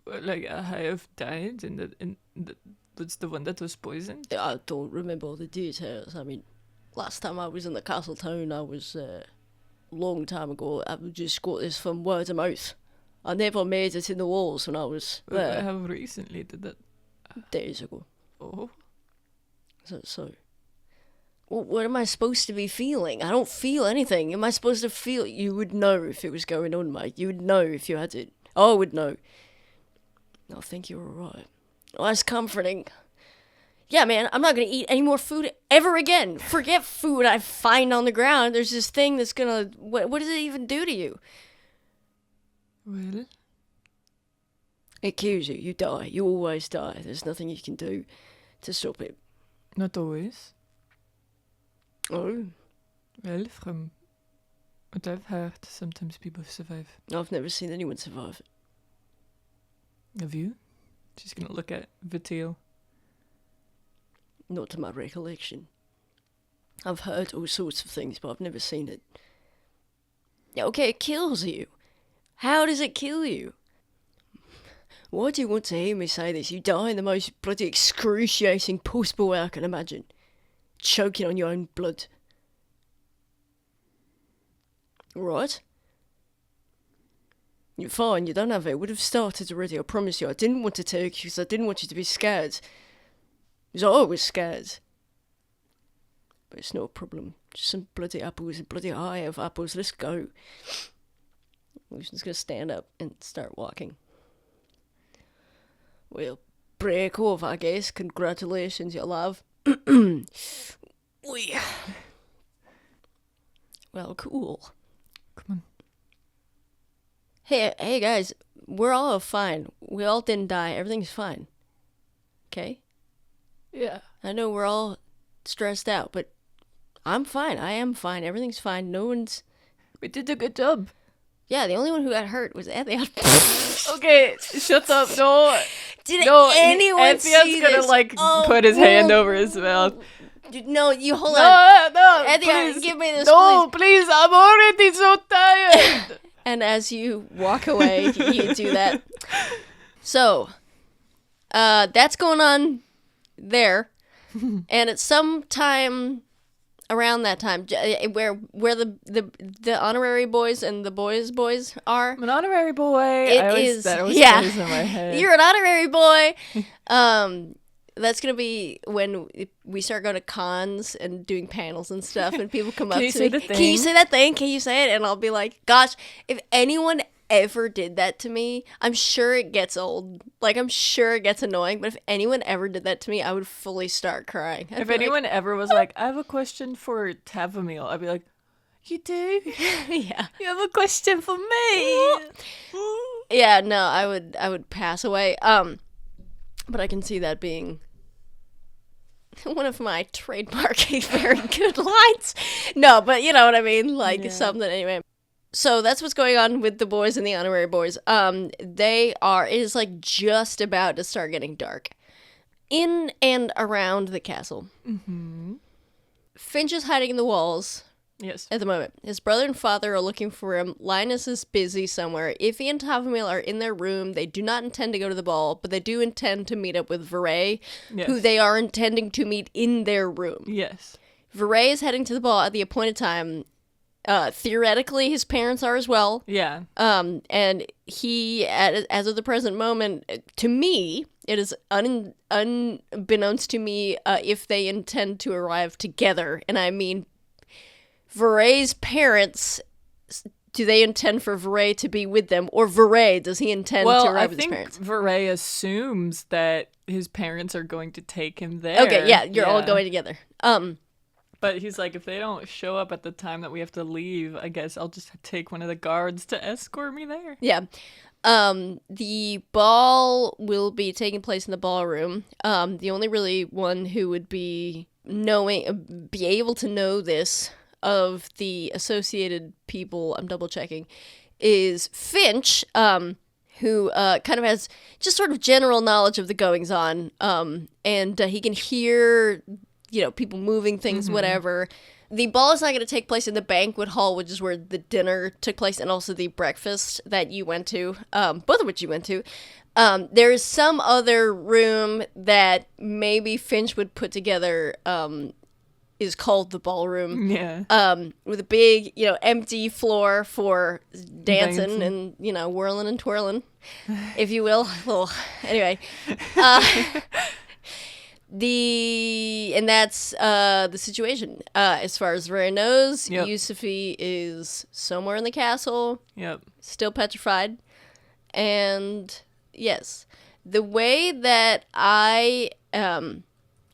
Well, like, a hive died, that's the one that was poisoned? I don't remember all the details. I mean, last time I was in the castle town, I was a long time ago. I just got this from word of mouth. I never made it in the walls when I was there. How recently did that? Days ago. Oh? So. Well, what am I supposed to be feeling? I don't feel anything. Am I supposed to feel? You would know if it was going on, mate. You would know if you had it. I would know. I think you're alright. Well, that's comforting. Yeah, man, I'm not gonna eat any more food ever again. Forget food I find on the ground. There's this thing that's gonna... What does it even do to you? Well? It kills you. You die. You always die. There's nothing you can do to stop it. Not always. Oh? Well, from what I've heard, sometimes people survive. I've never seen anyone survive. Have you? She's gonna look at Vitil. Not to my recollection. I've heard all sorts of things, but I've never seen it. Yeah, okay, it kills you. How does it kill you? Why do you want to hear me say this? You die in the most bloody excruciating possible way I can imagine. Choking on your own blood. Right? You're fine, you don't have it. It would have started already, I promise you. I didn't want to tell you because I didn't want you to be scared. Because I was scared. But it's no problem. Just some bloody apples, a bloody eye of apples. Let's go. Lucian's gonna stand up and start walking. Well, break off, I guess. Congratulations, you love. Well, cool. Come on. Hey guys, we're all fine. We all didn't die. Everything's fine. Okay? Yeah. I know we're all stressed out, but I'm fine. I am fine. Everything's fine. No one's... We did a good job. Yeah, the only one who got hurt was Ethion. Okay, shut up. No. Did No, anyone see Ethion's this? gonna, like, Oh, put his hand over his mouth. No, you hold on. No, Ethion, please. give me this, No, please, I'm already so tired. And as you walk away, you do that. So, that's going on there. And it's sometime around that time where the honorary boys and the boys are. I'm an honorary boy. That always plays in my head. You're an honorary boy. That's gonna be when we start going to cons and doing panels and stuff, and people come up to me. Can you say that thing? Can you say it? And I'll be like, gosh, if anyone ever did that to me, I'm sure it gets old. Like, I'm sure it gets annoying. But if anyone ever did that to me, I would fully start crying. If anyone ever was like, I have a question for Tavamil, I'd be like, you do? Yeah. You have a question for me? Yeah. No, I would pass away. But I can see that being one of my trademark very good lines. No, but you know what I mean? Like, something anyway. So that's what's going on with the boys and the honorary boys. It is like just about to start getting dark. In and around the castle. Mm-hmm. Finch is hiding in the walls. Yes. At the moment. His brother and father are looking for him. Linus is busy somewhere. Ify and Tavamil are in their room. They do not intend to go to the ball, but they do intend to meet up with Vahrae, who they are intending to meet in their room. Yes. Vahrae is heading to the ball at the appointed time. Theoretically, his parents are as well. Yeah. And he, as of the present moment, to me, it is unbeknownst to me if they intend to arrive together. And I mean, Vahrae's parents, do they intend for Vahrae to be with them? Or Vahrae, does he intend to arrive with his parents? Vahrae assumes that his parents are going to take him there. Okay, yeah, you're all going together. But he's like, if they don't show up at the time that we have to leave, I guess I'll just take one of the guards to escort me there. Yeah. The ball will be taking place in the ballroom. The only really one who would be able to know this of the associated people, I'm double checking, is Finch, who kind of has just sort of general knowledge of the goings on, and he can hear, people moving things, whatever. The ball is not going to take place in the banquet hall, which is where the dinner took place, and also the breakfast that you went to, both of which you went to. There is some other room that maybe Finch would put together, is called the ballroom. Yeah. With a big, empty floor for dancing and, whirling and twirling, if you will. Well, anyway. And that's the situation. As far as Vahrae knows, Yusufi is somewhere in the castle. Yep. Still petrified. And yes, the way that I am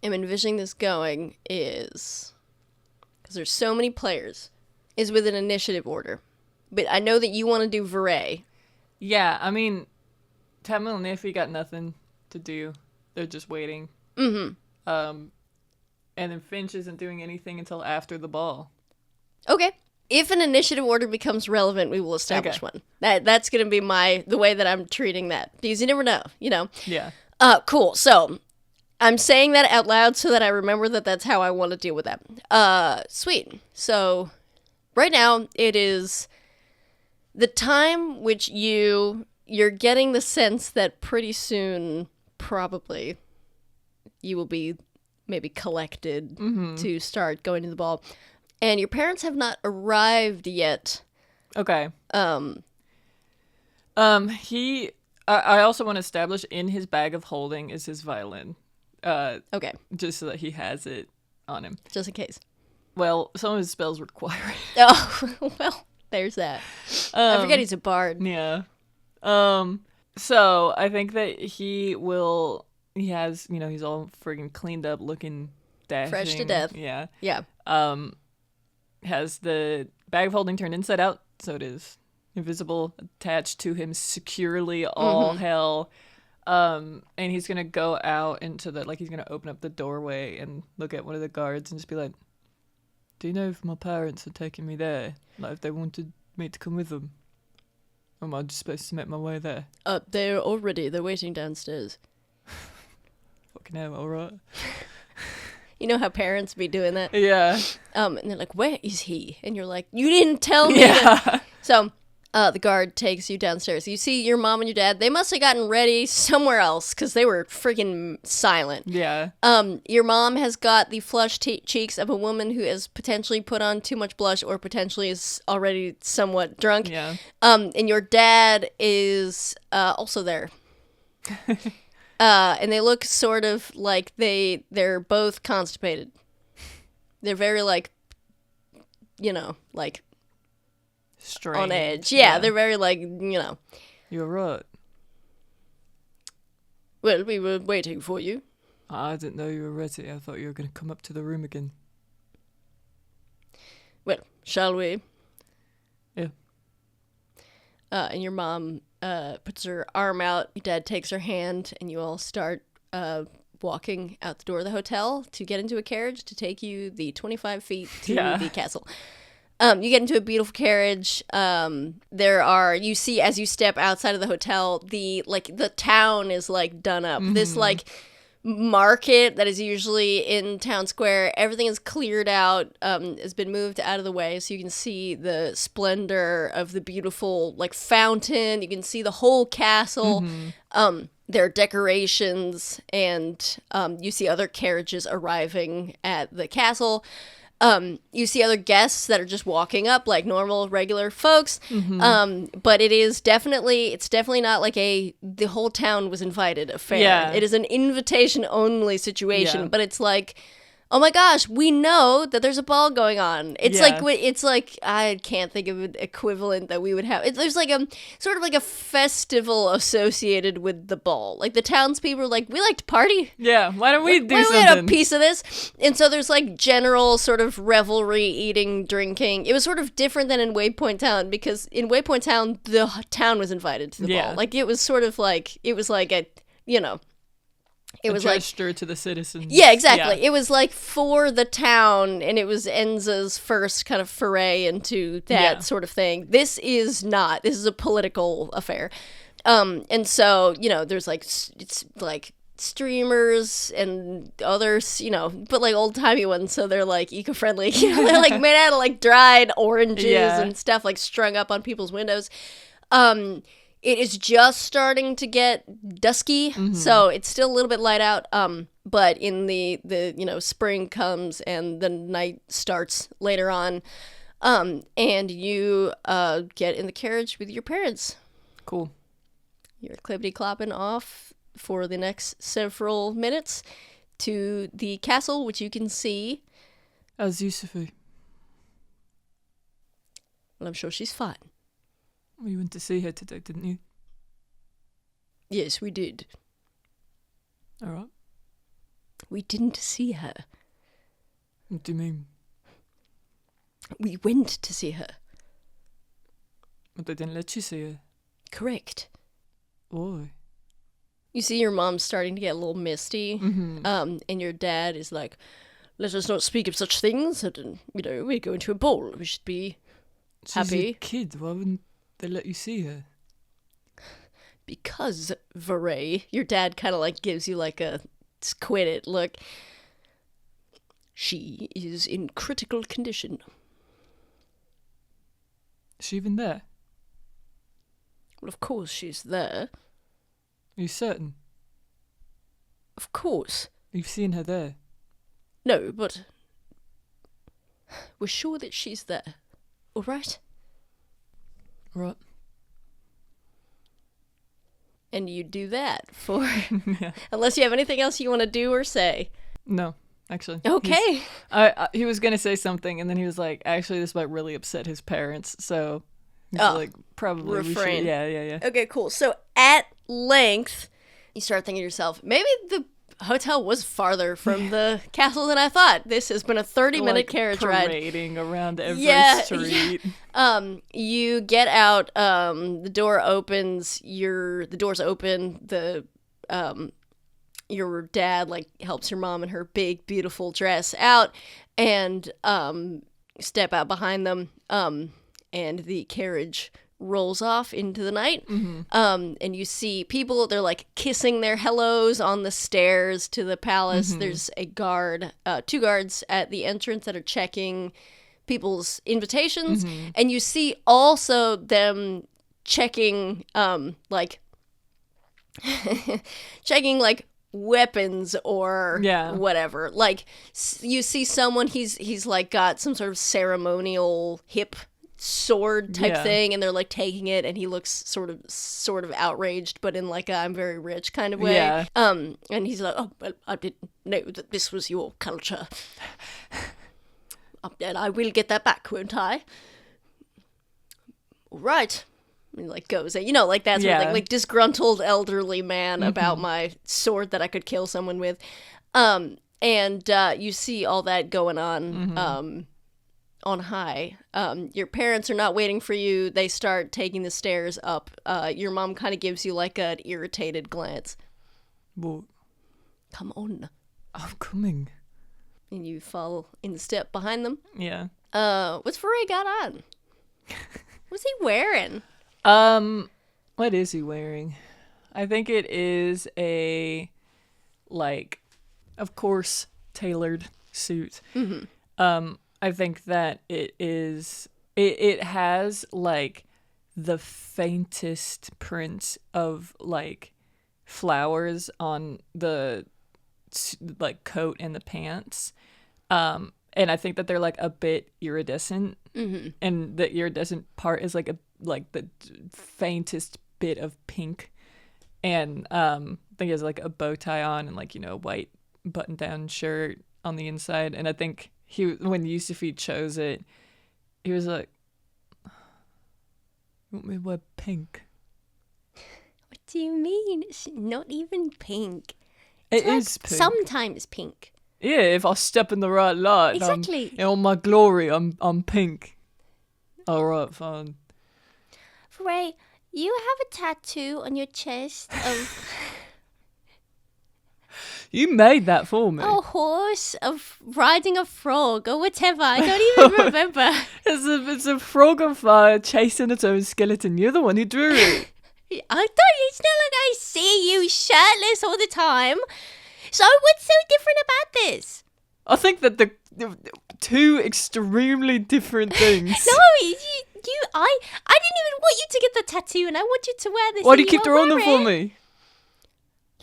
envisioning this going is, because there's so many players, is with an initiative order. But I know that you want to do Vahrae. Yeah, I mean, Tamil and Ify got nothing to do. They're just waiting. Mm-hmm. And then Finch isn't doing anything until after the ball. Okay. If an initiative order becomes relevant, we will establish one. That's going to be the way that I'm treating that. Because you never know, Yeah. Cool. So I'm saying that out loud so that I remember that that's how I want to deal with that. Sweet. So right now it is the time which you're getting the sense that pretty soon, probably, you will be maybe collected to start going to the ball. And your parents have not arrived yet. Okay. I also want to establish in his bag of holding is his violin. Okay. Just so that he has it on him. Just in case. Well, some of his spells require it. Oh, well, there's that. I forget he's a bard. Yeah. So I think that he has, he's all friggin' cleaned up, looking dashing. Fresh to death. Yeah. Yeah. Has the bag of holding turned inside out, so it is invisible, attached to him securely, all hell. And he's gonna go out into he's gonna open up the doorway and look at one of the guards and just be like, do you know if my parents are taking me there? Like, if they wanted me to come with them? Or am I just supposed to make my way there? They're waiting downstairs. Fucking hell, alright. You know how parents be doing that? Yeah. And they're like, where is he? And you're like, you didn't tell me. Yeah. So, The guard takes you downstairs. You see your mom and your dad. They must have gotten ready somewhere else because they were freaking silent. Yeah. Your mom has got the flushed cheeks of a woman who has potentially put on too much blush or potentially is already somewhat drunk. Yeah. And your dad is also there. And they look sort of like they're both constipated. They're very like, like Strange. on edge. Yeah, they're very like, You're right. Well, we were waiting for you. I didn't know you were ready. I thought you were going to come up to the room again. Well, shall we? Yeah. And your mom puts her arm out. Your dad takes her hand, and you all start walking out the door of the hotel to get into a carriage to take you the 25 feet to the castle. You get into a beautiful carriage. You see as you step outside of the hotel, the town is like done up. This like market that is usually in town square, everything is cleared out, has been moved out of the way, so you can see the splendor of the beautiful like fountain. You can see the whole castle. There are decorations, and you see other carriages arriving at the castle. You see other guests that are just walking up like normal, regular folks. But it's definitely not like the whole town was invited affair. Yeah. It is an invitation only situation, Yeah. but it's like, oh my gosh, we know that there's a ball going on. It's like I can't think of an equivalent that we would have. There's like a sort of like a festival associated with the ball. Like the townspeople are like, we like to party. Yeah, why don't we do We something? had a piece of this. And so there's like general sort of revelry, eating, drinking. It was sort of different than in Waypoint Town, because in Waypoint Town, the town was invited to the ball. Like it was sort of like, it was like a, it was like gesture to the citizens. Yeah, exactly. Yeah. It was like for the town, and it was Enza's first kind of foray into that sort of thing. This is not. This is a political affair. And so, there's like, it's like streamers and others, but like old timey ones, so they're like eco-friendly. They're like made out of like dried oranges and stuff like strung up on people's windows. It is just starting to get dusky, so it's still a little bit light out. But in the spring comes and the night starts later on, and you get in the carriage with your parents. Cool. You're clippity-clopping off for the next several minutes to the castle, which you can see. How's Yusufu? Well, I'm sure she's fine. Well, you went to see her today, didn't you? Yes, we did. All right. We didn't see her. What do you mean? We went to see her. But they didn't let you see her. Correct. Why? You see your mom starting to get a little misty, and your dad is like, let us not speak of such things. And, we're going to a ball. We should be happy. She's a kid. Why wouldn't they let you see her? Because, Vahrae, your dad kind of like gives you like a quit it look. She is in critical condition. Is she even there? Well, of course she's there. Are you certain? Of course. You've seen her there? No, but we're sure that she's there. All right? Right. And you do that for... Unless you have anything else you want to do or say. No, actually. Okay. He was going to say something, and then he was like, actually, this might really upset his parents, so... He's like, probably refrain. We should. Yeah. Okay, cool. So at length, you start thinking to yourself, maybe the hotel was farther from the castle than I thought. This has been a 30-minute carriage ride. Parading around every street. Yeah. You get out, the door opens, the door's open, your dad like helps your mom in her big, beautiful dress out, and step out behind them, and the carriage rolls off into the night. And you see people, they're like kissing their hellos on the stairs to the palace. There's a guard, 2 guards at the entrance that are checking people's invitations, and you see also them checking like checking like weapons or whatever. Like you see someone, he's like got some sort of ceremonial hip sword type thing, and they're like taking it, and he looks sort of outraged, but in like a I'm very rich kind of way. And he's like, oh well, I didn't know that this was your culture. And I will get that back, won't I? All right. And like goes, you know, like that sort of thing, like disgruntled elderly man about my sword that I could kill someone with. And you see all that going on high. Your parents are not waiting for you. They start taking the stairs up. Your mom kind of gives you like an irritated glance. What? Come on. I'm coming. And you fall in step behind them. Yeah. What's Vahrae got on? What's he wearing? What is he wearing? I think it is a, like, of course, tailored suit. I think that it has, like, the faintest print of, like, flowers on the, like, coat and the pants. And I think that they're like a bit iridescent, and the iridescent part is like the faintest bit of pink. And I think he has like a bow tie on and like, you know, white button-down shirt on the inside. And I think when Yusufi chose it, he was like, "You want me to wear pink?" What do you mean? It's not even pink. It is pink. Sometimes pink. Yeah, if I step in the right light, exactly. In all my glory, I'm pink. All right, fine. Vahrae, you have a tattoo on your chest of You made that for me. a horse of riding a frog or whatever. I don't even remember. It's a frog on fire chasing its own skeleton. You're the one who drew it. It's not like I see you shirtless all the time. So what's so different about this? I think that the two extremely different things. No, I didn't even want you to get the tattoo, and I want you to wear this. Why do you keep drawing them for me?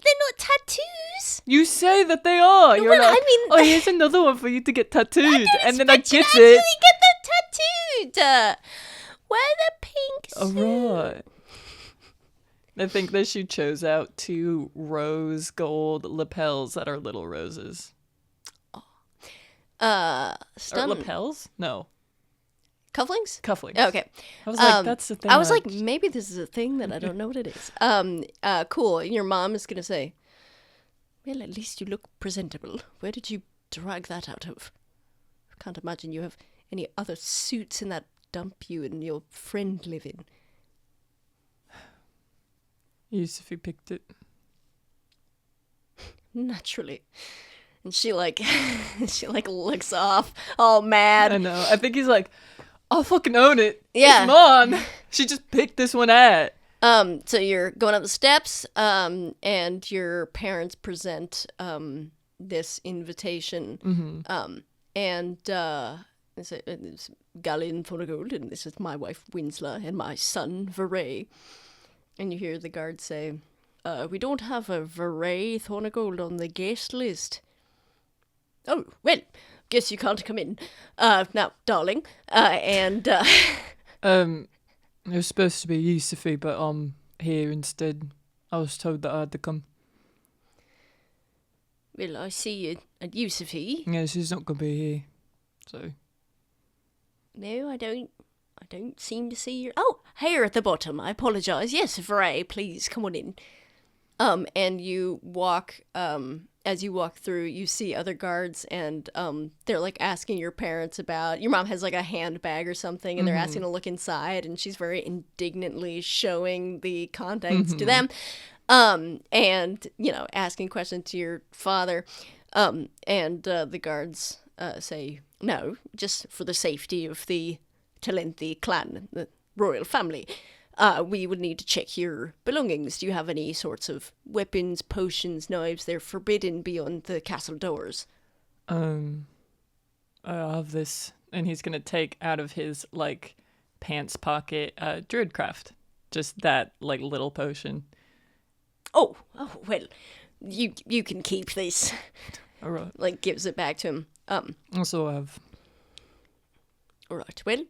They're not tattoos. You say that they are. You're well, like, I mean, oh, here's another one for you to get tattooed, and then I get you it. Get them tattooed. Wear the pink suit. Alright. I think that she chose out 2 rose gold lapels that are little roses. Or lapels? No. Cufflinks? Cufflinks. Okay. I was like, that's the thing. I was like, maybe this is a thing that I don't know what it is. Cool. And your mom is gonna say, well, at least you look presentable. Where did you drag that out of? I can't imagine you have any other suits in that dump you and your friend live in. Yusufi picked it. Naturally. And she looks off, all mad. I know. I think he's like, I'll fucking own it. Yeah. It's mine. She just picked this one out. So you're going up the steps, and your parents present this invitation. And it's Galin Fonagold, and this is my wife Winslow, and my son Vahrae. And you hear the guard say, we don't have a Vahrae Thornagold on the guest list. Oh, well, guess you can't come in. Now, darling. It was supposed to be Yusufi, but I'm here instead. I was told that I had to come. Well, I see you at Yusufi. Yeah, she's not going to be here, so... No, I don't seem to see you. Oh, here at the bottom. I apologise. Yes, Vahrae, please come on in. And you walk. As you walk through, you see other guards, and they're like asking your parents about. Your mom has like a handbag or something, and they're asking to look inside, and she's very indignantly showing the contents to them, and asking questions to your father, and the guards say no, just for the safety of the Talenthi clan, the royal family. We would need to check your belongings. Do you have any sorts of weapons, potions, knives? They're forbidden beyond the castle doors. I have this and he's gonna take out of his like pants pocket druidcraft, just that like little potion. Oh, well, you can keep this. All right. Like gives it back to him. Also have. All right, well,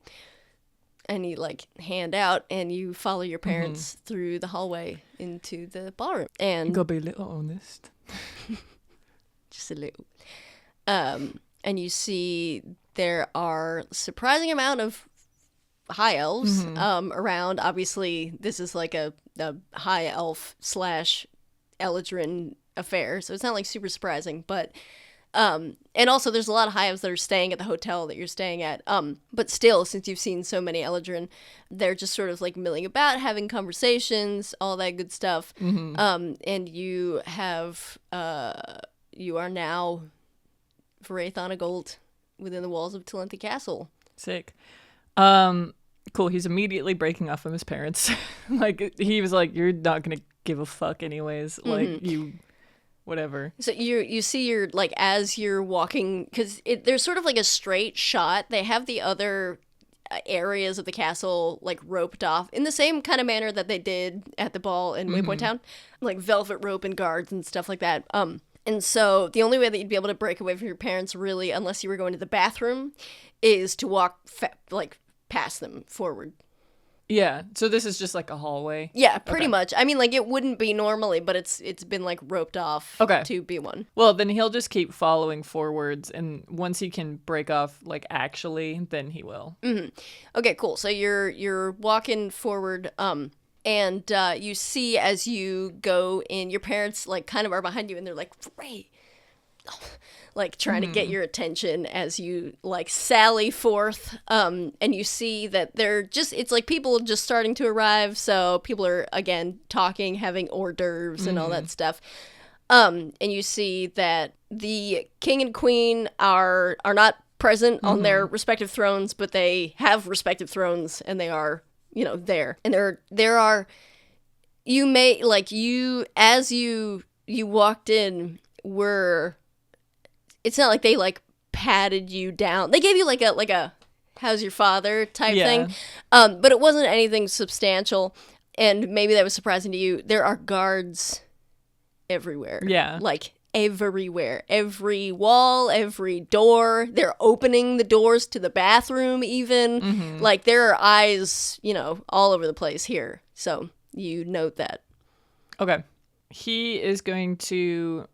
and you like hand out, and you follow your parents through the hallway into the ballroom, and You gotta be a little honest. just a little. And you see there are surprising amount of high elves around. Obviously, this is like a high elf / Eladrin affair, so it's not like super surprising, but and also there's a lot of high elves that are staying at the hotel that you're staying at, but still, since you've seen so many Eladrin, they're just sort of like milling about, having conversations, all that good stuff. And you have you are now Vahrae Gold within the walls of Talenthi Castle. Sick. Cool. He's immediately breaking off from his parents. Like he was like, "You're not gonna give a fuck anyways." Like you, whatever. So you see you're like as you're walking, because there's sort of like a straight shot. They have the other areas of the castle like roped off in the same kind of manner that they did at the ball in Waypoint Town, like velvet rope and guards and stuff like that. And so the only way that you'd be able to break away from your parents, really, unless you were going to the bathroom, is to walk like past them forward. Yeah. So this is just like a hallway. Yeah, pretty much. I mean, like it wouldn't be normally, but it's been like roped off to be one. Well, then he'll just keep following forwards, and once he can break off like actually, then he will. Okay, cool. So you're walking forward, and you see as you go in, your parents like kind of are behind you, and they're like, "Vahrae," like trying to get your attention as you like sally forth. And you see that they're just, it's like people just starting to arrive. So people are again talking, having hors d'oeuvres and all that stuff. And you see that the king and queen are not present on their respective thrones, but they have respective thrones, and they are, you know, there. And there are, you may like you as you walked in were. It's not like they like patted you down. They gave you like a how's your father type thing. But it wasn't anything substantial, and maybe that was surprising to you. There are guards everywhere. Yeah. Like everywhere. Every wall, every door. They're opening the doors to the bathroom even. Like there are eyes, you know, all over the place here. So you note that. Okay. He is going to...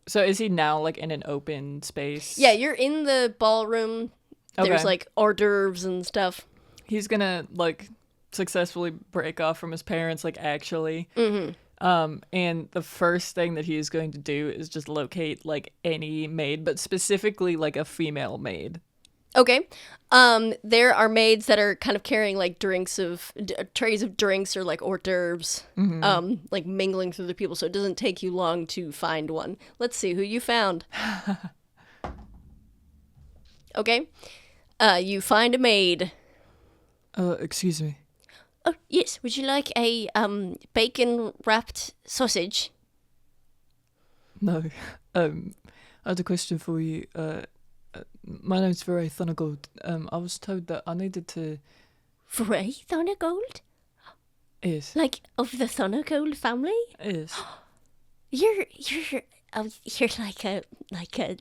So is he now like in an open space? Yeah, you're in the ballroom. There's like hors d'oeuvres and stuff. He's gonna like successfully break off from his parents, like actually. And the first thing that he is going to do is just locate like any maid, but specifically like a female maid. Okay. There are maids that are kind of carrying like trays of drinks or like hors d'oeuvres, like mingling through the people, so it doesn't take you long to find one. Let's see who you found. Okay. You find a maid. Excuse me. Oh, yes. Would you like a bacon wrapped sausage? No. I had a question for you. My name's Vahrae Gold. I was told that I needed to... Vahrae Gold? Yes. Like of the Gold family? Yes. You're like a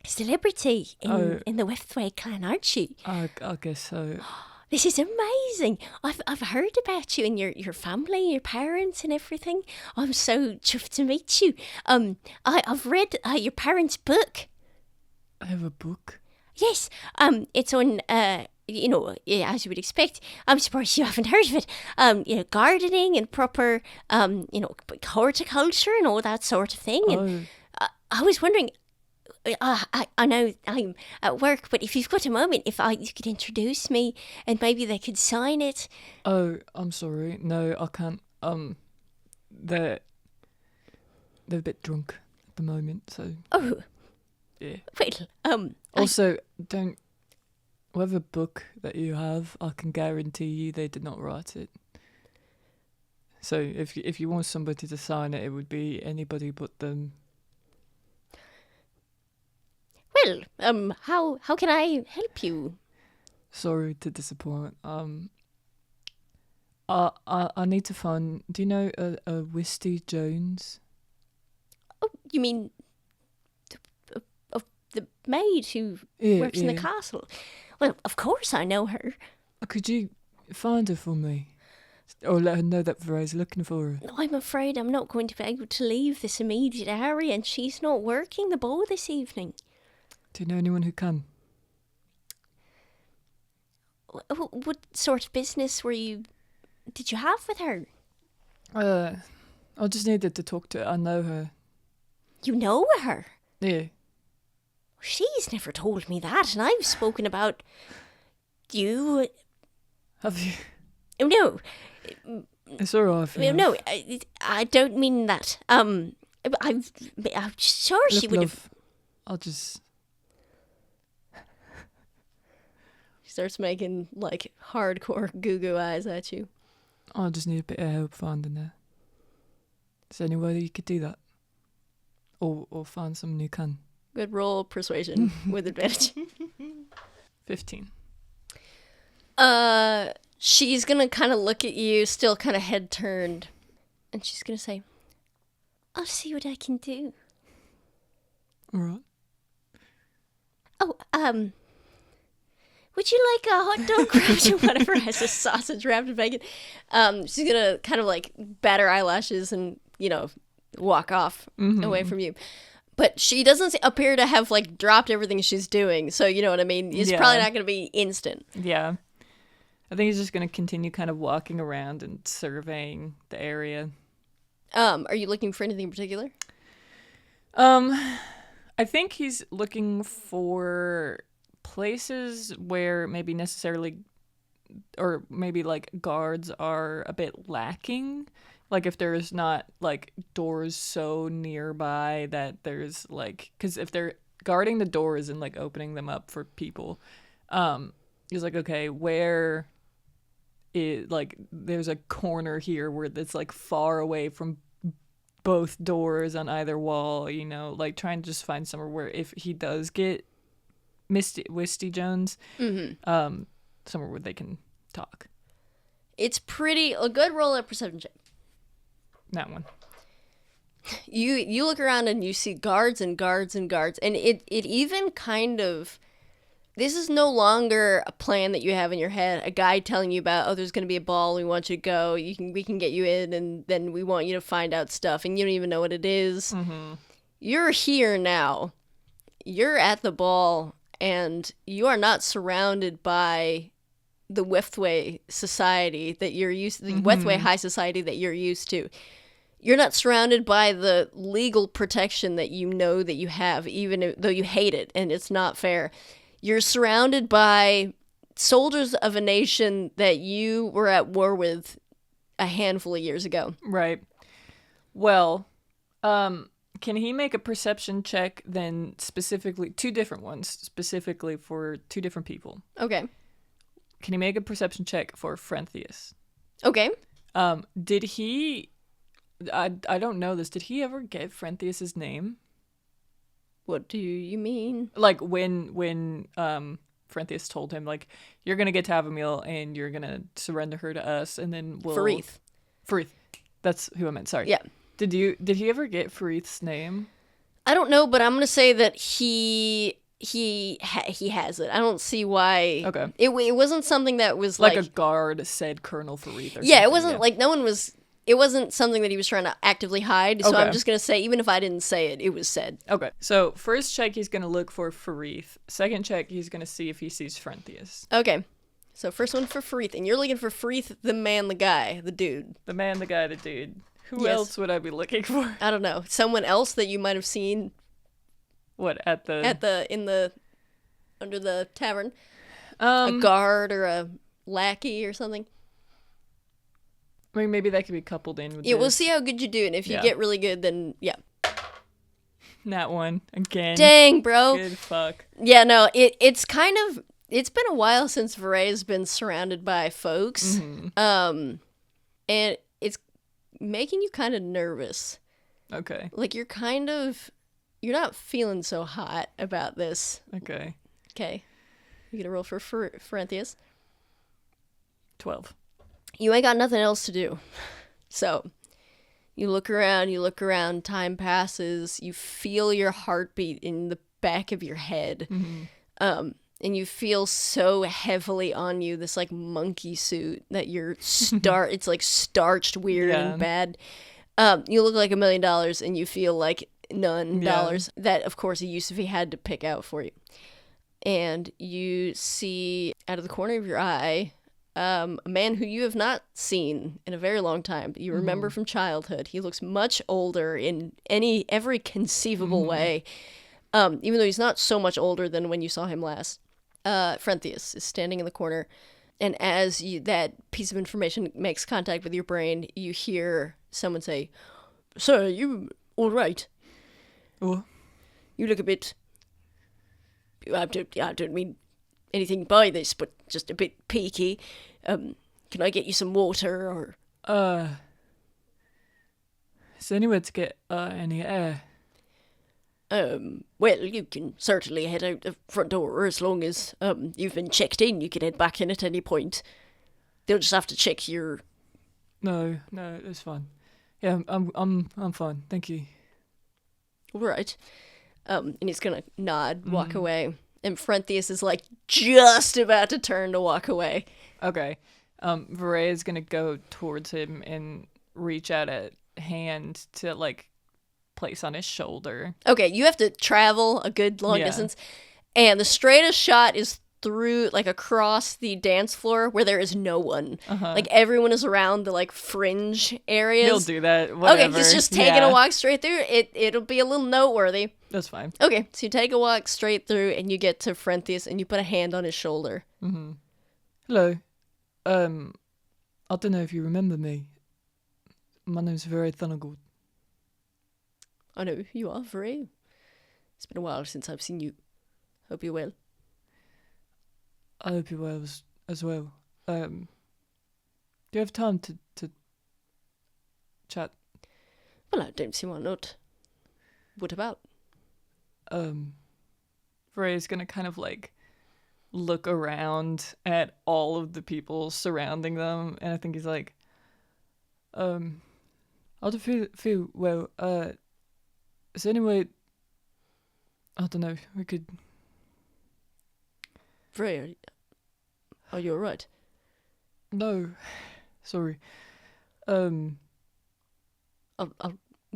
celebrity in the Westway clan, aren't you? I guess so. This is amazing. I've heard about you and your family, your parents and everything. I'm so chuffed to meet you. I've read your parents' book. I have a book? Yes. It's on you know, as you would expect. I'm surprised you haven't heard of it. You know, gardening and proper you know, horticulture and all that sort of thing. And I was wondering, I know I'm at work, but if you've got a moment, you could introduce me and maybe they could sign it. Oh, I'm sorry. No, I can't. They're a bit drunk at the moment, so. Oh. Yeah. Well, also, whatever book that you have, I can guarantee you they did not write it. So if you want somebody to sign it, it would be anybody but them. Well, how can I help you? Sorry to disappoint. I need to find. Do you know a Wisty Jones? Oh, you mean the maid who works in the castle? Well, of course I know her. Could you find her for me? Or let her know that Vahrae's looking for her. No, I'm afraid I'm not going to be able to leave this immediate area, and she's not working the ball this evening. Do you know anyone who can? What sort of business did you have with her? I just needed to talk to her. I know her. You know her? Yeah. She's never told me that, and I've spoken about you. Have you? Oh, no. It's alright. No, I don't mean that. I'm sure she would have. I'll just. She starts making like hardcore goo eyes at you. I just need a bit of help finding her. Is there any way that you could do that? Or find someone who can? Good roll persuasion with advantage. 15. She's gonna kind of look at you, still kind of head turned, and she's gonna say, "I'll see what I can do." All right. Oh, would you like a hot dog wrapped in whatever has a sausage wrapped in bacon? She's gonna kind of like bat her eyelashes and, walk off away from you. But she doesn't appear to have like dropped everything she's doing, so you know what I mean? It's probably not gonna be instant. Yeah. I think he's just gonna continue kind of walking around and surveying the area. Are you looking for anything in particular? I think he's looking for places where maybe necessarily, or maybe like guards are a bit lacking. Like if there's not like doors so nearby that there's like, because if they're guarding the doors and like opening them up for people, he's like, okay, where is like there's a corner here where it's like far away from both doors on either wall, like trying to just find somewhere where if he does get Wisty Jones, somewhere where they can talk. It's a good roll at perception check. That one. You look around and you see guards and guards and guards, and it even kind of, this is no longer a plan that you have in your head, a guy telling you about, oh, there's going to be a ball, we want you to go, we can get you in, and then we want you to find out stuff, and you don't even know what it is. Mm-hmm. You're here now. You're at the ball, and you are not surrounded by the Wethway society that you're used to, the Wethway high society that you're used to. You're not surrounded by the legal protection that you know that you have, even though you hate it and it's not fair. You're surrounded by soldiers of a nation that you were at war with a handful of years ago. Right. Well, can he make a perception check then specifically, 2 different ones, specifically for 2 different people? Okay. Can he make a perception check for Frenthius? Okay. Did he... I don't know this. Did he ever get Frenthius' name? What do you mean? Like when Frenthius told him, like, you're gonna get Tavamil and you're gonna surrender her to us, and then we'll... Farith. That's who I meant. Sorry. Yeah. Did he ever get Farith's name? I don't know, but I'm gonna say that he has it. I don't see why. Okay. It wasn't something that was like a guard said Colonel Farith. Or yeah, something. It wasn't like no one was. It wasn't something that he was trying to actively hide. So okay. I'm just gonna say, even if I didn't say it, it was said. Okay. So first check, he's gonna look for Farith. Second check, he's gonna see if he sees Frenthius. Okay. So first one for Farith, and you're looking for Farith, the man, the guy, the dude. The man, the guy, the dude. Who else would I be looking for? I don't know. Someone else that you might have seen. What under the tavern? A guard or a lackey or something. I mean, maybe that could be coupled in with Yeah, we'll see how good you do, and if you get really good, then yeah. That one again. Dang, bro. Good fuck. Yeah, no, it's kind of, it's been a while since Vahrae's been surrounded by folks, and it's making you kind of nervous. Okay. Like you're kind of you're not feeling so hot about this. Okay. Okay. You get a roll for Ferenthius. 12. You ain't got nothing else to do. So, you look around, time passes, you feel your heartbeat in the back of your head. And you feel so heavily on you, this like monkey suit that you're it's like starched weird and bad. You look like $1 million and you feel like none dollars that of course Yusufi had to pick out for you. And you see out of the corner of your eye a man who you have not seen in a very long time, but you remember from childhood. He looks much older in every conceivable way, even though he's not so much older than when you saw him last. Ferenthius is standing in the corner, and as that piece of information makes contact with your brain, you hear someone say, "Sir, you all right? Oh. You look a bit... I don't mean anything by this, but just a bit peaky. Can I get you some water, or...?" Is there anywhere to get any air? Well, you can certainly head out the front door as long as you've been checked in. You can head back in at any point. They'll just have to check your... No, it's fine. Yeah, I'm fine. Thank you. All right. And he's gonna nod, walk away. And Ferenthius is like just about to turn to walk away. Okay. Vahrae is gonna go towards him and reach out a hand to like place on his shoulder. Okay, you have to travel a good long distance, and the straightest shot is through, like, across the dance floor where there is no one. Like, everyone is around the, like, fringe areas. He'll do that, whatever. Okay, he's just taking a walk straight through. It'll be a little noteworthy. That's fine. Okay, so you take a walk straight through, and you get to Ferenthius, and you put a hand on his shoulder. Hello. I don't know if you remember me. My name's Vahrae Thundergold. I know who you are, Vahrae. It's been a while since I've seen you. Hope you're well. I hope you're well as well. Do you have time to chat? Well, I don't see why not. What about? Vahrae is gonna kind of like look around at all of the people surrounding them, and I think he's like, I don't feel well. Is there any way, I don't know, we could... Vahrae, are you alright? No, sorry. I'll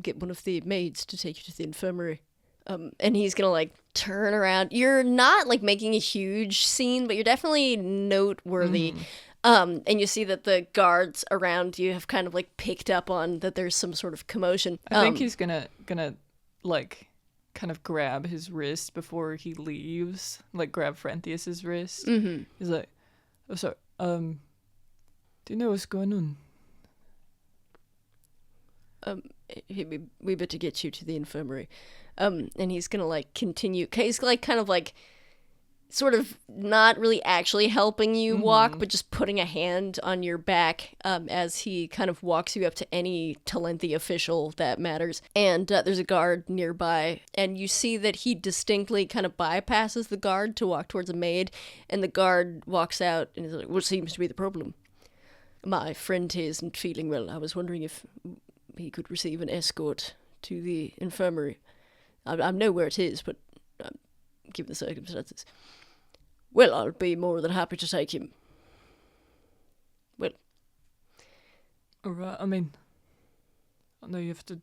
get one of the maids to take you to the infirmary. And he's gonna, like, turn around. You're not, like, making a huge scene, but you're definitely noteworthy. And you see that the guards around you have kind of, like, picked up on that there's some sort of commotion. I think he's gonna like kind of grab his wrist before he leaves, like grab Ferenthius's wrist. He's like, "Oh, sorry. Do you know what's going on?" We better get you to the infirmary. And he's gonna like continue. He's like kind of like sort of not really actually helping you walk, but just putting a hand on your back as he kind of walks you up to any Talenthi official that matters. And there's a guard nearby, and you see that he distinctly kind of bypasses the guard to walk towards a maid, and the guard walks out and is like, "What seems to be the problem? My friend here isn't feeling well. I was wondering if he could receive an escort to the infirmary. I know where it is, but given the circumstances." "Well, I'll be more than happy to take him." Well. Alright, I mean, I know you have to,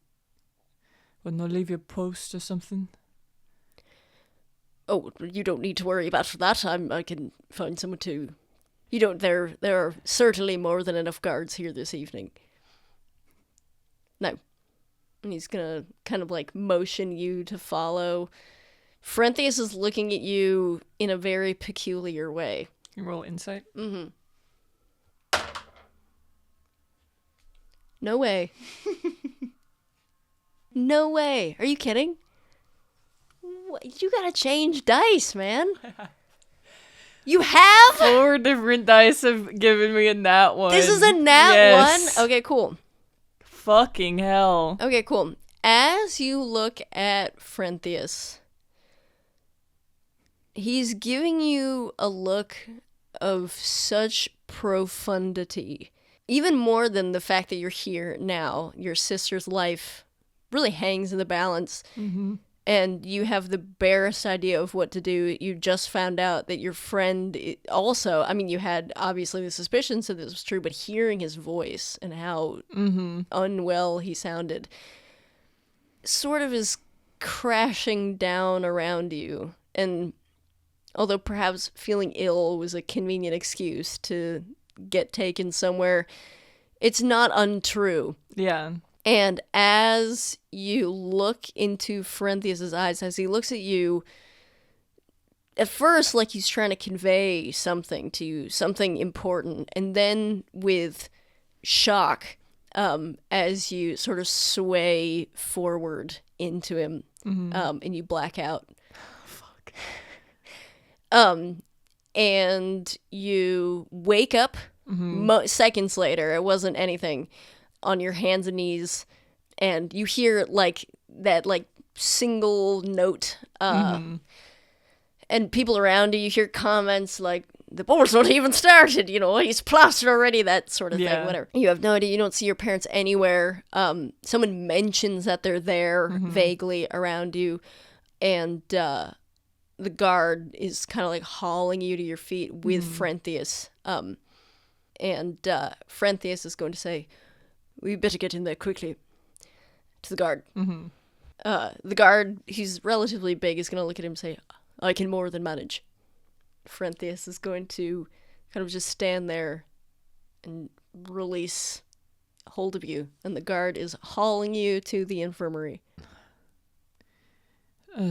not leave your post or something. Oh, you don't need to worry about that. I can find someone to... You don't, there are certainly more than enough guards here this evening. No. And he's gonna kind of like motion you to follow. Ferenthius is looking at you in a very peculiar way. You roll insight? No way. No way. Are you kidding? What? You gotta change dice, man. You have? 4 different dice have given me a nat one. This is a nat yes. 1? Okay, cool. Fucking hell. Okay, cool. as you look at Frenthius, he's giving you a look of such profundity. Even more than the fact that you're here now. Your sister's life really hangs in the balance. Mm-hmm. And you have the barest idea of what to do. You just found out that your friend also, I mean, you had obviously the suspicions that this was true, but hearing his voice and how unwell he sounded sort of is crashing down around you. And although perhaps feeling ill was a convenient excuse to get taken somewhere, it's not untrue. Yeah. And as you look into Frenthius' eyes, as he looks at you, at first like he's trying to convey something to you, something important, and then with shock, as you sort of sway forward into him, and you black out. Fuck. And you wake up seconds later. It wasn't anything. On your hands and knees, and you hear like that like single note, and people around you hear comments like, the ball's not even started, you know, he's plastered already, that sort of thing, whatever. You have no idea, you don't see your parents anywhere. Someone mentions that they're there vaguely around you, and the guard is kind of like hauling you to your feet with Frenthius, and Frenthius is going to say, we better get in there quickly. To the guard. The guard, he's relatively big, is going to look at him and say, I can more than manage. Frenthius is going to kind of just stand there and release hold of you. And the guard is hauling you to the infirmary.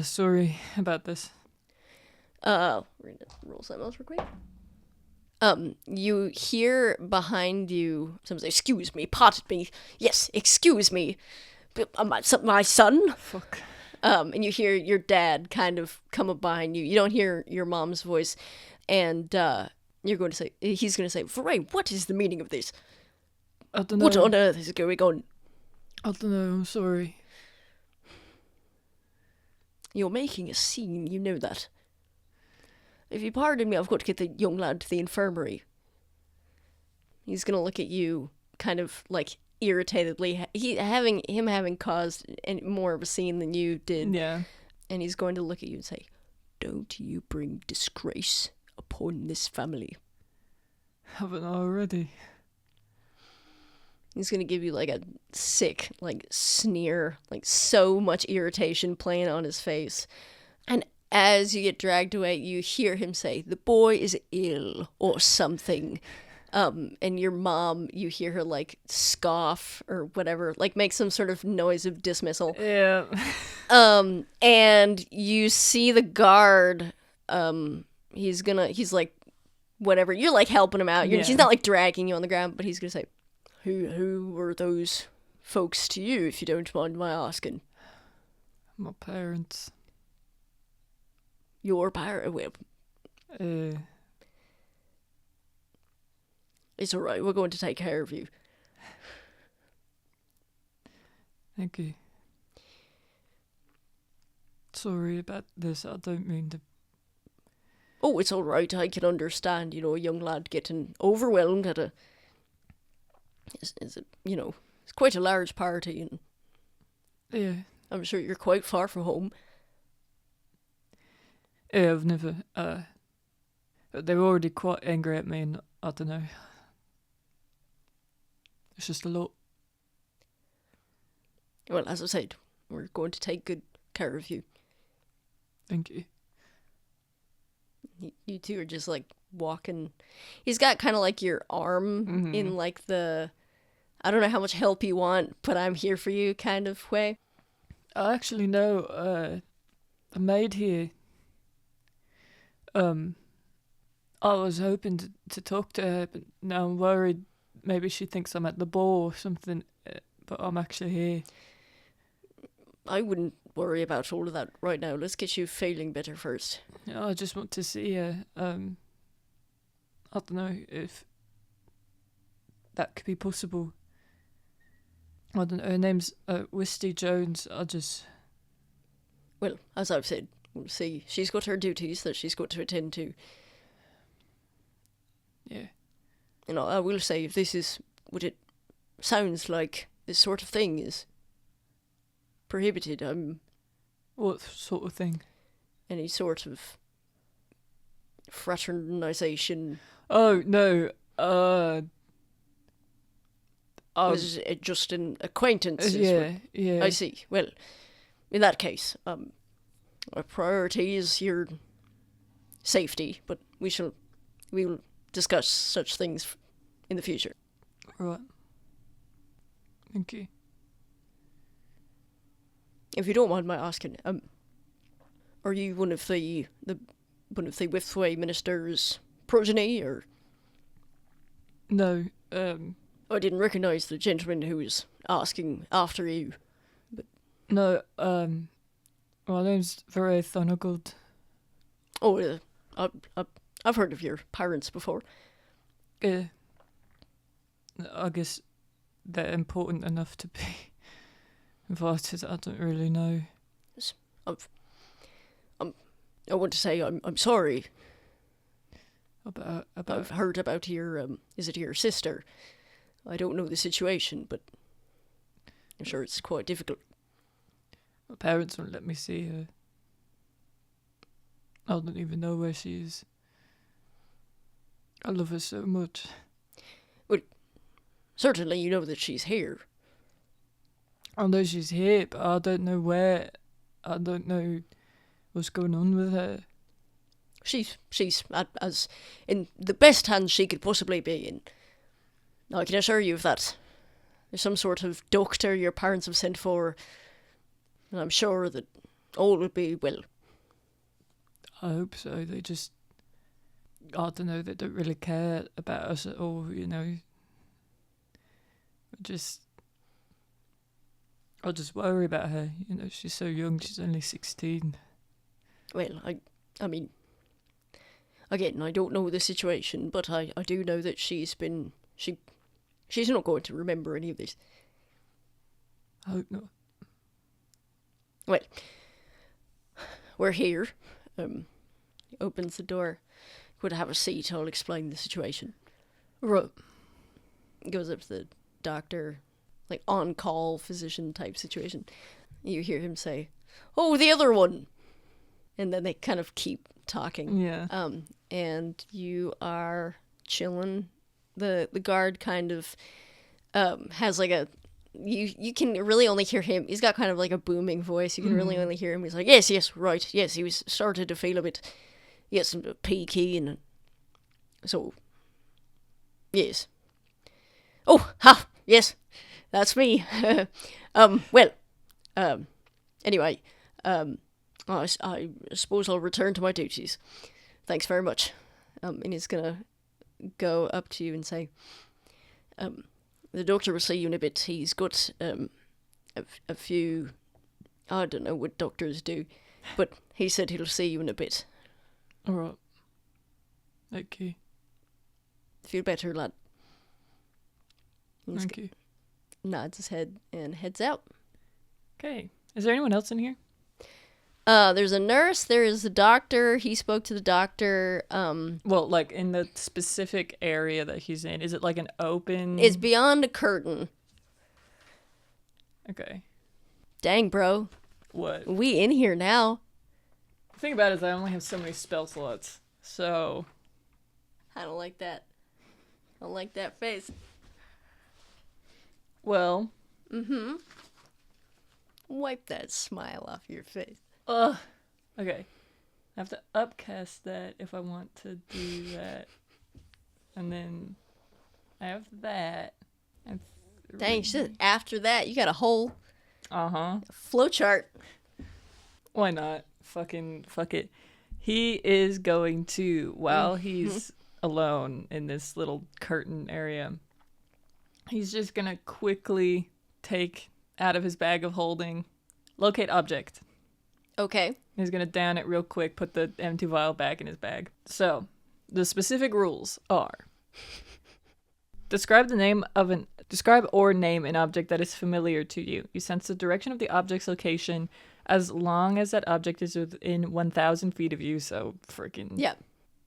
Sorry about this. We're going to roll something else real quick. You hear behind you someone say, excuse me, pardon me. Yes, excuse me. My son? Fuck. And you hear your dad kind of come up behind you. You don't hear your mom's voice. And he's going to say, Vahrae, what is the meaning of this? I don't know. What on earth is going on? I don't know, I'm sorry. You're making a scene, you know that. If you pardon me, I've got to get the young lad to the infirmary. He's going to look at you kind of like irritatedly, having caused more of a scene than you did. Yeah. And he's going to look at you and say, don't you bring disgrace upon this family. Haven't I already? He's going to give you like a sick, like sneer, like so much irritation playing on his face. And as you get dragged away, you hear him say, the boy is ill or something. And your mom, you hear her like scoff or whatever, like make some sort of noise of dismissal. Yeah. And you see the guard, he's like, whatever, you're like helping him out. He's not like dragging you on the ground, but he's gonna say, who were those folks to you, if you don't mind my asking? My parents. Your parents? Well, it's alright, we're going to take care of you. Thank you. Sorry about this, I don't mean to. Oh, it's alright, I can understand, a young lad getting overwhelmed at it's quite a large party, and Yeah. I'm sure you're quite far from home. Yeah, I've never, they were already quite angry at me, and I don't know. It's just a lot. Well, as I said, we're going to take good care of you. Thank you. You two are just like walking. He's got kind of like your arm in like the, I don't know how much help you want, but I'm here for you kind of way. I actually know a maid here. I was hoping to talk to her, but now I'm worried maybe she thinks I'm at the ball or something, but I'm actually here. I wouldn't worry about all of that right now. Let's get you feeling better first. I just want to see her. I don't know if that could be possible. I don't know. Her name's Wisty Jones. Well, as I've said, we'll see. She's got her duties that she's got to attend to. Yeah. You know, I will say if this is what it sounds like, this sort of thing is prohibited. What sort of thing? Any sort of fraternization. Oh, no. Is it just an acquaintance? Yeah. I see. Well, in that case, our priority is your safety, but we will discuss such things in the future. Right. Thank you. If you don't mind my asking, are you one of the Withway minister's progeny, or? No. I didn't recognise the gentleman who was asking after you. But no. My name's Vahrae Thundergold. Oh, I've heard of your parents before. I guess they're important enough to be invited. I don't really know. I want to say I'm sorry. About I've heard about your is it your sister? I don't know the situation, but I'm sure it's quite difficult. my parents won't let me see her. I don't even know where she is. I love her so much. Well, certainly you know that she's here. I know she's here, but I don't know where. I don't know what's going on with her. She's as in the best hands she could possibly be in. I can assure you of that. There's some sort of doctor your parents have sent for, and I'm sure that all will be well. I hope so. They just, I don't know, they don't really care about us at all, you know. I just worry about her. You know, she's so young. She's only 16. Well, I mean, again, I don't know the situation, but I do know that she's not going to remember any of this. I hope not. Well, we're here. He opens the door. Go to have a seat. I'll explain the situation. Right. Goes up to the doctor, like on-call physician type situation. You hear him say, "Oh, the other one," and then they kind of keep talking. Yeah. And you are chilling. The guard kind of has like a you can really only hear him. He's got kind of like a booming voice. You can really only hear him. He's like, yes, right, yes. He was started to feel a bit, yes, peaky, and so yes. Oh, ha, yes, that's me. Anyway, I suppose I'll return to my duties. Thanks very much. And he's gonna go up to you and say, the doctor will see you in a bit. He's got a few, I don't know what doctors do, but he said he'll see you in a bit. All right. Okay. Feel better, lad. Thank you. Nods his head and heads out. Okay. Is there anyone else in here? There's a nurse. There is the doctor. He spoke to the doctor. Well, like in the specific area that he's in, is it like an open? It's beyond a curtain. Okay. Dang, bro. What? We in here now. The thing about it is I only have so many spell slots, so. I don't like that. I don't like that face. Well. Mm-hmm. Wipe that smile off your face. Ugh. Okay. I have to upcast that if I want to do that. And then I have that. And Dang, shit. After that, you got a whole flowchart. Why not? Fuck it. He is going to, while he's alone in this little curtain area, he's just gonna quickly take out of his bag of holding, locate object. Okay. He's gonna down it real quick, put the empty vial back in his bag. So, the specific rules are Describe or name an object that is familiar to you. You sense the direction of the object's location as long as that object is within 1,000 feet of you. So freaking. Yeah.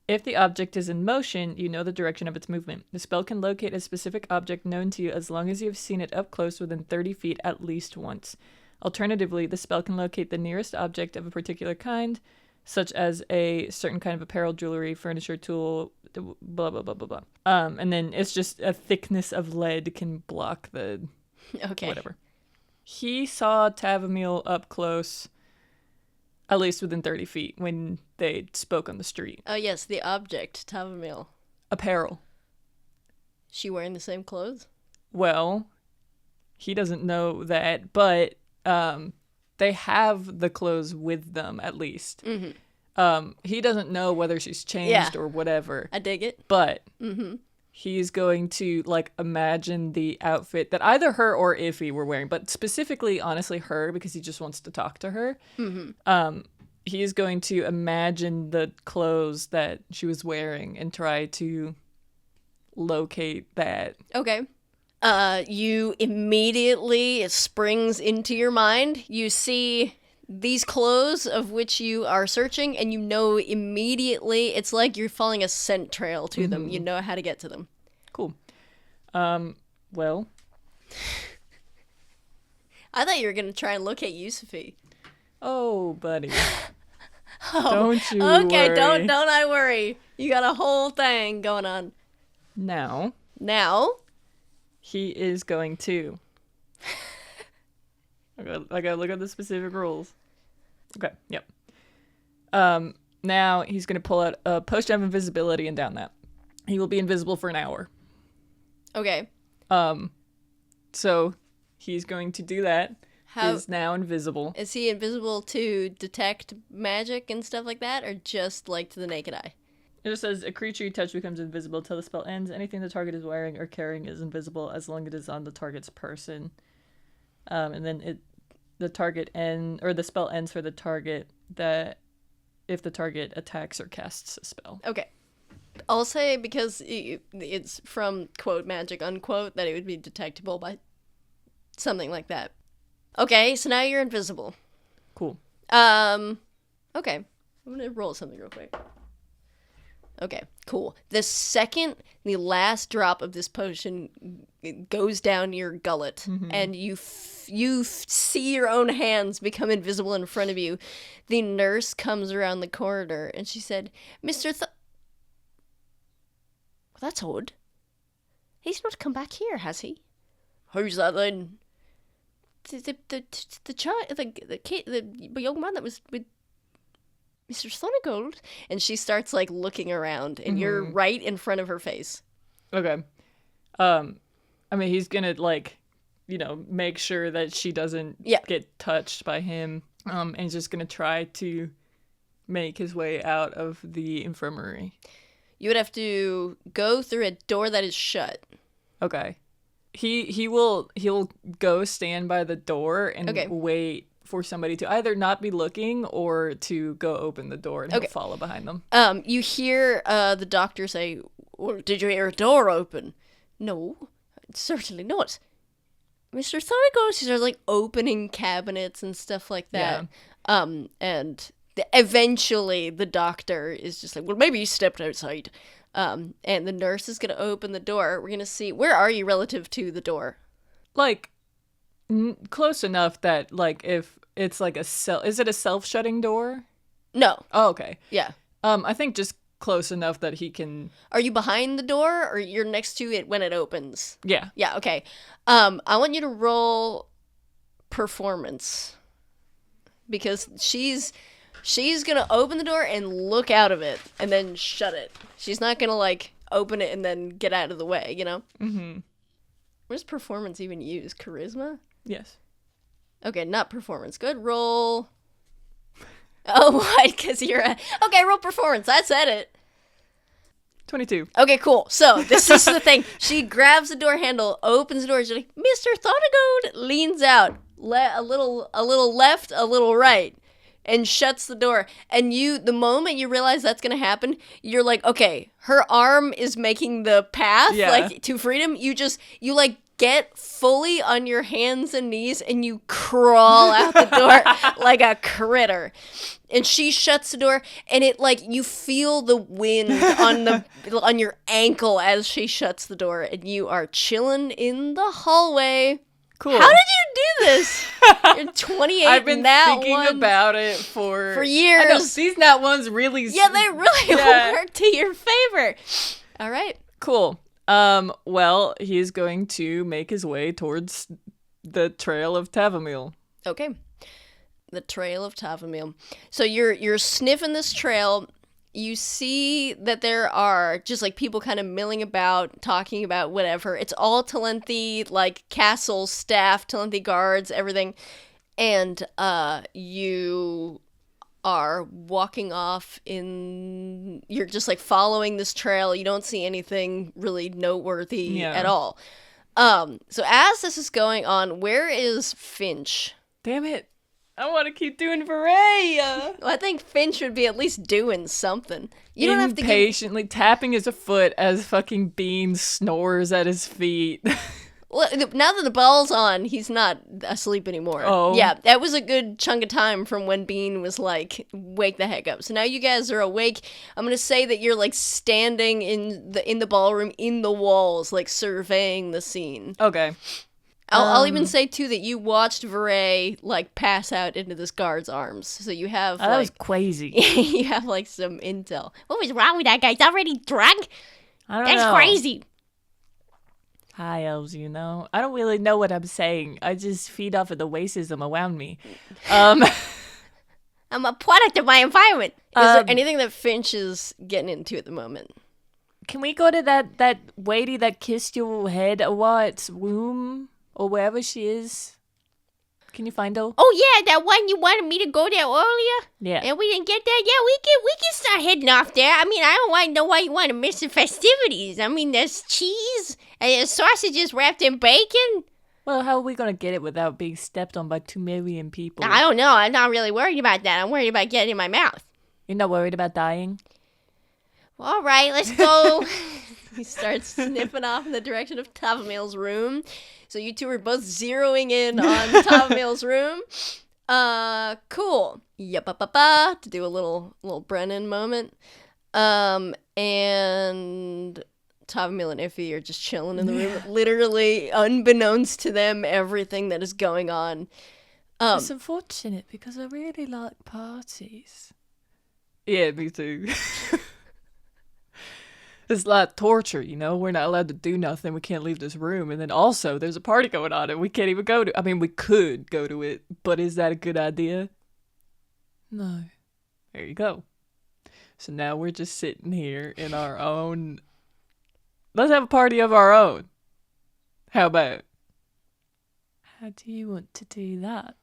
If the object is in motion, you know the direction of its movement. The spell can locate a specific object known to you as long as you have seen it up close within 30 feet at least once. Alternatively, the spell can locate the nearest object of a particular kind, such as a certain kind of apparel, jewelry, furniture, tool, blah, blah, blah, blah, blah. And then it's just a thickness of lead can block the whatever. He saw Tavamil up close, at least within 30 feet, when they spoke on the street. Oh, yes, the object, Tavamil. Apparel. She wearing the same clothes? Well, he doesn't know that, but they have the clothes with them, at least. Mm-hmm. He doesn't know whether she's changed or whatever. I dig it. But he's going to, like, imagine the outfit that either her or Iffy were wearing, but specifically, honestly, her, because he just wants to talk to her. Mm-hmm. He's going to imagine the clothes that she was wearing and try to locate that. Okay. You immediately, it springs into your mind. You see these clothes of which you are searching, and you know immediately, it's like you're following a scent trail to them. You know how to get to them. Cool. Well. I thought you were going to try and locate Yusufi. Oh, buddy. Don't you okay, worry. don't I worry. You got a whole thing going on. Now. He is going to. I gotta look at the specific rules. Okay, yep. Now he's gonna pull out a potion of invisibility and down that. He will be invisible for an hour. Okay. So he's going to do that. How is now invisible. Is he invisible to detect magic and stuff like that, or just like to the naked eye? It just says a creature you touch becomes invisible till the spell ends. Anything the target is wearing or carrying is invisible as long as it is on the target's person. And then the spell ends for the target that if the target attacks or casts a spell. Okay. I'll say, because it's from quote magic unquote, that it would be detectable by something like that. Okay, so now you're invisible. Cool. Okay. I'm gonna roll something real quick. Okay, cool. The second the last drop of this potion goes down your gullet, and you see your own hands become invisible in front of you, the nurse comes around the corridor, and she said, Mr. Well, that's odd. He's not come back here, has he? Who's that then? The child, the kid, the young man that was with Mr. Thornagold. And she starts, like, looking around, and you're right in front of her face. Okay. I mean, he's gonna, like, make sure that she doesn't get touched by him. And he's just gonna try to make his way out of the infirmary. You would have to go through a door that is shut. Okay. He'll go stand by the door and wait for somebody to either not be looking or to go open the door, and he'll follow behind them. You hear the doctor say, well, did you hear a door open? No, certainly not. Mr. Thornagold, she starts, like, opening cabinets and stuff like that. Yeah. And eventually the doctor is just like, well, maybe you stepped outside. And the nurse is going to open the door. We're going to see, where are you relative to the door? Like, close enough that, like, if it's like is it a self-shutting door? No. Oh, okay. Yeah. I think just close enough that he can... Are you behind the door, or you're next to it when it opens? Yeah. Yeah, okay. I want you to roll performance. Because she's gonna open the door and look out of it, and then shut it. She's not gonna, like, open it and then get out of the way, you know? Mm-hmm. What does performance even use? Charisma? Yes. Okay, not performance. Good, roll. Oh, why? Because you're okay, roll performance. I said it. 22. Okay, cool. So, this is the thing. She grabs the door handle, opens the door, she's like, Mr. Thornagold, leans out. A little left, a little right. and shuts the door. And the moment you realize that's going to happen, you're like, okay, her arm is making the path like to freedom. You like get fully on your hands and knees and you crawl out the door like a critter. And she shuts the door, and it like you feel the wind on your ankle as she shuts the door, and you are chilling in the hallway. Cool. How did you do this? You're 28. I've been thinking about it for years. I know, these nat ones really. Yeah, they really work to your favor. All right. Cool. Well, he's going to make his way towards the Trail of Tavamil. Okay. The Trail of Tavamil. So you're sniffing this trail. You see that there are just like people kind of milling about, talking about whatever. It's all Talenthi like castle staff, Talenthi guards, everything. And you are walking off you're just like following this trail. You don't see anything really noteworthy at all. So as this is going on, where is Finch? Damn it. I want to keep doing Vahrae. Well, I think Finch would be at least doing something. You don't have to impatiently tapping his foot as fucking Bean snores at his feet. Well, now that the ball's on, he's not asleep anymore. Oh. Yeah, that was a good chunk of time from when Bean was like, wake the heck up. So now you guys are awake. I'm going to say that you're like standing in the ballroom, in the walls, like surveying the scene. Okay. I'll even say, too, that you watched Vahrae, like, pass out into this guard's arms. So you have, that was crazy. you have, like, some intel. What was wrong with that guy? He's already drunk? I don't know. That's crazy. High elves, you know. I don't really know what I'm saying. I just feed off of the racism around me. I'm a product of my environment. Is there anything that Finch is getting into at the moment? Can we go to that lady that kissed your head a what's womb? Or wherever she is. Can you find her? Oh, yeah, that one you wanted me to go there earlier? Yeah. And we didn't get there? Yeah, we can start heading off there. I mean, I don't want to know why you want to miss the festivities. I mean, there's cheese and sausages wrapped in bacon. Well, how are we going to get it without being stepped on by 2 million people? I don't know. I'm not really worried about that. I'm worried about getting in my mouth. You're not worried about dying? Well, all right, let's go. He starts sniffing off in the direction of Tavamil's room. So you two are both zeroing in on Tavamil's room. Cool. Yep, to do a little Brennan moment. And Tavamil and Iffy are just chilling in the room, literally unbeknownst to them, everything that is going on. It's unfortunate because I really like parties. Yeah, me too. It's like torture, you know? We're not allowed to do nothing. We can't leave this room. And then also, there's a party going on and we can't even go to. I mean, we could go to it, but is that a good idea? No. There you go. So now we're just sitting here in our own. Let's have a party of our own. How about? How do you want to do that?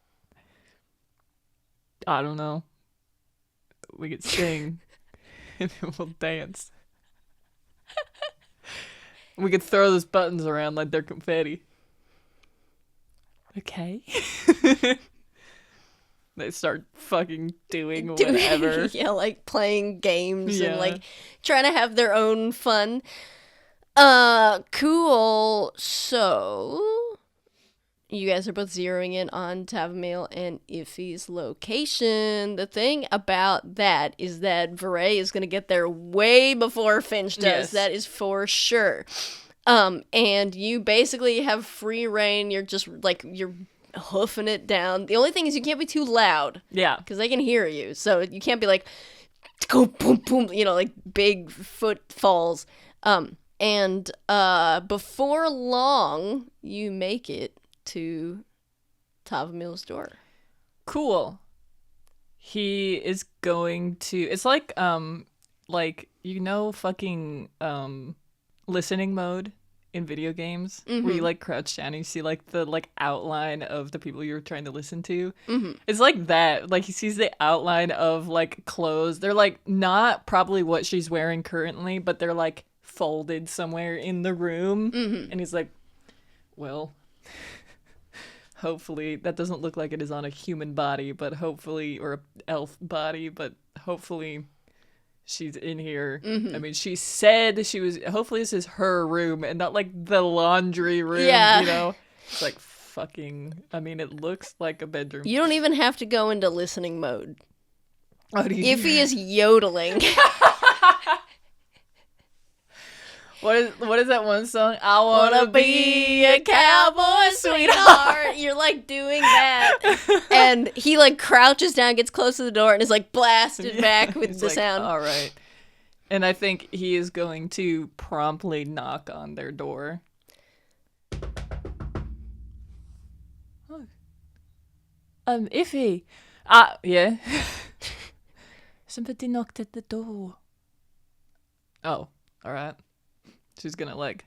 I don't know. We could sing and then we'll dance. We could throw those buttons around like they're confetti. Okay. They start fucking doing whatever. Yeah, like playing games and like trying to have their own fun. Cool. So you guys are both zeroing in on Tavamil and Iffy's location. The thing about that is that Vahrae is going to get there way before Finch does. Yes. That is for sure. And you basically have free reign. You're just like, you're hoofing it down. The only thing is you can't be too loud. Yeah. Because they can hear you. So you can't be like, go boom, boom, you know, like big footfalls. And before long, you make it to Tavamil's door. Cool. He is going to. It's like you know, fucking listening mode in video games, where you like crouch down and you see like the like outline of the people you're trying to listen to. It's like that. Like he sees the outline of like clothes. They're like not probably what she's wearing currently, but they're like folded somewhere in the room. And he's like, well. hopefully that doesn't look like it is on a human body, but hopefully, or a elf body, but hopefully she's in here. I mean, she said she was, hopefully this is her room and not like the laundry room, Yeah. you know? It's like fucking, I mean, it looks like a bedroom. You don't even have to go into listening mode. Oh, do you If he is yodeling. What is that one song? I wanna be a cowboy, sweetheart. You're like doing that. And he like crouches down, gets close to the door, and is like blasted back with He's the like, sound. All right. And I think he is going to promptly knock on their door. Iffy. Yeah. Somebody knocked at the door. Oh, all right. She's gonna like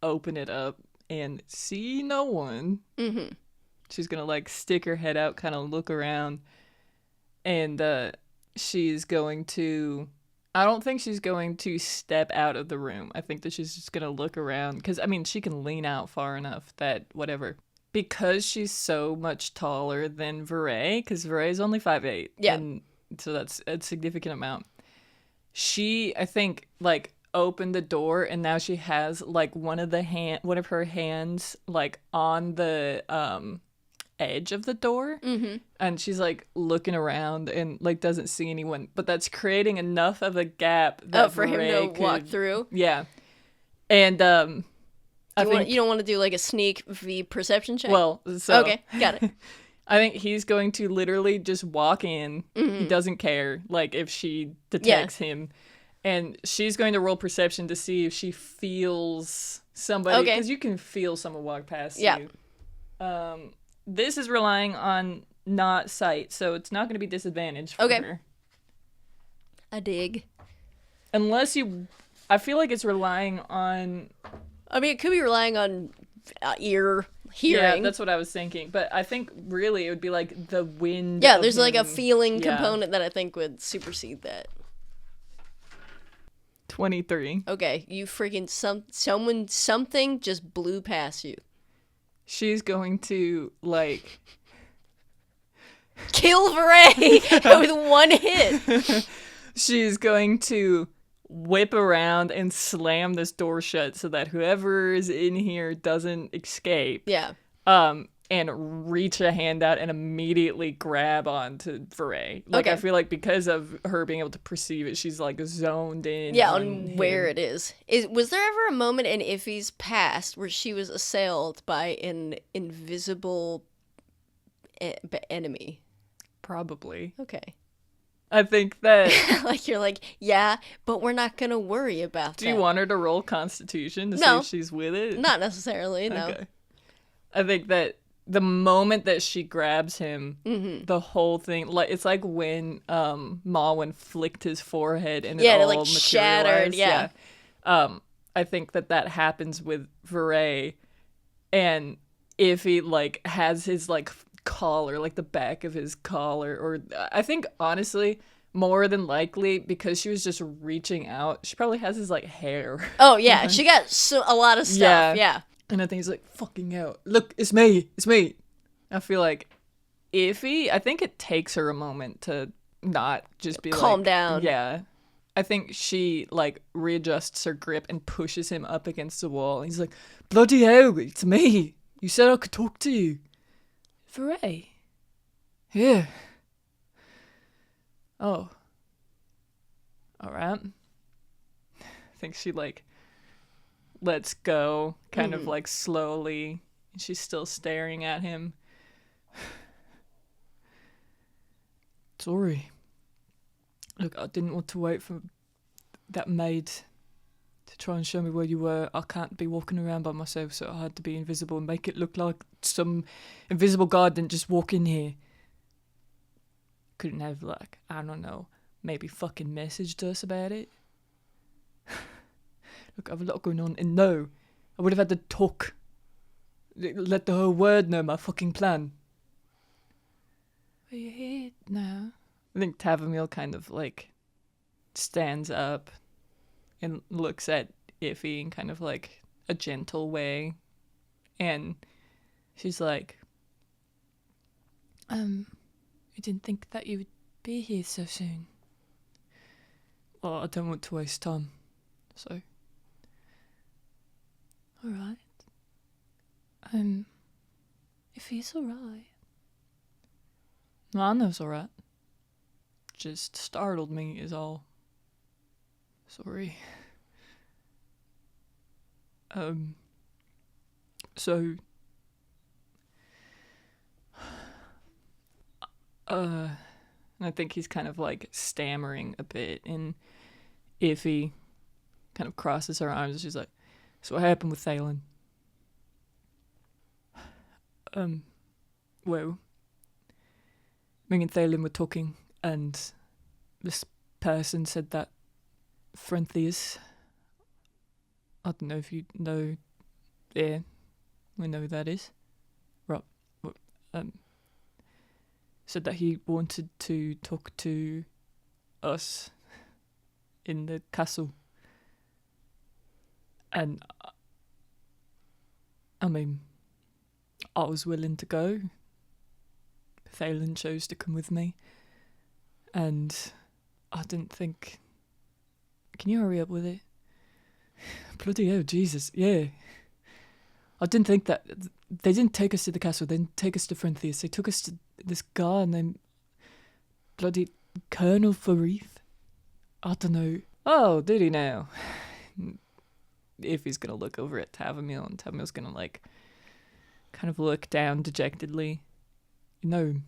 open it up and see no one. Mm-hmm. She's gonna like stick her head out, kind of look around, and she's going to. I don't think she's going to step out of the room. I think that she's just gonna look around because I mean she can lean out far enough that whatever. Because she's so much taller than Vahrae, because Vahrae's only 5'8". Yeah. And so that's a significant amount. She, I think, like opened the door and now she has like one of her hands like on the edge of the door. Mm-hmm. And she's like looking around and like doesn't see anyone, but that's creating enough of a gap that for him Vahrae to walk through. Yeah. And You don't want to do like a sneak v perception check? well, so okay, got it. I think he's going to literally just walk in. Mm-hmm. He doesn't care, like, if she detects him. And she's going to roll perception to see if she feels somebody. Okay. Because you can feel someone walk past Yeah. you. This is relying on not sight, so it's not going to be disadvantage for Okay. her. I dig. Unless you... I feel like it's relying on... I mean, it could be relying on ear Yeah, hearing. that's what I was thinking. But I think really it would be like the wind. Yeah, of there's like a him. feeling Yeah. component that I think would supersede that. 23. Okay, you freaking something just blew past you. She's going to like Kill Vahrae with one hit. she's going to whip around and slam this door shut so that whoever is in here doesn't escape. Yeah. And reach a hand out and immediately grab onto Vahrae. Like, Okay. I feel like because of her being able to perceive it, she's like zoned in. Yeah, on where it is. Was there ever a moment in Iffy's past where she was assailed by an invisible enemy? Probably. Okay. I think that... Like, you're like, yeah, but we're not going to worry about that. Do you want her to roll Constitution to see No. if she's with it? Not necessarily, no. Okay. I think that the moment that she grabs him, the whole thing, like it's like when Malwyn flicked his forehead and Yeah, it it, all like, shattered, materialized. yeah. I think that happens with Vahrae, and if he like has his like collar, like the back of his collar, or I think honestly, more than likely because she was just reaching out, she probably has his like hair. Oh, yeah, she got a lot of stuff, yeah. And I think he's like, fucking out. Look, it's me. It's me. I feel like I think it takes her a moment to not just be Calm like... down. Yeah. I think she, like, readjusts her grip and pushes him up against the wall. And he's like, bloody hell, it's me. You said I could talk to you. Vahrae. Yeah. Oh. All right. I think she, like... lets go, kind of like slowly. She's still staring at him. Sorry. Look, I didn't want to wait for that maid to try and show me where you were. I can't be walking around by myself, so I had to be invisible and make it look like some invisible guard didn't just walk in here. Couldn't have, like, I don't know, maybe fucking messaged us about it. Look, I have a lot going on, and no, I would have had to talk. Let the whole world know my fucking plan. Are you here now? I think Tavamil kind of, like, stands up and looks at Iffy in kind of, like, a gentle way. And she's like, I didn't think that you would be here so soon. Well, I don't want to waste time, so... Alright. If he's alright. No, I know it's alright. Just startled me is all. Sorry. So... And I think he's kind of like stammering a bit, and Iffy kind of crosses her arms and she's like, so what happened with Thalen? Well, me and Thalen were talking, and this person said that Frenthius, I don't know if you know, yeah, we know who that is. Right, said that he wanted to talk to us in the castle. And, I mean, I was willing to go. Thalen chose to come with me. And I didn't think... Can you hurry up with it? Bloody hell, Jesus, yeah. I didn't think that... They didn't take us to the castle, they didn't take us to Frenthius. They took us to this guy named... Bloody Colonel Farith. I don't know. Oh, did he now? If he's gonna look over at Tavamil, and Tavamil's gonna, like, kind of look down dejectedly. You know him?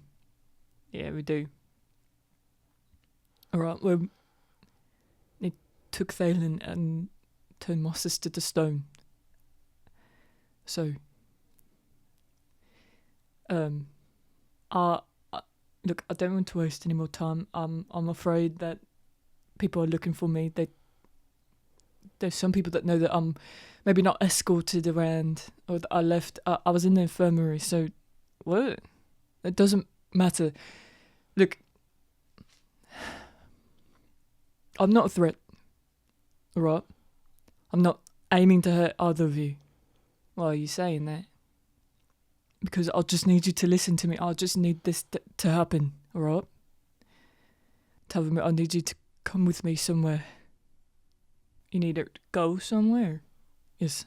Yeah, we do. Alright, well, they took Thalen and turned my sister to stone. So, look, I don't want to waste any more time. I'm afraid that people are looking for me. There's some people that know that I'm maybe not escorted around, or that I left. I was in the infirmary, so what? It doesn't matter. Look, I'm not a threat, alright? I'm not aiming to hurt either of you. Why are you saying that? Because I just need you to listen to me. I just need this to happen, alright? Tell me, I need you to come with me somewhere. You need to go somewhere. Yes.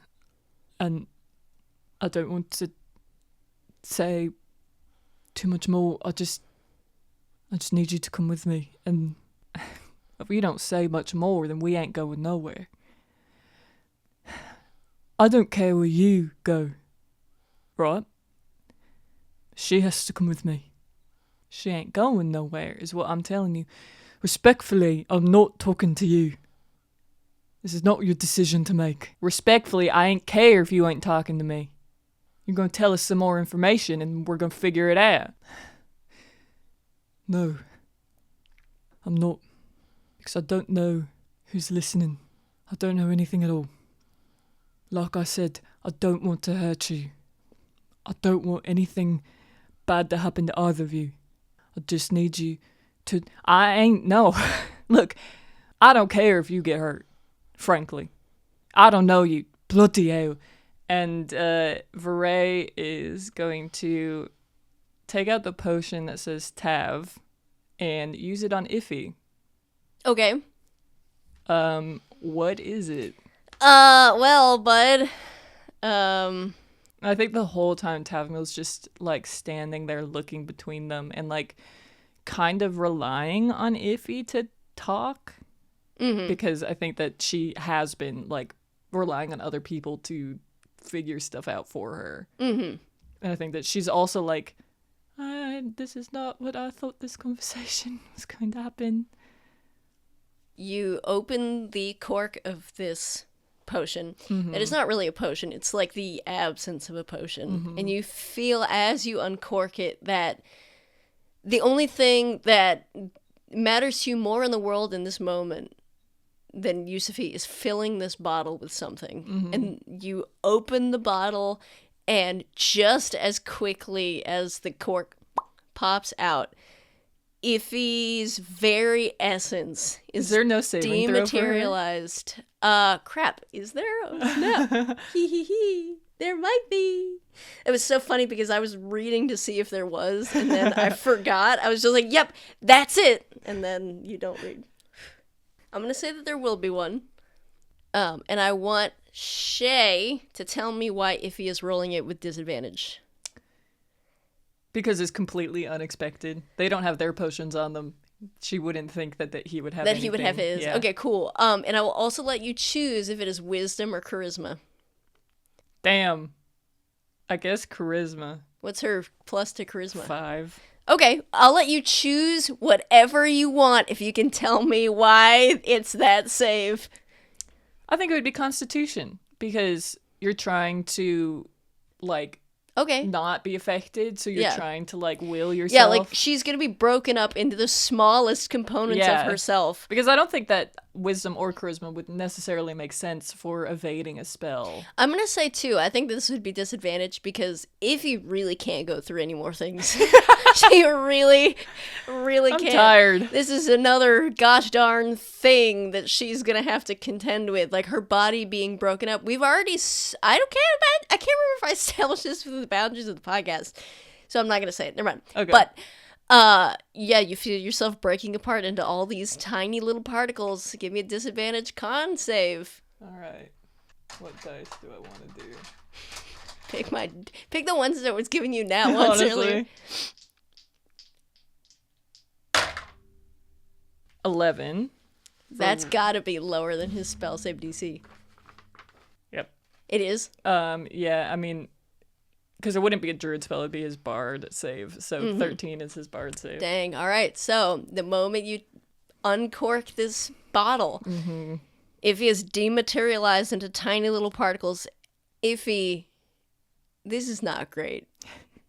And I don't want to say too much more. I just need you to come with me. And if you don't say much more, then we ain't going nowhere. I don't care where you go, right? She has to come with me. She ain't going nowhere, is what I'm telling you. Respectfully, I'm not talking to you. This is not your decision to make. Respectfully, I ain't care if you ain't talking to me. You're going to tell us some more information and we're going to figure it out. No. I'm not. Because I don't know who's listening. I don't know anything at all. Like I said, I don't want to hurt you. I don't want anything bad to happen to either of you. I just need you to... No. Look, I don't care if you get hurt. Frankly, I don't know you. Bloody hell. And Vahrae is going to take out the potion that says Tav and use it on Iffy. Okay. What is it? Well, bud. I think the whole time Tavmil's just like standing there looking between them and like kind of relying on Iffy to talk. Mm-hmm. Because I think that she has been like relying on other people to figure stuff out for her. Mm-hmm. And I think that she's also like, this is not what I thought this conversation was going to happen. You open the cork of this potion. Mm-hmm. It is not really a potion. It's like the absence of a potion. Mm-hmm. And you feel as you uncork it that the only thing that matters to you more in the world in this moment than Yusufi is filling this bottle with something. Mm-hmm. And you open the bottle, and just as quickly as the cork pops out, Iffy's very essence is there no saving dematerialized. Crap, is there? Oh, no. Hee. There might be. It was so funny because I was reading to see if there was, and then I forgot. I was just like, yep, that's it. And then you don't read. I'm going to say that there will be one. And I want Shay to tell me why Iffy is rolling it with disadvantage. Because it's completely unexpected. They don't have their potions on them. She wouldn't think that he would have That he would have his. Yeah. Okay, cool. And I will also let you choose if it is wisdom or charisma. Damn. I guess charisma. What's her plus to charisma? 5. Okay, I'll let you choose whatever you want if you can tell me why it's that save. I think it would be Constitution, because you're trying to, like, Okay. not be affected, so you're trying to, like, will yourself. Yeah, like, she's gonna be broken up into the smallest components of herself. Because I don't think that wisdom or charisma would necessarily make sense for evading a spell. I'm gonna say, too, I think this would be disadvantaged because if you really can't go through any more things, she really can't. I'm tired. This is another gosh darn thing that she's gonna have to contend with, like her body being broken up. We've already, I can't remember if I established this within the boundaries of the podcast, so I'm not gonna say it. Never mind. Okay. But yeah, you feel yourself breaking apart into all these tiny little particles. Give me a disadvantage con save. All right. What dice do I want to do? Pick the ones that was giving you now once earlier. 11. That's gotta be lower than his spell save DC. Yep. It is. Yeah, I mean, because it wouldn't be a druid spell, it'd be his bard save. So 13 is his bard save. Dang. All right. So the moment you uncork this bottle, if he is dematerialized into tiny little particles, this is not great.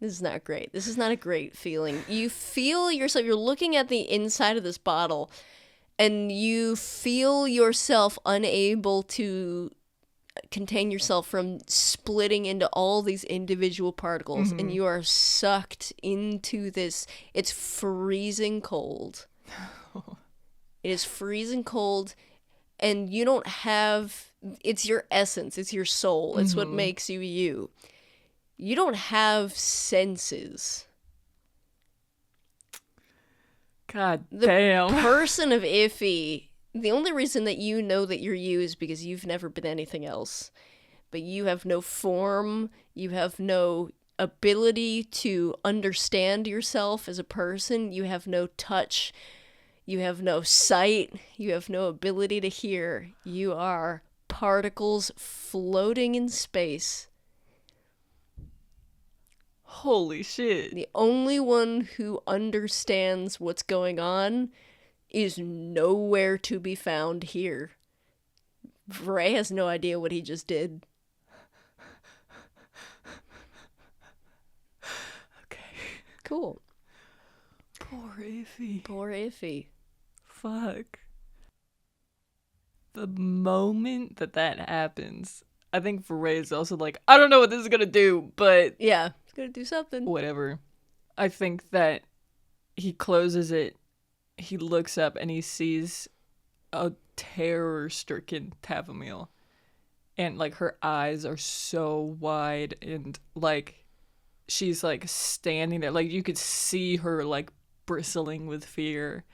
This is not great. This is not a great feeling. You feel yourself, you're looking at the inside of this bottle, and you feel yourself unable to contain yourself from splitting into all these individual particles, and you are sucked into this. It's freezing cold. It is freezing cold, and you don't have, it's your essence, it's your soul, it's what makes you you. You don't have senses. God The damn. person of Iffy, the only reason that you know that you're you is because you've never been anything else. But you have no form, you have no ability to understand yourself as a person, you have no touch, you have no sight, you have no ability to hear. You are particles floating in space. Holy shit. The only one who understands what's going on is nowhere to be found here. Vahrae has no idea what he just did. Okay. Cool. Poor Iffy. Poor Iffy. Fuck. The moment that happens, I think Vahrae is also like, I don't know what this is gonna do, but Yeah, it's gonna do something. whatever. I think that he closes it, he looks up, and he sees a terror-stricken Tavermiel. And, like, her eyes are so wide, and, like, she's, like, standing there. Like, you could see her, like, bristling with fear.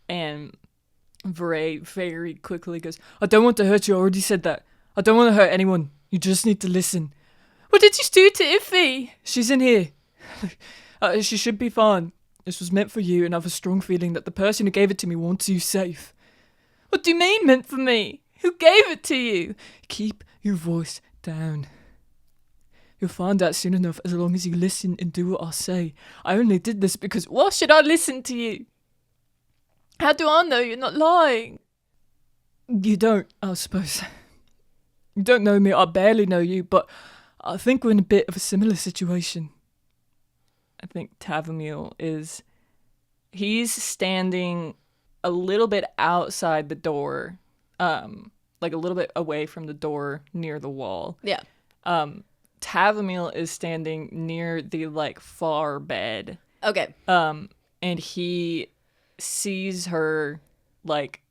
And Vahrae very quickly goes, I don't want to hurt you, I already said that. I don't want to hurt anyone. You just need to listen. What did you do to Iffy? She's in here. She should be fine. This was meant for you, and I have a strong feeling that the person who gave it to me wants you safe. What do you mean, meant for me? Who gave it to you? Keep your voice down. You'll find out soon enough as long as you listen and do what I say. I only did this because why should I listen to you? How do I know you're not lying? You don't, I suppose. You don't know me, I barely know you, but I think we're in a bit of a similar situation. I think Tavermiel he's standing a little bit outside the door, like a little bit away from the door near the wall. Yeah. Tavermiel is standing near the, like, far bed. Okay. And he sees her, like,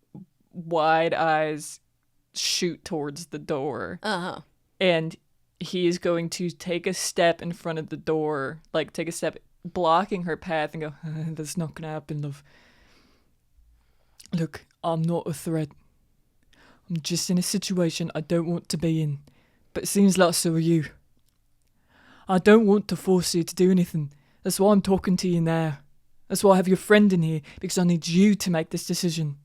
wide eyes shoot towards the door. Uh-huh. And he is going to take a step in front of the door, like take a step blocking her path and go, that's not going to happen, love. Look, I'm not a threat. I'm just in a situation I don't want to be in, but it seems like so are you. I don't want to force you to do anything. That's why I'm talking to you now. That's why I have your friend in here, because I need you to make this decision.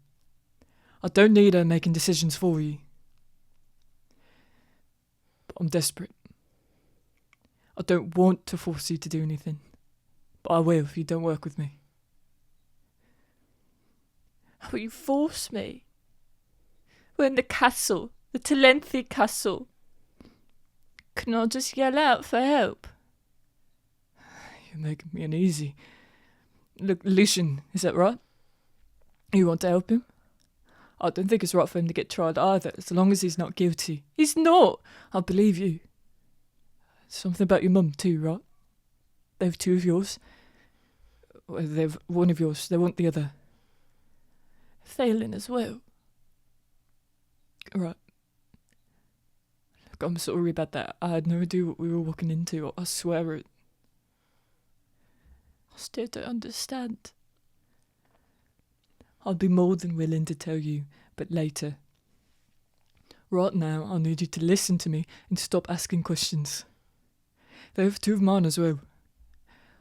I don't need her making decisions for you. But I'm desperate. I don't want to force you to do anything, but I will if you don't work with me. How will you force me? We're in the castle, the Talenthi Castle. Can I just yell out for help? You're making me uneasy. Look, Lucian, is that right? You want to help him? I don't think it's right for him to get tried either, as long as he's not guilty. He's not. I believe you. Something about your mum too, right? They've two of yours. Well, they've one of yours, they want the other. Thalen as well. Right. Look, I'm sorry about that. I had no idea what we were walking into. I swear it. I still don't understand. I'll be more than willing to tell you, but later. Right now, I need you to listen to me and stop asking questions. They have two of mine as well.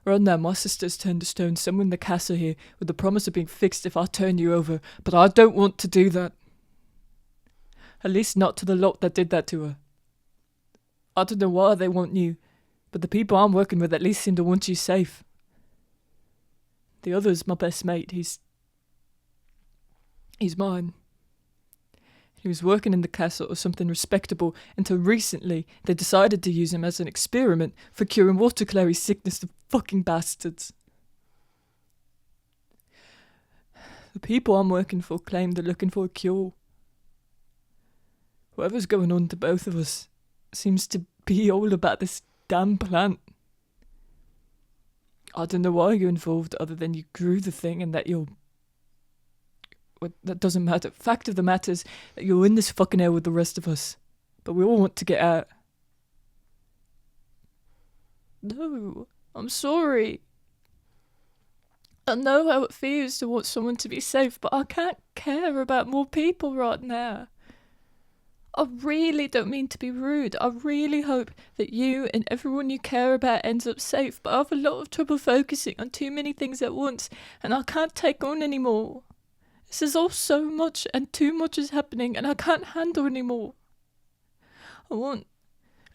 Right now, my sister's turned to stone someone in the castle here with the promise of being fixed if I turn you over, but I don't want to do that. At least not to the lot that did that to her. I don't know why they want you, but the people I'm working with at least seem to want you safe. The other's my best mate. He's mine. He was working in the castle or something respectable until recently they decided to use him as an experiment for curing water-clary sickness, the fucking bastards. The people I'm working for claim they're looking for a cure. Whatever's going on to both of us seems to be all about this damn plant. I don't know why you're involved other than you grew the thing and that you're... Well, that doesn't matter. Fact of the matter is that you're in this fucking hell with the rest of us. But we all want to get out. No, I'm sorry. I know how it feels to want someone to be safe, but I can't care about more people right now. I really don't mean to be rude. I really hope that you and everyone you care about ends up safe, but I have a lot of trouble focusing on too many things at once, and I can't take on anymore. This is all so much, and too much is happening, and I can't handle anymore. I want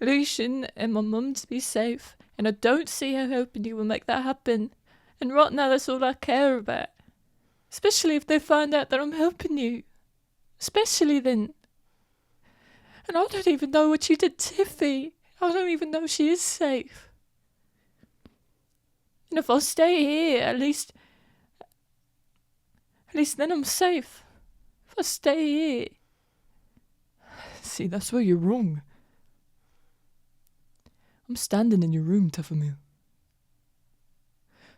Lucian and my mum to be safe, and I don't see how helping you will make that happen. And right now that's all I care about. Especially if they find out that I'm helping you. Especially then. And I don't even know what you did to Tiffy. I don't even know she is safe. And if I stay here, at least then I'm safe. If I stay here. See, that's where you're wrong. I'm standing in your room, Tefamil.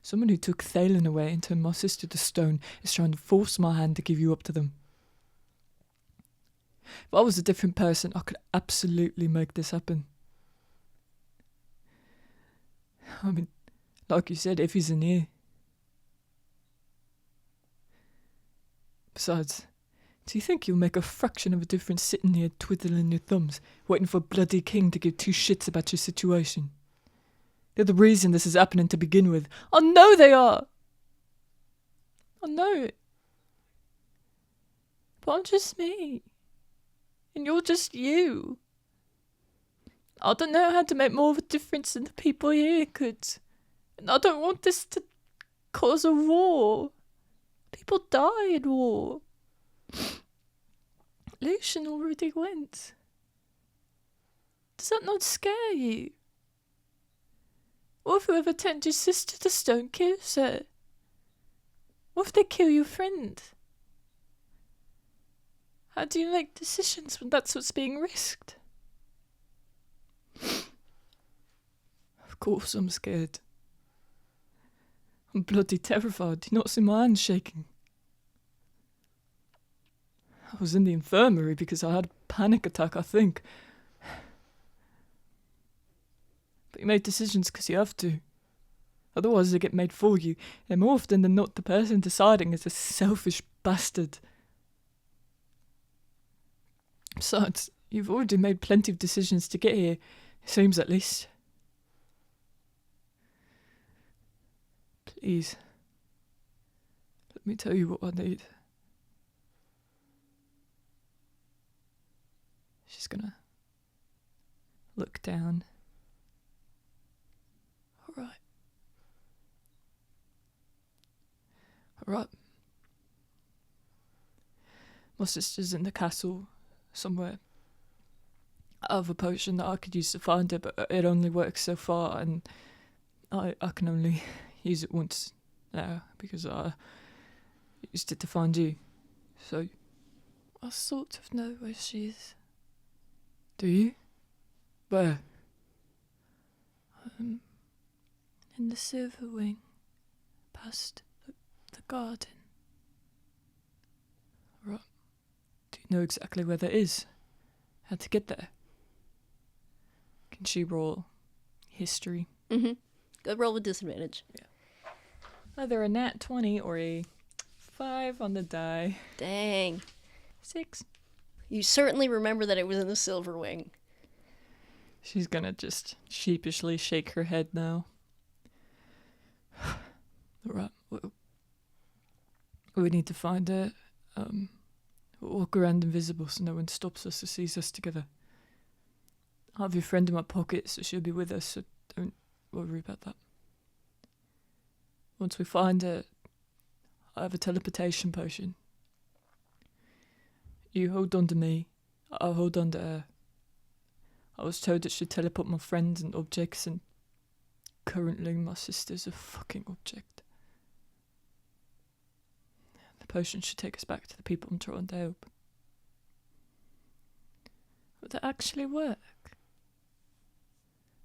Someone who took Thalen away and turned my sister to stone is trying to force my hand to give you up to them. If I was a different person, I could absolutely make this happen. I mean, like you said, if he's in here. Besides, do you think you'll make a fraction of a difference sitting here twiddling your thumbs, waiting for a bloody king to give two shits about your situation? They're the reason this is happening to begin with. I know they are! I know it. But I'm just me. And you're just you. I don't know how to make more of a difference than the people here could. And I don't want this to cause a war. People die in war. Lucian already went. Does that not scare you? What if whoever turned your sister to stone kills her? What if they kill your friend? How do you make decisions when that's what's being risked? Of course I'm scared. I'm bloody terrified. Do you not see my hands shaking? I was in the infirmary because I had a panic attack, I think. You make decisions because you have to. Otherwise they get made for you, and more often than not the person deciding is a selfish bastard. Besides, you've already made plenty of decisions to get here, it seems at least. Please, let me tell you what I need. She's gonna look down. Alright. Alright. My sister's in the castle somewhere. I have a potion that I could use to find her, but it only works so far, and I can only use it once now because I used it to find you. So I sort of know where she is. Do you? Where? In the silver wing, past the garden. Right. Do you know exactly where that is? How to get there? Can she roll history? Mm-hmm. Good roll with disadvantage. Yeah. Either a nat 20 or a 5 on the die. Dang. 6. You certainly remember that it was in the silver wing. She's gonna just sheepishly shake her head now. Right. We need to find her. We'll walk around invisible so no one stops us or sees us together. I have your friend in my pocket, so she'll be with us, so don't worry about that. Once we find her, I have a teleportation potion. You hold on to me, I'll hold on to her. I was told it should teleport my friends and objects, and currently my sister's a fucking object. The potion should take us back to the people I'm trying to help. Would that actually work?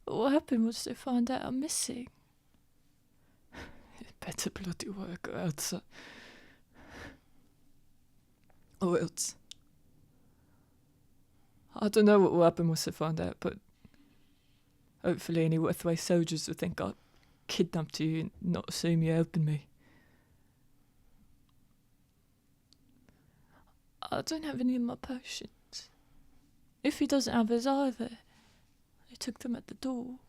What happened once they find out I'm missing? It better bloody work, or else... Or else... I don't know what will happen once they find out, but... Hopefully any Worthway soldiers will think I kidnapped you and not assume you're helping me. I don't have any of my potions. If he doesn't have his either, I took them at the door.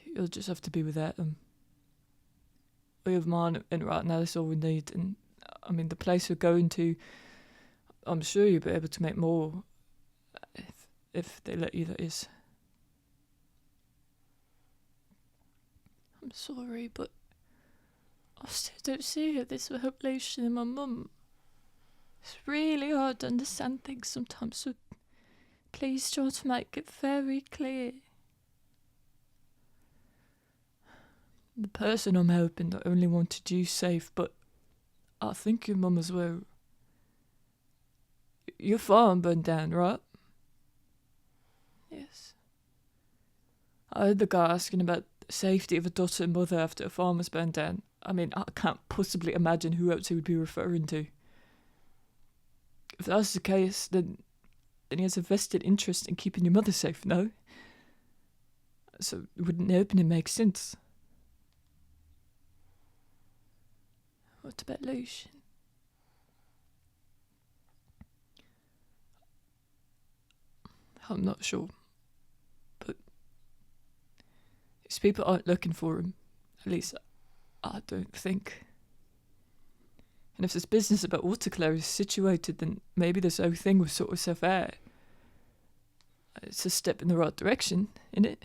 You'll just have to be without them. We have mine, and right now that's all we need. And I mean, the place we're going to, I'm sure you'll be able to make more, if they let you, that is. I'm sorry, but I still don't see how this will help Lucian and my mum. It's really hard to understand things sometimes, so please try to make it very clear. The person I'm helping not only wanted you safe, but I think your mum as well. Your farm burned down, right? Yes. I heard the guy asking about the safety of a daughter and mother after a farm was burned down. I mean, I can't possibly imagine who else he would be referring to. If that's the case, then he has a vested interest in keeping your mother safe, no? So wouldn't helping him make sense? What about Lucian? I'm not sure, but his people aren't looking for him. At least, I don't think. And if this business about Waterclaw is situated, then maybe this whole thing will sort itself out. It's a step in the right direction, isn't it?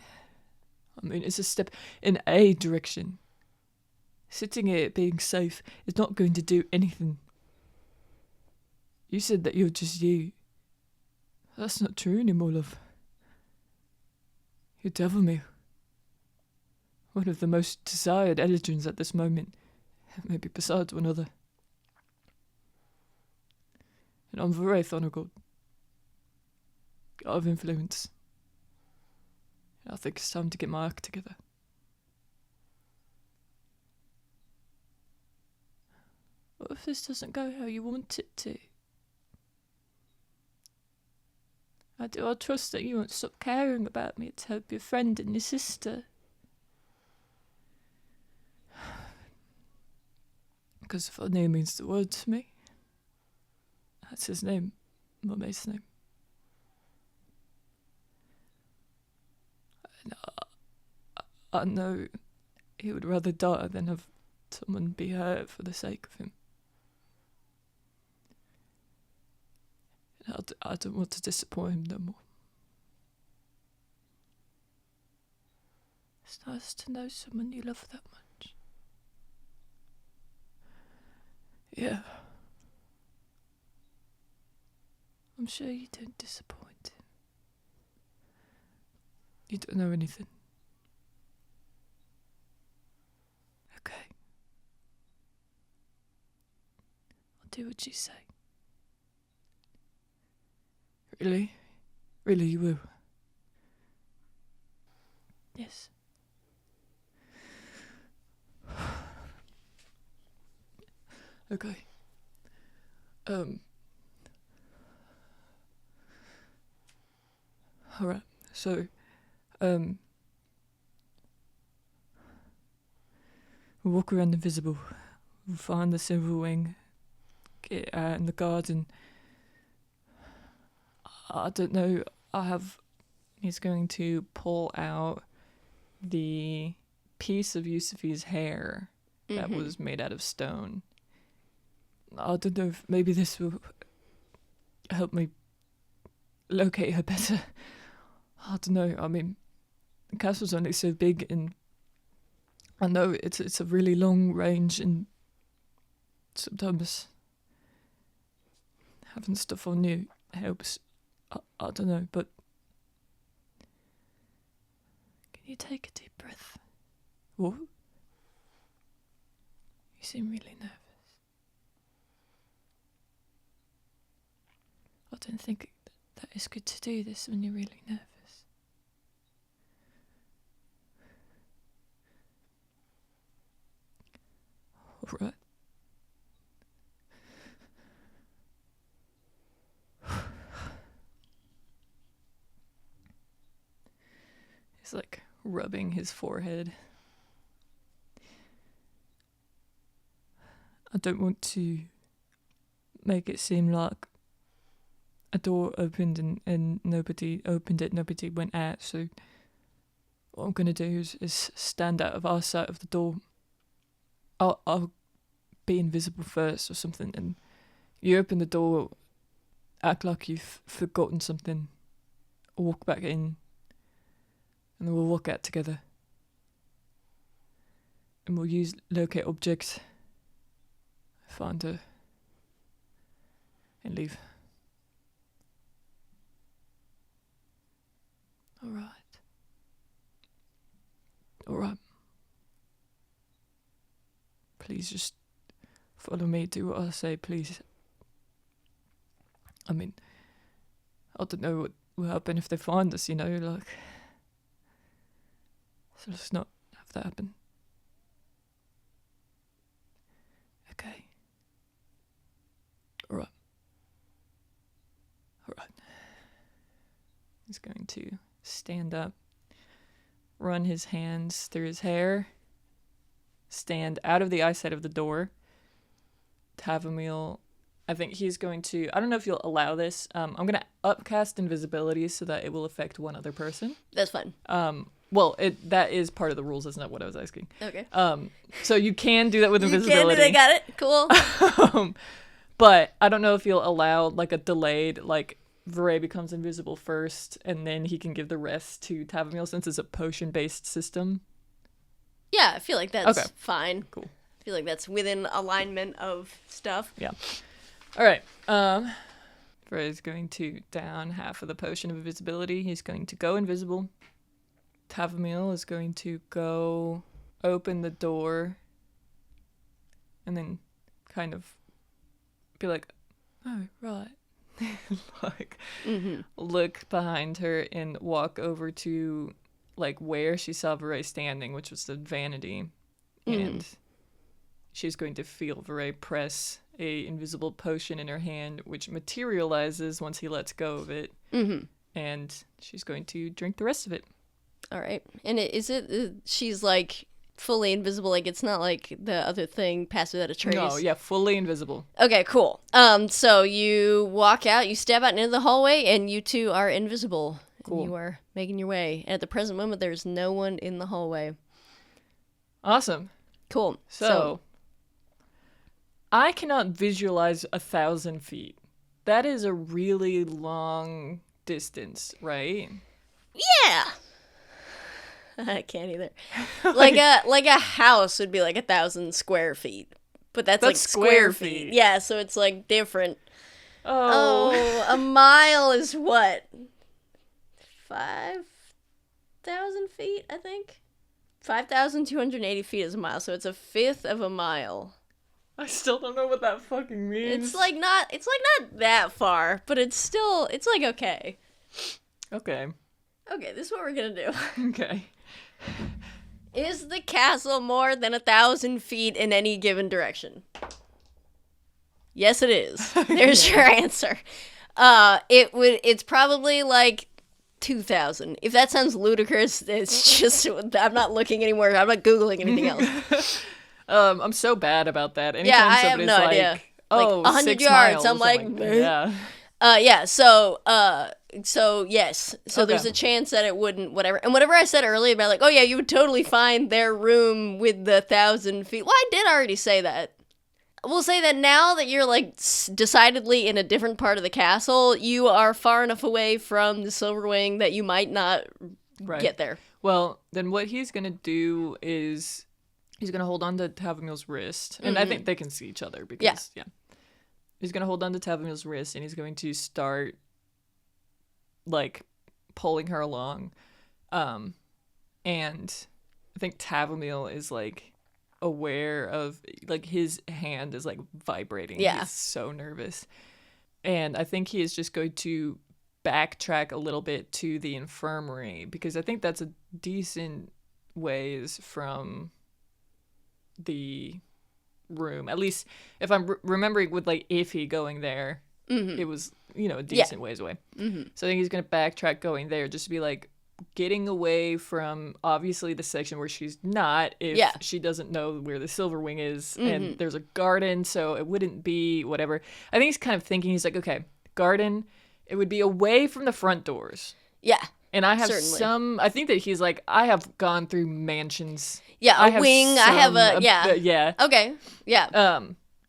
I mean, it's a step in a direction. Sitting here being safe is not going to do anything. You said that you're just you. That's not true anymore, love. You're Devilmeal. One of the most desired Eldrins at this moment, maybe besides one other. And I'm Vahrae Thornagod. I have influence. I think it's time to get my act together. What if this doesn't go how you want it to? I do. I trust that you won't stop caring about me to help your friend and your sister. Because if our name means the world to me, that's his name, my mate's name. And I know he would rather die than have someone be hurt for the sake of him. And I don't want to disappoint him no more. It's nice to know someone you love that much. Yeah. I'm sure you don't disappoint him. You don't know anything. Okay. I'll do what you say. Really? Really, you will? Yes. Okay. Alright, so, we'll walk around invisible. We'll find the silver wing. Get out in the garden. I don't know, he's going to pull out the piece of Yusufi's hair that was made out of stone. I don't know if maybe this will help me locate her better. I don't know, I mean, the castle's only so big, and I know it's a really long range, and sometimes having stuff on you helps. I don't know, but can you take a deep breath? What? You seem really nervous. I don't think that it's good to do this when you're really nervous. All right. He's like rubbing his forehead. I don't want to make it seem like a door opened and nobody opened it, nobody went out, so what I'm going to do is stand out of our side of the door. I'll be invisible first or something, and you open the door, act like you've forgotten something, walk back in, and then we'll walk out together. And we'll use locate objects, find her, and leave. Alright. Please just follow me, do what I say, please. I mean, I don't know what will happen if they find us, like... So let's not have that happen. Okay. Alright. He's going to stand up, run his hands through his hair, stand out of the eyesight of the door. Tavamil, I think he's going to... I don't know if you'll allow this. I'm going to upcast invisibility so that it will affect one other person. That's fine. Well, that is part of the rules. That's not what I was asking. Okay. So you can do that with invisibility. You can do that. Got it. Cool. But I don't know if you'll allow like a delayed, like Vahrae becomes invisible first, and then he can give the rest to Tavamil since it's a potion-based system. Yeah, I feel like that's okay. Fine. Cool. I feel like that's within alignment of stuff. Yeah. All right. Vahrae's going to down half of the potion of invisibility. He's going to go invisible. Tavamil is going to go open the door and then kind of be like, oh, right. Like, look behind her and walk over to, like, where she saw Vahrae standing, which was the vanity. And she's going to feel Vahrae press a invisible potion in her hand, which materializes once he lets go of it. and she's going to drink the rest of it. All right. And she's like fully invisible, like it's not like the other thing, pass without a trace? No, yeah, fully invisible. Okay, cool. So you walk out, you step out into the hallway, and you two are invisible. Cool. And you are making your way. And at the present moment, there's no one in the hallway. Awesome. Cool. So I cannot visualize 1,000 feet. That is a really long distance, right? Yeah. I can't either. Like a house would be like 1,000 square feet, but that's like square feet. Yeah, so it's like different. Oh, a mile is what? 5,000 feet, I think. 5,280 feet is a mile, so it's a fifth of a mile. I still don't know what that fucking means. It's like not that far, but it's like okay. Okay. Okay, this is what we're gonna do. Okay. Is the castle more than 1,000 feet in any given direction? Yes, it is. There's your answer. It's probably like 2,000. If that sounds ludicrous, it's just, I'm not looking anymore. I'm not Googling anything else. I'm so bad about that. Anytime Yeah, I have no idea. Oh, 100 6 yards. miles, I'm like, yeah. Yeah, so yes. So Okay. there's a chance that it wouldn't, whatever. And whatever I said earlier about like, oh yeah, you would totally find their room with the 1,000 feet. Well, I did already say that. We'll say that now that you're like decidedly in a different part of the castle, you are far enough away from the Silverwing that you might not get there. Well, then what he's going to do is he's going to hold on to Tavamil's wrist. And I think they can see each other because, yeah. He's going to hold on to Tavamil's wrist and he's going to start, like, pulling her along. And I think Tavamil is, like, aware of, like, his hand is, like, vibrating. Yeah. He's so nervous. And I think he is just going to backtrack a little bit to the infirmary because I think that's a decent ways from the room. At least if I'm remembering with, like, Iffy going there, it was, a decent ways away. Mm-hmm. So I think he's going to backtrack going there just to be, like, getting away from obviously the section where she's not if she doesn't know where the Silverwing is and there's a garden, so it wouldn't be whatever. I think he's kind of thinking, he's like, okay, garden, it would be away from the front doors. Yeah. And I have certainly. I think that he's like, I have gone through mansions. Yeah, a wing, I have a, yeah. Okay, yeah.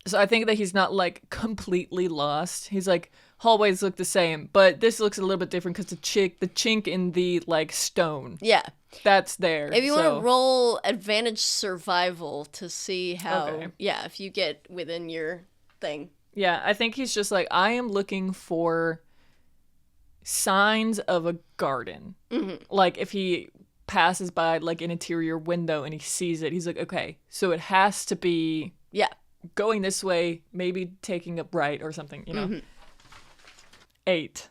So I think that he's not, like, completely lost. He's like, hallways look the same, but this looks a little bit different because the chink in the, like, stone. Yeah. That's there. If you want to roll advantage survival to see how, if you get within your thing. Yeah, I think he's just like, I am looking for signs of a garden. Mm-hmm. Like, if he passes by, like, an interior window and he sees it, he's like, okay, so it has to be going this way, maybe taking a right or something, 8.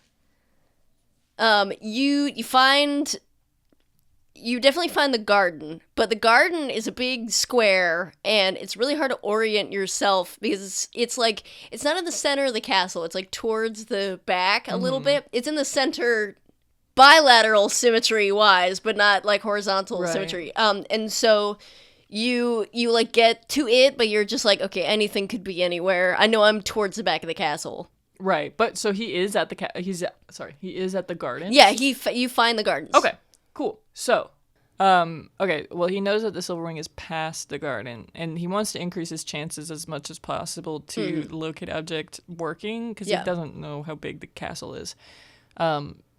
You definitely find the garden, but the garden is a big square and it's really hard to orient yourself because it's like, it's not in the center of the castle, it's like towards the back a little bit. It's in the center bilateral symmetry wise, but not like horizontal symmetry. And so you like get to it, but you're just like, okay, anything could be anywhere. I know I'm towards the back of the castle. Right, but so he is at the he is at the garden. Yeah, you find the gardens. Okay, cool. So, okay, well, he knows that the Silverwing is past the garden, and he wants to increase his chances as much as possible to locate object working because he doesn't know how big the castle is.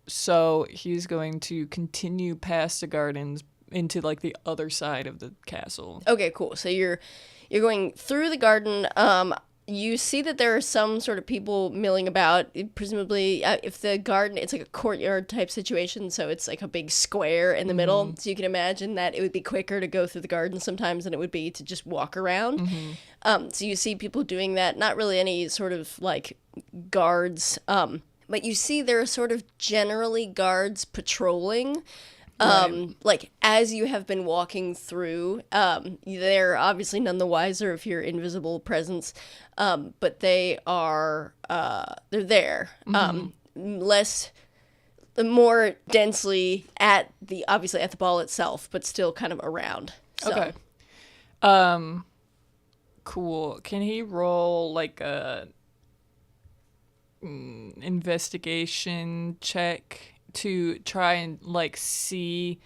So he's going to continue past the gardens into, like, the other side of the castle. Okay, cool. So you're going through the garden. You see that there are some sort of people milling about, presumably if the garden, it's like a courtyard type situation, so it's like a big square in the middle, so you can imagine that it would be quicker to go through the garden sometimes than it would be to just walk around. So you see people doing that, not really any sort of like guards, but you see there are sort of generally guards patrolling. Like, as you have been walking through, they're obviously none the wiser of your invisible presence, but they are, they're there. Less, more densely obviously at the ball itself, but still kind of around. So. Okay. Cool. Can he roll like a investigation check to try and like see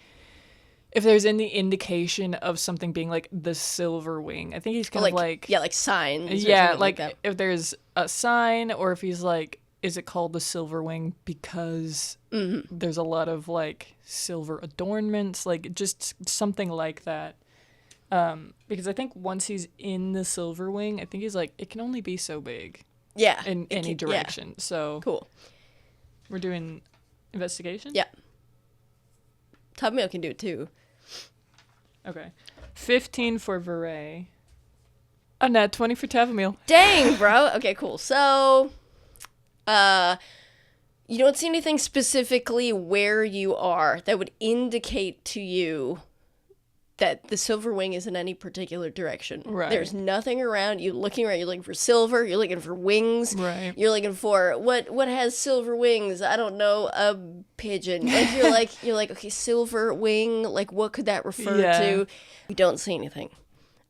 if there's any indication of something being like the silver wing? I think he's kind of like yeah, like signs. Or yeah, something like that. if there's a sign, or if he's like, is it called the silver wing because there's a lot of like silver adornments, like just something like that. Because I think once he's in the silver wing, I think he's like, it can only be so big. Yeah. In any direction. Yeah. So cool. We're doing investigation? Yeah. Tavamil can do it too. Okay. 15 for Vahrae. A nat 20 for Tavamil. Dang, bro. Okay, cool. So, you don't see anything specifically where you are that would indicate to you that the silver wing is in any particular direction. Right. There's nothing around. You're looking around. You're looking for silver. You're looking for wings. Right. You're looking for what has silver wings? I don't know. A pigeon. Like you're like okay, silver wing. Like what could that refer to? You don't see anything.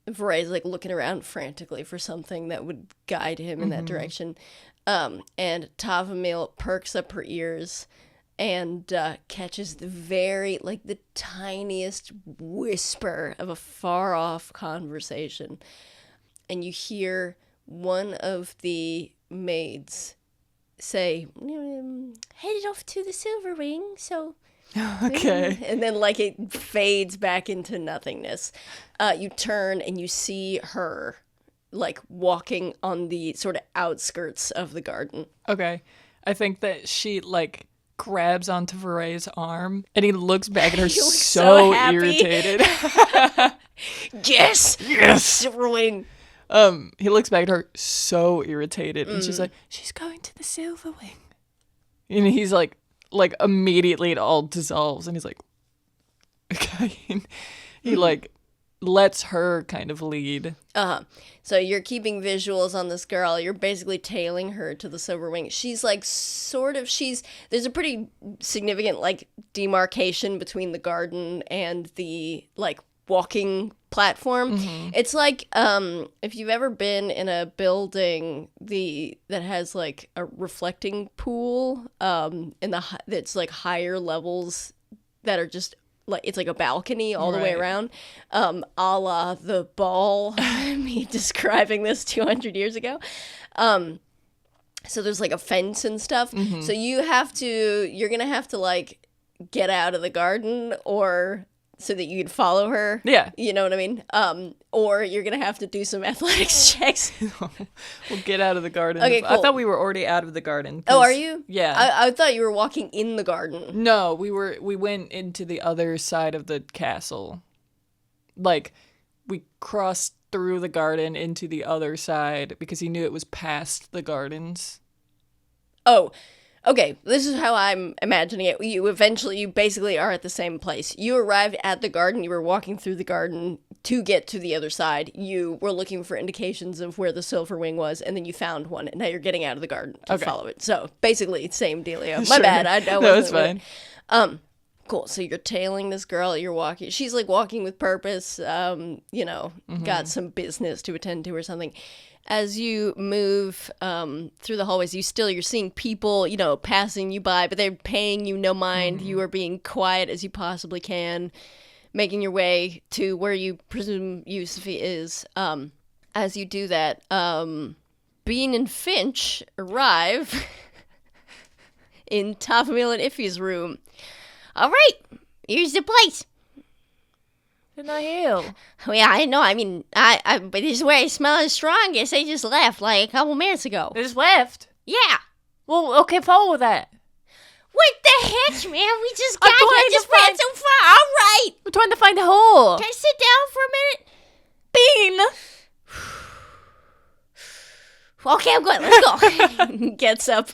Vahrae's like looking around frantically for something that would guide him in that direction. And Tavamil perks up her ears and catches the tiniest whisper of a far-off conversation. And you hear one of the maids say, headed off to the Silver Wing, so... Okay. And then, like, it fades back into nothingness. You turn and you see her, like, walking on the sort of outskirts of the garden. Okay. I think that she, like... grabs onto Vahrae's arm, and he looks back at her so irritated. Yes! Silver Wing! He looks back at her so irritated, and she's like, she's going to the Silver Wing. And he's like immediately it all dissolves, and he's like, okay. And he like lets her kind of lead. So you're keeping visuals on this girl. You're basically tailing her to the Silver Wing. She's like there's a pretty significant like demarcation between the garden and the like walking platform. It's like if you've ever been in a building that has like a reflecting pool that's like higher levels that are just like it's like a balcony all the way around, a la the ball. Me describing this 200 years ago. So there's like a fence and stuff. So you're gonna have to like get out of the garden or so that you can follow her. Yeah. You know what I mean? Or you're gonna have to do some athletics checks. We'll get out of the garden. Okay, cool. I thought we were already out of the garden. Oh, are you? Yeah. I thought you were walking in the garden. No, we went into the other side of the castle. Like, we crossed through the garden into the other side because he knew it was past the gardens. Oh, okay. This is how I'm imagining it. You basically are at the same place. You arrived at the garden. You were walking through the garden to get to the other side. You were looking for indications of where the Silver Wing was, and then you found one, and now you're getting out of the garden to follow it. So basically, same dealio. My bad. I No, it's fine. Cool. So you're tailing this girl. You're walking. She's like walking with purpose. Got some business to attend to or something. As you move through the hallways, you're seeing people, passing you by, but they're paying you no mind. You are being quiet as you possibly can, making your way to where you presume Yusufi is. As you do that, Bean and Finch arrive in Tavamil and Iffy's room. All right, here's the place. Didn't I heal? Well, yeah, I know. I mean, but this is where I smell the strongest. They just left like a couple minutes ago. They just left? Yeah. Well, okay, follow that. What the heck, man? We just got here. I just ran so far. All right. We're trying to find a hole. Can I sit down for a minute? Bean! Okay, I'm good. Let's go. Gets up.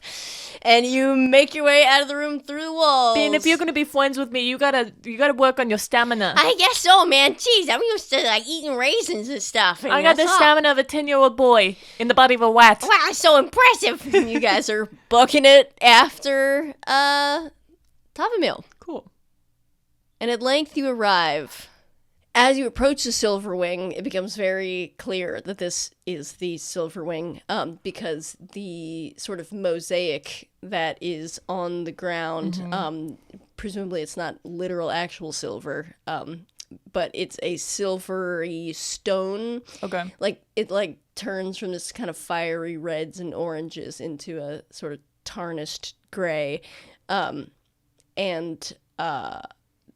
And you make your way out of the room through the walls. Bean, if you're gonna be friends with me, you gotta work on your stamina. I guess so, man. Jeez, I'm used to like eating raisins and stuff. And I got the stamina of a 10-year-old boy in the body of a rat. Wow, so impressive. You guys are booking it after Tavamil. Cool. And at length you arrive. As you approach the Silver Wing, it becomes very clear that this is the Silver Wing, because the sort of mosaic that is on the ground, presumably it's not literal actual silver, but it's a silvery stone. Okay. Like, it, like, turns from this kind of fiery reds and oranges into a sort of tarnished gray. And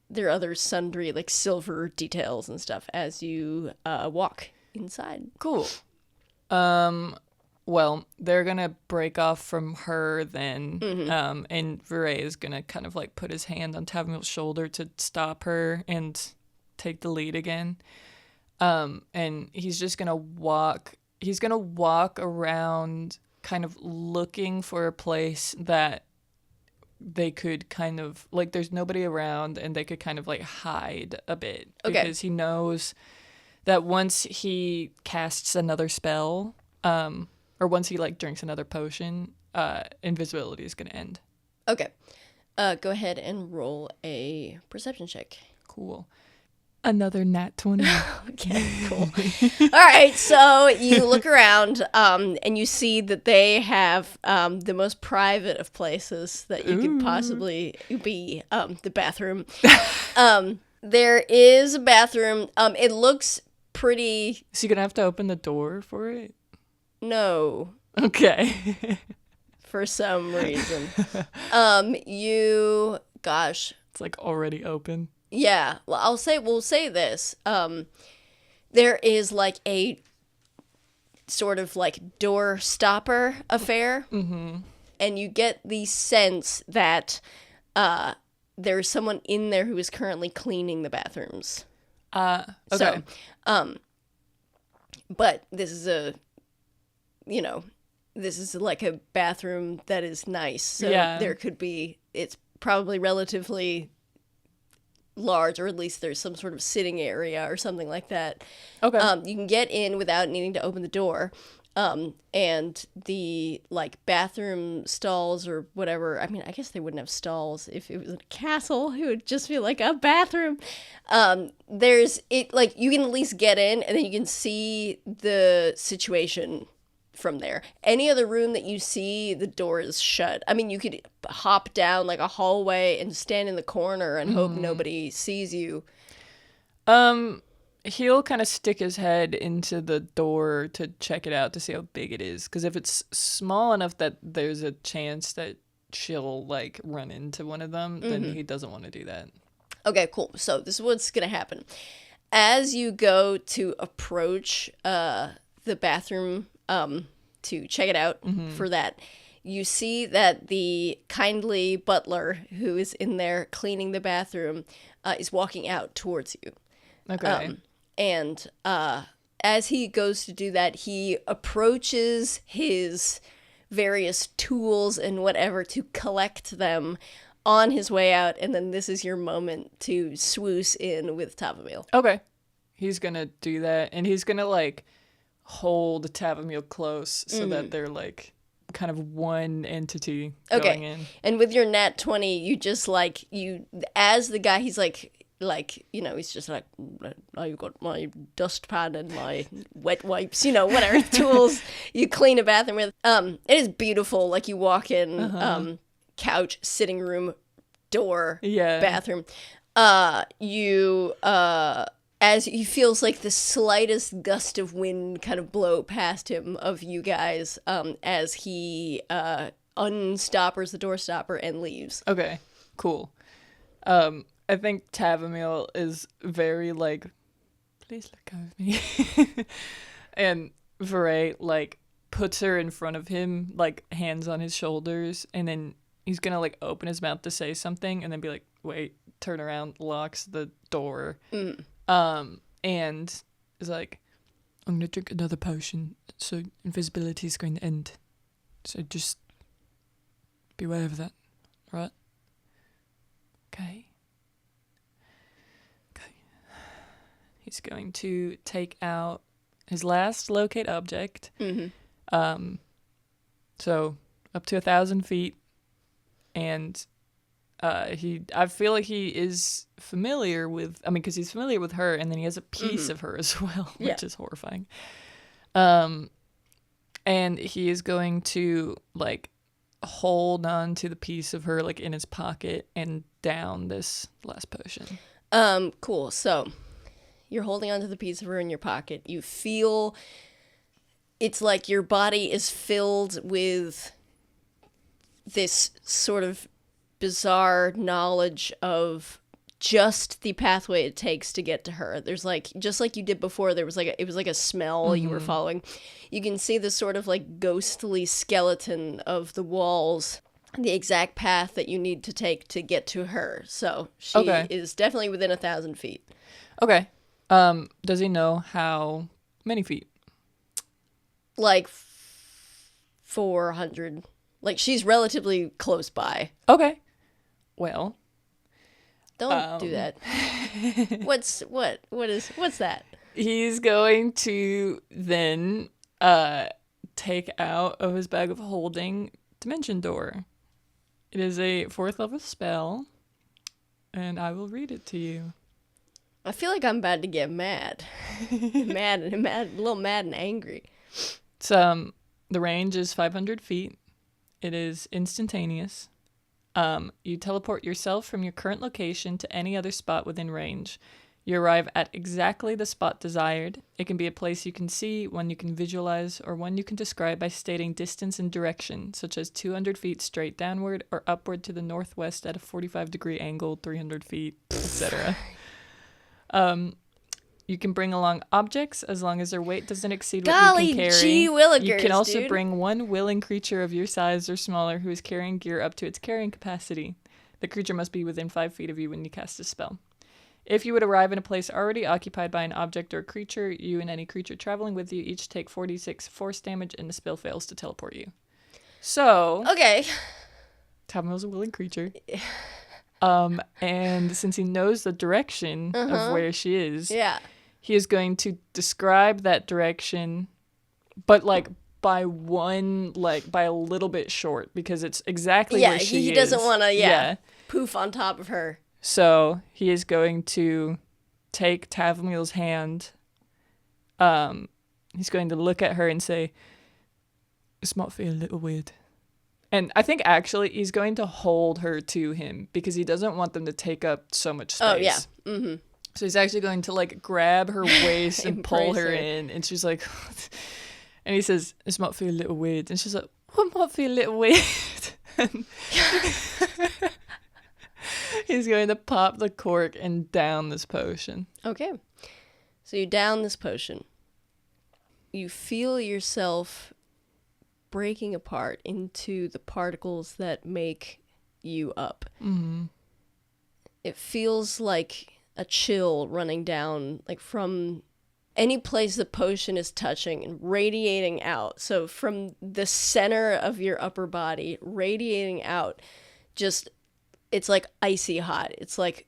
there are other sundry, like, silver details and stuff as you walk inside. Cool. Well, they're gonna break off from her then, and Vahrae is gonna kind of like put his hand on Tavamil's shoulder to stop her and take the lead again. And he's just gonna walk. He's gonna walk around, kind of looking for a place that they could kind of like. There's nobody around, and they could kind of like hide a bit, because he knows that once he casts another spell, or once he like drinks another potion, invisibility is gonna end. Okay. Go ahead and roll a perception check. Cool. Another nat 20. Okay, cool. All right, so you look around, and you see that they have the most private of places that you could possibly be, the bathroom. There is a bathroom. It looks pretty... Is he gonna have to open the door for it? No. Okay. For some reason. Gosh. It's like already open. Yeah, well, we'll say this. There is like a sort of like door stopper affair, and you get the sense that there's someone in there who is currently cleaning the bathrooms. Okay. So, but this is this is like a bathroom that is nice. So there could be, it's probably relatively large, or at least there's some sort of sitting area or something like that. Okay. You can get in without needing to open the door. And the like bathroom stalls or whatever, I mean, I guess they wouldn't have stalls if it was a castle. It would just be like a bathroom. There's it, like, you can at least get in, and then you can see the situation from there. Any other room that you see, the door is shut. I mean, you could hop down like a hallway and stand in the corner and hope nobody sees you. He'll kind of stick his head into the door to check it out to see how big it is, because if it's small enough that there's a chance that she'll like run into one of them, then he doesn't want to do that. Okay, cool. So this is what's gonna happen. As you go to approach the bathroom to check it out for that, you see that the kindly butler who is in there cleaning the bathroom is walking out towards you. Okay. And as he goes to do that, he approaches his various tools and whatever to collect them on his way out, and then this is your moment to swoosh in with Tavamil. Okay. He's gonna do that, and he's gonna like hold Tavamil close so that they're like kind of one entity going in. And with your nat 20, you just like, as the guy, he's like, he's just like, I've got my dustpan and my wet wipes, whatever tools you clean a bathroom with. It is beautiful. Like, you walk in, couch, sitting room, door, bathroom. As he feels like the slightest gust of wind kind of blow past him of you guys, as he unstoppers the door stopper and leaves. Okay, cool. I think Tavamil is very like, please let go of me. And Vahrae like puts her in front of him, like hands on his shoulders, and then he's gonna like open his mouth to say something and then be like, wait, turn around, locks the door. And is like, I'm gonna drink another potion, so invisibility is going to end. So just be aware of that, right? Okay. He's going to take out his last locate object. So up to 1,000 feet, and I feel like he is familiar with, I mean, because he's familiar with her, and then he has a piece of her as well, which is horrifying. And he is going to like hold on to the piece of her like in his pocket and down this last potion. Cool. So you're holding onto the piece of her in your pocket. You feel it's like your body is filled with this sort of bizarre knowledge of just the pathway it takes to get to her. There's like, just like you did before, there was like it was like a smell you were following. You can see this sort of like ghostly skeleton of the walls, the exact path that you need to take to get to her. So she is definitely within 1,000 feet. Okay. Does he know how many feet? Like 400. Like she's relatively close by. Okay. Well, don't do that. What's that? He's going to then take out of his bag of holding Dimension Door. It is a 4th level spell, and I will read it to you. I feel like I'm about to get mad. mad, a little mad and angry. It's, the range is 500 feet. It is instantaneous. You teleport yourself from your current location to any other spot within range. You arrive at exactly the spot desired. It can be a place you can see, one you can visualize, or one you can describe by stating distance and direction, such as 200 feet straight downward or upward to the northwest at a 45-degree angle, 300 feet, etc. You can bring along objects as long as their weight doesn't exceed what you can carry. Gee willikers, you can also dude. bring one willing creature of your size or smaller who is carrying gear up to its carrying capacity. The creature must be within 5 feet of you when you cast a spell. If you would arrive in a place already occupied by an object or creature, you and any creature traveling with you each take 46 force damage and the spell fails to teleport you. So, okay. Tamil's a willing creature. And since he knows the direction of where she is, he is going to describe that direction, but like by a little bit short, because it's exactly where she is. He doesn't want to, poof on top of her. So he is going to take Tavmil's hand. He's going to look at her and say, "This might feel a little weird." And I think actually he's going to hold her to him because he doesn't want them to take up so much space. Oh, yeah. Mm-hmm. So he's actually going to like grab her waist and pull her in. And she's like, and he says, "This might feel a little weird." And she's like, "What might feel a little weird?" And he's going to pop the cork and down this potion. Okay. So you down this potion. You feel yourself breaking apart into the particles that make you up. Mm-hmm. It feels like a chill running down, like from any place the potion is touching and radiating out. So from the center of your upper body, radiating out, just, it's like icy hot. It's like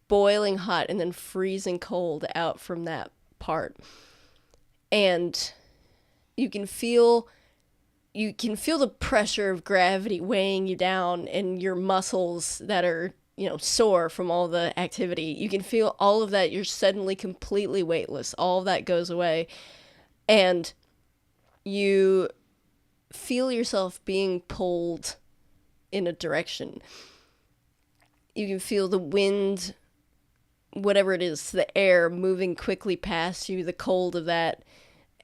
boiling hot and then freezing cold out from that part. And you can feel the pressure of gravity weighing you down, and your muscles that are, sore from all the activity. You can feel all of that. You're suddenly completely weightless. All of that goes away. And you feel yourself being pulled in a direction. You can feel the wind, whatever it is, the air moving quickly past you, the cold of that.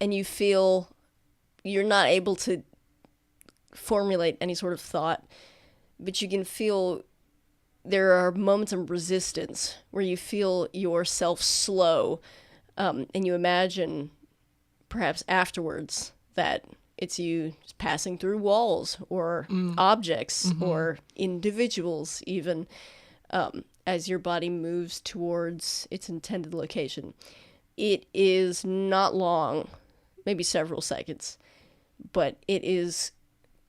And you feel you're not able to formulate any sort of thought, but you can feel there are moments of resistance where you feel yourself slow, and you imagine perhaps afterwards that it's you passing through walls or objects or individuals even, as your body moves towards its intended location. It is not long, maybe several seconds, but it is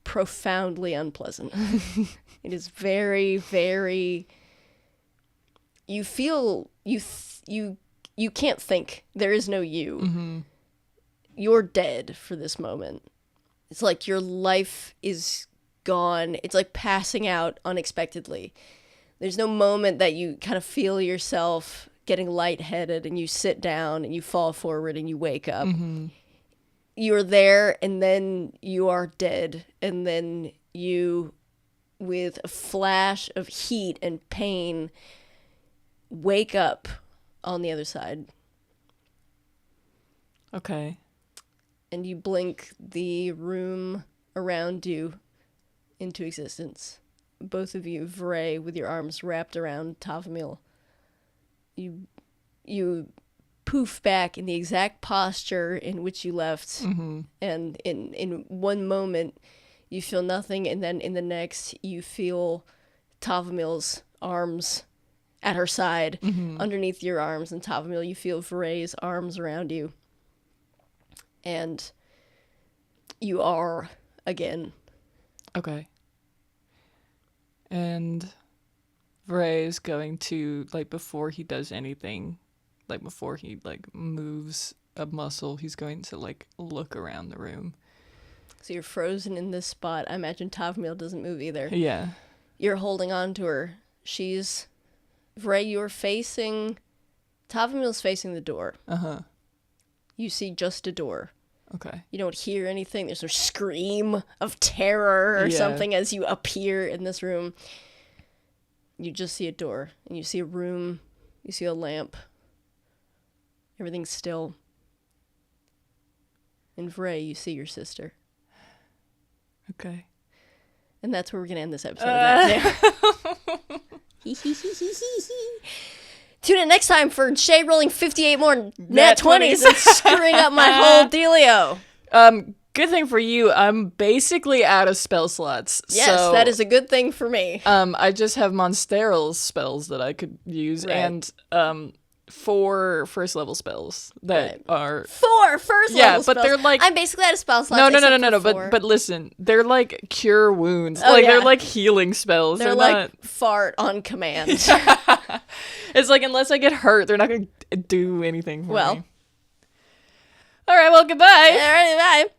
profoundly unpleasant. It is very, very, you feel you can't think. There is no you. Mm-hmm. You're dead for this moment. It's like your life is gone. It's like passing out unexpectedly. There's no moment that you kind of feel yourself getting lightheaded and you sit down and you fall forward and you wake up. Mm-hmm. You're there and then you are dead. And then you, with a flash of heat and pain, wake up on the other side. Okay. And you blink the room around you into existence. Both of you, Vahrae, with your arms wrapped around Tavamil. You poof back in the exact posture in which you left. Mm-hmm. And in one moment, you feel nothing. And then in the next, you feel Tavamil's arms at her side, underneath your arms. And Tavamil, you feel Vahrae's arms around you. And you are again. Okay. And Vahrae is going to, like, before he does anything, like, before he, like, moves a muscle, he's going to, like, look around the room. So you're frozen in this spot. I imagine Tavamil doesn't move either. Yeah. You're holding on to her. Vahrae, you're facing... Tavamil's facing the door. Uh-huh. You see just a door. Okay. You don't hear anything. There's no scream of terror or something as you appear in this room. You just see a door, and you see a room. You see a lamp. Everything's still. In Vahrae, you see your sister. Okay. And that's where we're going to end this episode. Tune in next time for Shay rolling 58 more nat 20s and screwing up my whole dealio. Good thing for you, I'm basically out of spell slots. Yes, so, that is a good thing for me. I just have Monsteral spells that I could use, Right. and 4 first level spells that are 4 first level but spells. they're like I'm basically out of spell slots. no. But listen, they're like cure wounds. Oh, They're like healing spells. They're like fart on command. It's like unless I get hurt, they're not gonna do anything for me. Well. All right. Well, goodbye. All right, bye.